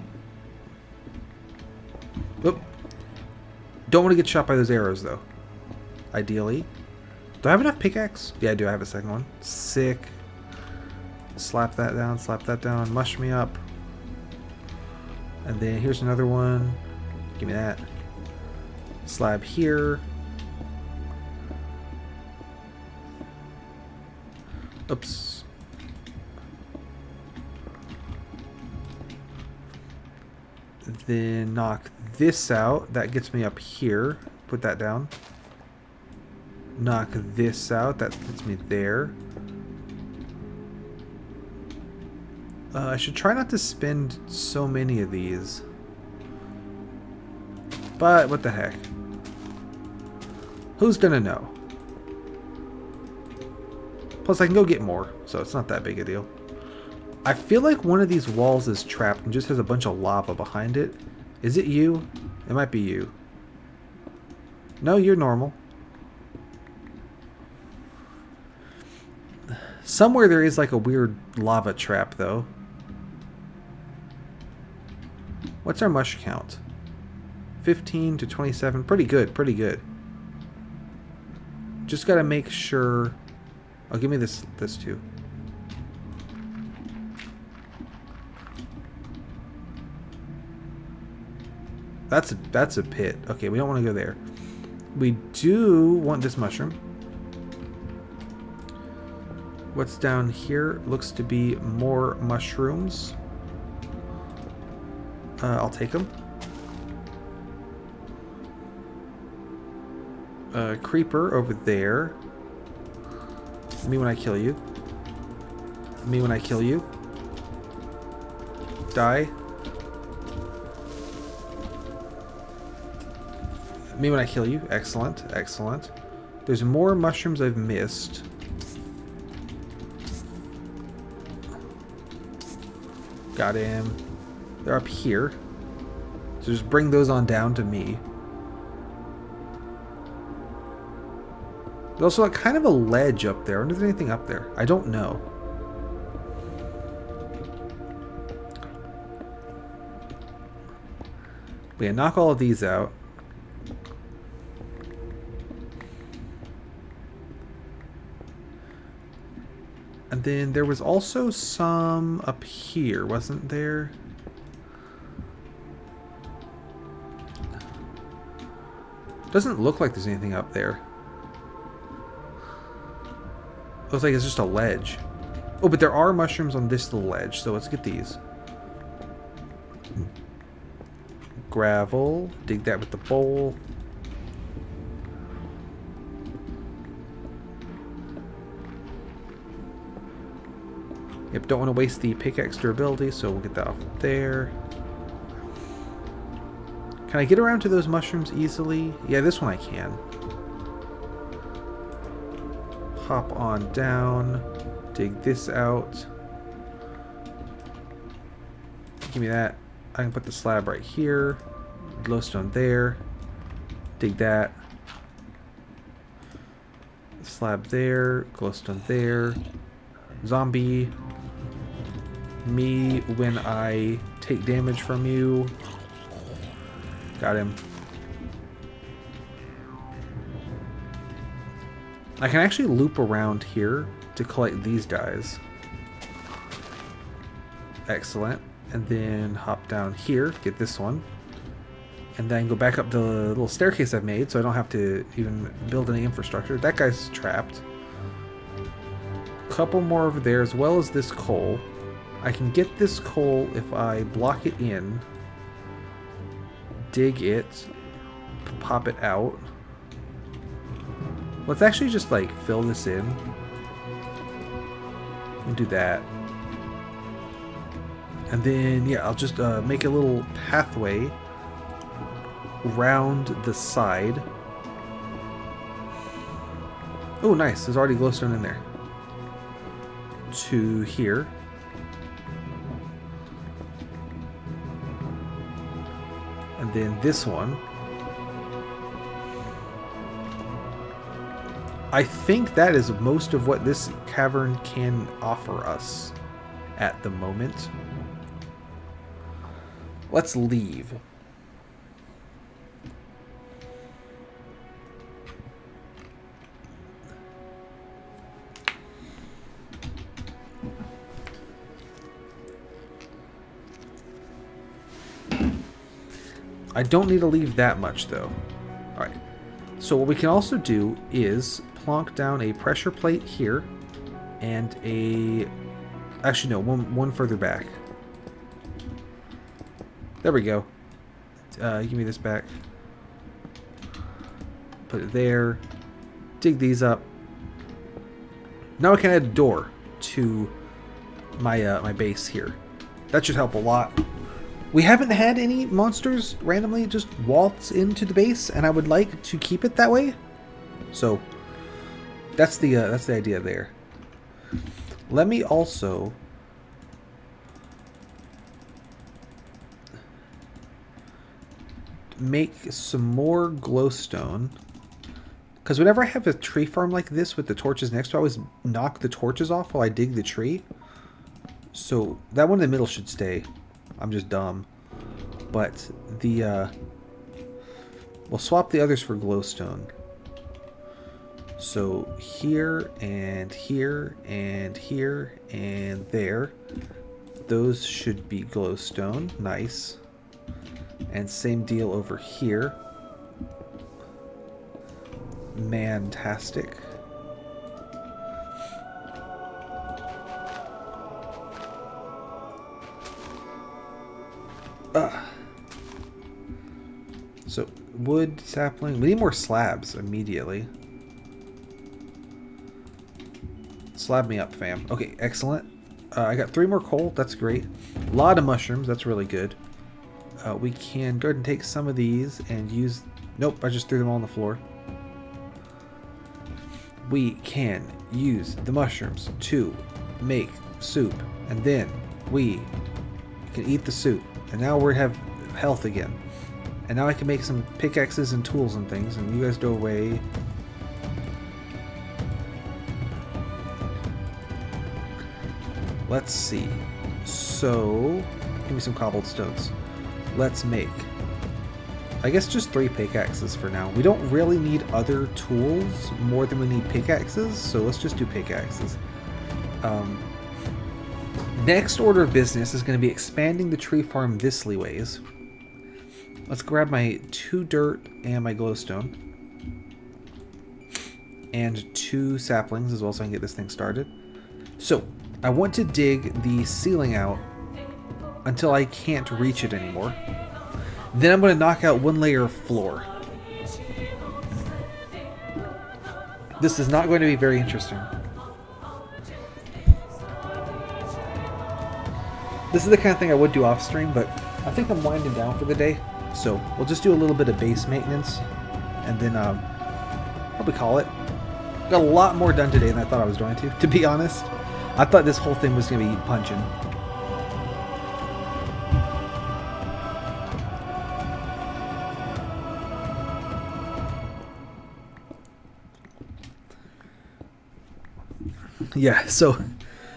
Speaker 1: Oop. Don't want to get shot by those arrows, though. Ideally. Do I have enough pickaxe? Yeah, I do. I have a second one. Sick. Slap that down, mush me up. And then here's another one. Give me that. Slab here. Oops. Then knock this out. That gets me up here. Put that down. Knock this out. That gets me there. I should try not to spend so many of these. But what the heck? Who's gonna know? Plus I can go get more, so it's not that big a deal. I feel like one of these walls is trapped and just has a bunch of lava behind it. Is it you? It might be you. No, you're normal. Somewhere there is like a weird lava trap though. What's our mush count? 15 to 27. Pretty good, pretty good. Just gotta make sure... Oh, give me this too. That's a pit. Okay, we don't want to go there. We do want this mushroom. What's down here? Looks to be more mushrooms. I'll take them. Creeper over there. Me when I kill you. Me when I kill you. Die. Me when I kill you. Excellent, excellent. There's more mushrooms I've missed. Got him. They're up here. So just bring those on down to me. There's also like kind of a ledge up there. I wonder if there's anything up there. I don't know. We can knock all of these out. And then there was also some up here, wasn't there? Doesn't look like there's anything up there. Looks like it's just a ledge. Oh, but there are mushrooms on this little ledge, so let's get these. Gravel. Dig that with the bowl. Yep, don't want to waste the pickaxe durability, so we'll get that off there. Can I get around to those mushrooms easily? Yeah, this one I can. Hop on down. Dig this out. Give me that. I can put the slab right here. Glowstone there. Dig that. Slab there. Glowstone there. Zombie. Me when I take damage from you. Got him. I can actually loop around here to collect these guys. Excellent. And then hop down here, get this one. And then go back up the little staircase I've made so I don't have to even build any infrastructure. That guy's trapped. Couple more over there as well as this coal. I can get this coal if I block it in. Dig it. Pop it out. Let's actually just like fill this in. And do that. And then, yeah, I'll just make a little pathway round the side. Oh, nice. There's already glowstone in there. To here. And then this one. I think that is most of what this cavern can offer us at the moment. Let's leave. I don't need to leave that much though. Alright. So what we can also do is plonk down a pressure plate here and a... Actually no, one further back. There we go. Give me this back. Put it there. Dig these up. Now I can add a door to my my base here. That should help a lot. We haven't had any monsters randomly just waltz into the base, and I would like to keep it that way. So that's the idea there. Let me also make some more glowstone, because whenever I have a tree farm like this with the torches next to it, I always knock the torches off while I dig the tree. So that one in the middle should stay. I'm just dumb. But the we'll swap the others for glowstone. So here and here and here and there. Those should be glowstone. Nice. And same deal over here. Fantastic. So wood, sapling. We need more slabs immediately. Slab me up, fam. Okay, excellent. I got 3 more coal. That's great. A lot of mushrooms. That's really good. We can go ahead and take some of these and use... Nope, I just threw them all on the floor. We can use the mushrooms to make soup. And then we can eat the soup. And now we have health again. And now I can make some pickaxes and tools and things. And you guys go away. Let's see. So, give me some cobblestones. Let's make I guess just 3 pickaxes for now. We don't really need other tools more than we need pickaxes, so let's just do pickaxes. Next order of business is going to be expanding the tree farm this ways. Let's grab my 2 dirt and my glowstone. And 2 saplings as well, so I can get this thing started. So, I want to dig the ceiling out until I can't reach it anymore. Then I'm going to knock out 1 layer of floor. This is not going to be very interesting. This is the kind of thing I would do off stream, but I think I'm winding down for the day. So we'll just do a little bit of base maintenance and then probably call it. Got a lot more done today than I thought I was going to be honest. I thought this whole thing was going to be punching. Yeah, so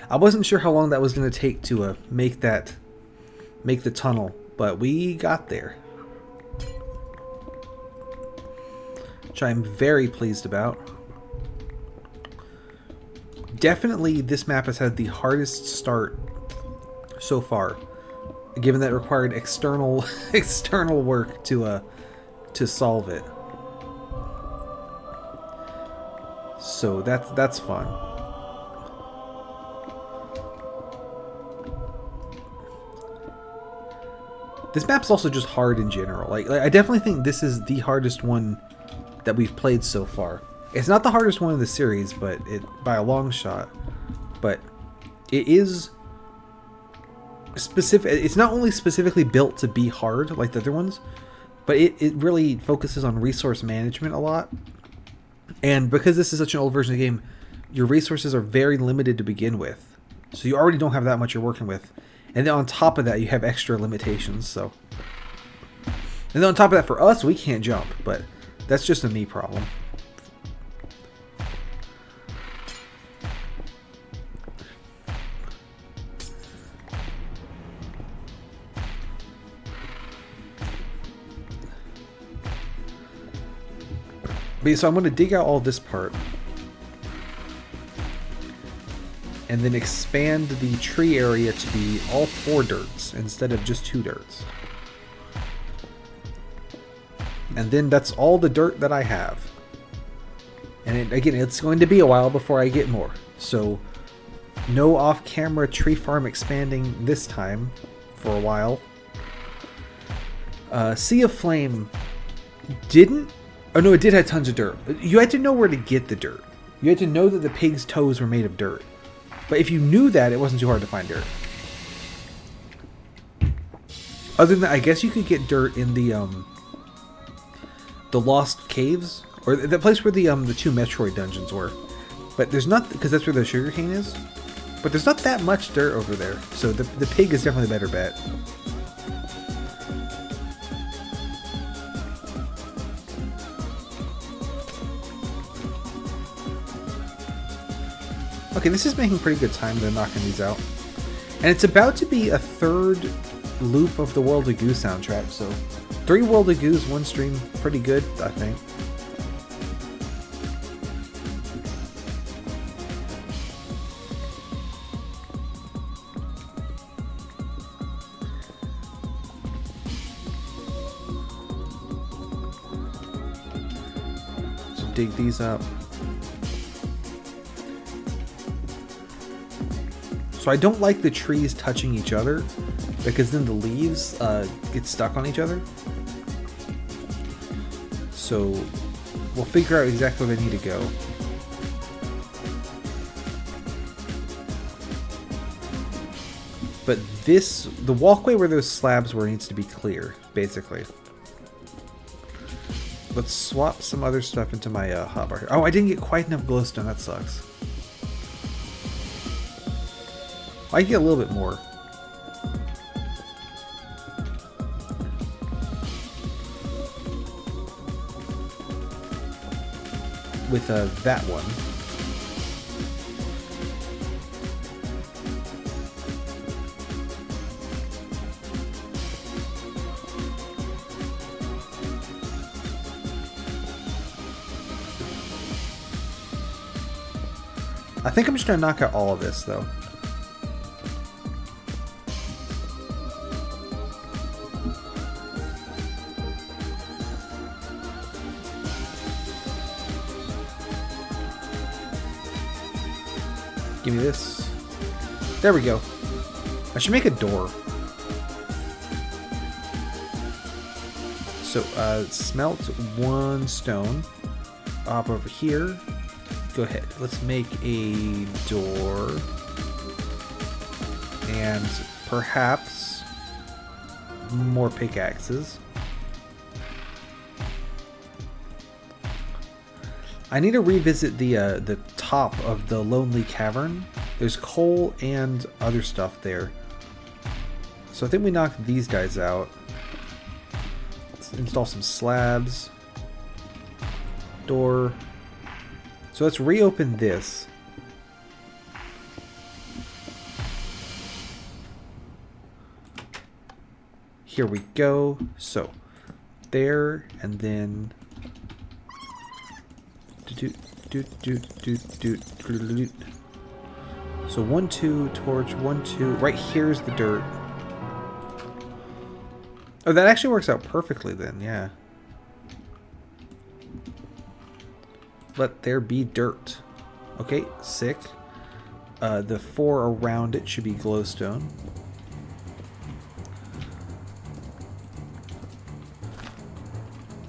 Speaker 1: I wasn't sure how long that was going to take to make the tunnel, but we got there. Which I'm very pleased about. Definitely this map has had the hardest start so far, given that it required external work to solve it. So that's fun. This map's also just hard in general. Like I definitely think this is the hardest one that we've played so far. It's not the hardest one in the series, but it by a long shot. But it is specific. It's not only specifically built to be hard like the other ones, but it really focuses on resource management a lot. And because this is such an old version of the game, your resources are very limited to begin with. So you already don't have that much you're working with. And then on top of that, you have extra limitations. So, and then on top of that, for us, we can't jump, but that's just a me problem. But so I'm going to dig out all this part. And then expand the tree area to be all 4 dirts instead of just 2 dirts. And then that's all the dirt that I have. And again, it's going to be a while before I get more. So no off-camera tree farm expanding this time for a while. Sea of Flame didn't... Oh no, it did have tons of dirt. You had to know where to get the dirt. You had to know that the pig's toes were made of dirt. But if you knew that, it wasn't too hard to find dirt. Other than that, I guess you could get dirt in the Lost Caves, or the place where the 2 Metroid dungeons were. But there's not, because that's where the sugarcane is. But there's not that much dirt over there, so the pig is definitely a better bet. Okay, this is making pretty good time. They're knocking these out. And it's about to be a 3rd loop of the World of Goo soundtrack, so 3 World of Goos, 1 stream, pretty good, I think. So dig these up. So I don't like the trees touching each other, because then the leaves get stuck on each other. So we'll figure out exactly where they need to go. But the walkway where those slabs were needs to be clear, basically. Let's swap some other stuff into my hotbar here. Oh, I didn't get quite enough glowstone, that sucks. I can get a little bit more. With that one. I think I'm just going to knock out all of this, though. Give me this. There we go. I should make a door. So, smelt 1 stone. Up over here. Go ahead. Let's make a door. And perhaps more pickaxes. I need to revisit the top of the lonely cavern. There's coal and other stuff there. So I think we knocked these guys out. Let's install some slabs. Door. So let's reopen this. Here we go. So there, and then so 1, 2, torch, 1, 2. Right here's the dirt. Oh, that actually works out perfectly then, yeah. Let there be dirt. Okay, sick. The 4 around it should be glowstone.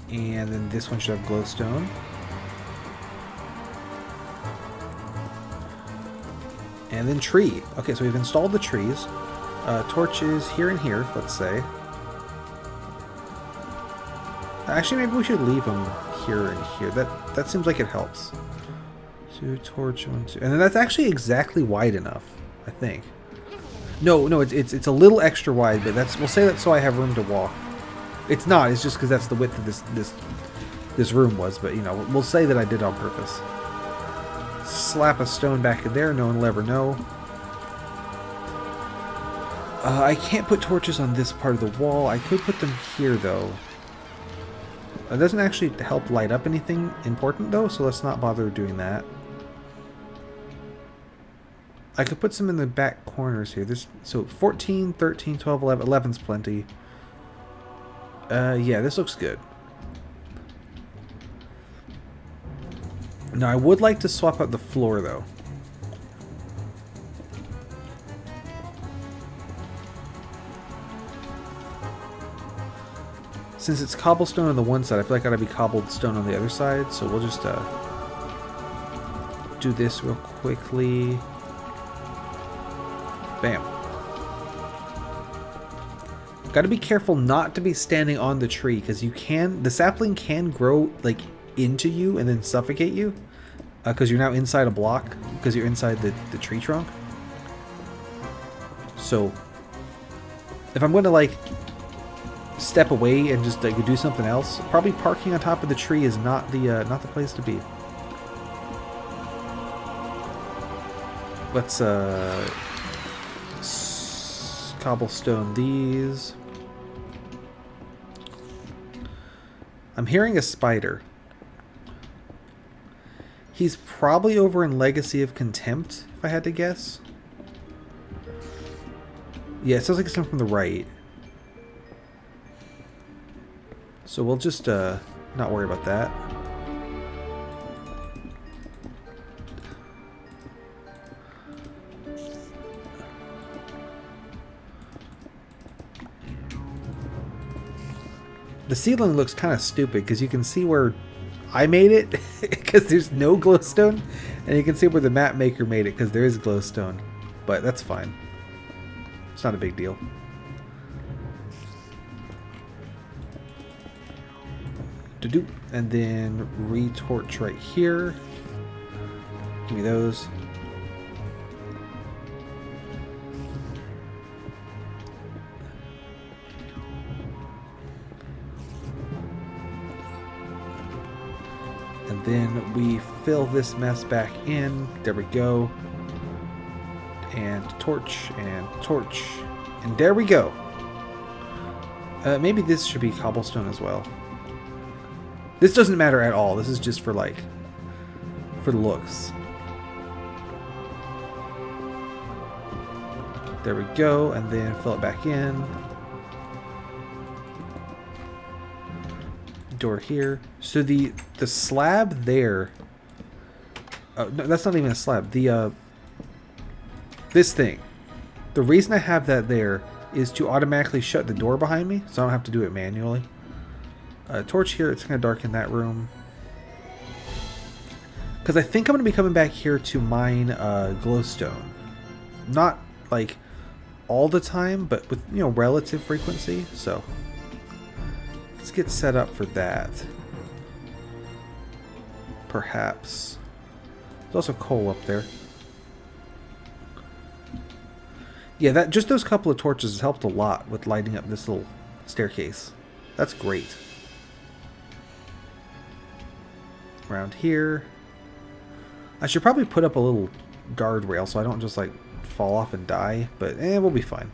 Speaker 1: And then this one should have glowstone. And then tree. Okay, so we've installed the trees. Torches here and here, let's say. Actually, maybe we should leave them here and here. That seems like it helps. 2 torch, 1, 2, and then that's actually exactly wide enough, I think. No, it's a little extra wide, but we'll say that so I have room to walk. It's not. It's just because that's the width of this room was. But you know, we'll say that I did on purpose. Slap a stone back in there. No one will ever know. I can't put torches on this part of the wall. I could put them here though. It doesn't actually help light up anything important though, so let's not bother doing that. I could put some in the back corners here. So 14, 13, 12, 11. 11's plenty. Yeah, this looks good. Now, I would like to swap out the floor, though. Since it's cobblestone on the one side, I feel like it ought to be cobblestone on the other side, so we'll just do this real quickly. Bam. Got to be careful not to be standing on the tree, because the sapling can grow like into you and then suffocate you, because you're now inside a block, because you're inside the tree trunk. So if I'm going to like step away and just like do something else, probably parking on top of the tree is not the place to be. Let's cobblestone these. I'm hearing a spider. He's probably over in Legacy of Contempt, if I had to guess. Yeah, it sounds like it's coming from the right. So we'll just not worry about that. The ceiling looks kind of stupid because you can see where I made it because there's no glowstone, and you can see where the map maker made it because there is glowstone, but that's fine. It's not a big deal. And then retorch right here. Give me those. And then we fill this mess back in. There we go. And torch, and there we go. Maybe this should be cobblestone as well. This doesn't matter at all. This is just for like, for the looks. There we go, and then fill it back in. Door here. So the slab there. Oh, no, that's not even a slab. The this thing. The reason I have that there is to automatically shut the door behind me, so I don't have to do it manually. Torch here. It's gonna darken that room. Because I think I'm gonna be coming back here to mine glowstone. Not like all the time, but with, you know, relative frequency. So let's get set up for that. Perhaps. There's also coal up there. Yeah, that just those couple of torches has helped a lot with lighting up this little staircase. That's great. Around here. I should probably put up a little guardrail so I don't just like fall off and die, but we'll be fine.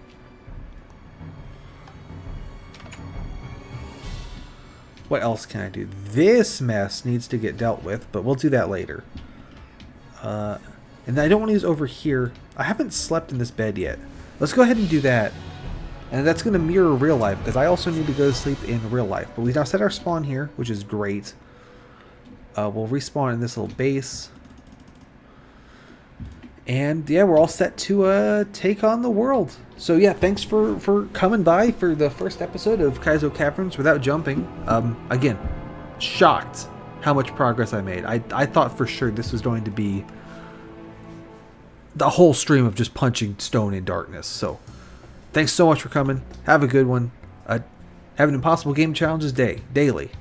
Speaker 1: What else can I do? This mess needs to get dealt with, but we'll do that later. And I don't want to use over here. I haven't slept in this bed yet. Let's go ahead and do that. And that's going to mirror real life, because I also need to go to sleep in real life. But we now set our spawn here, which is great. We'll respawn in this little base. And yeah, we're all set to take on the world. So yeah, thanks for coming by for the first episode of Kaizo Caverns without jumping. Again, shocked how much progress I made. I thought for sure this was going to be the whole stream of just punching stone in darkness. So thanks so much for coming. Have a good one. Have an impossible game challenges daily.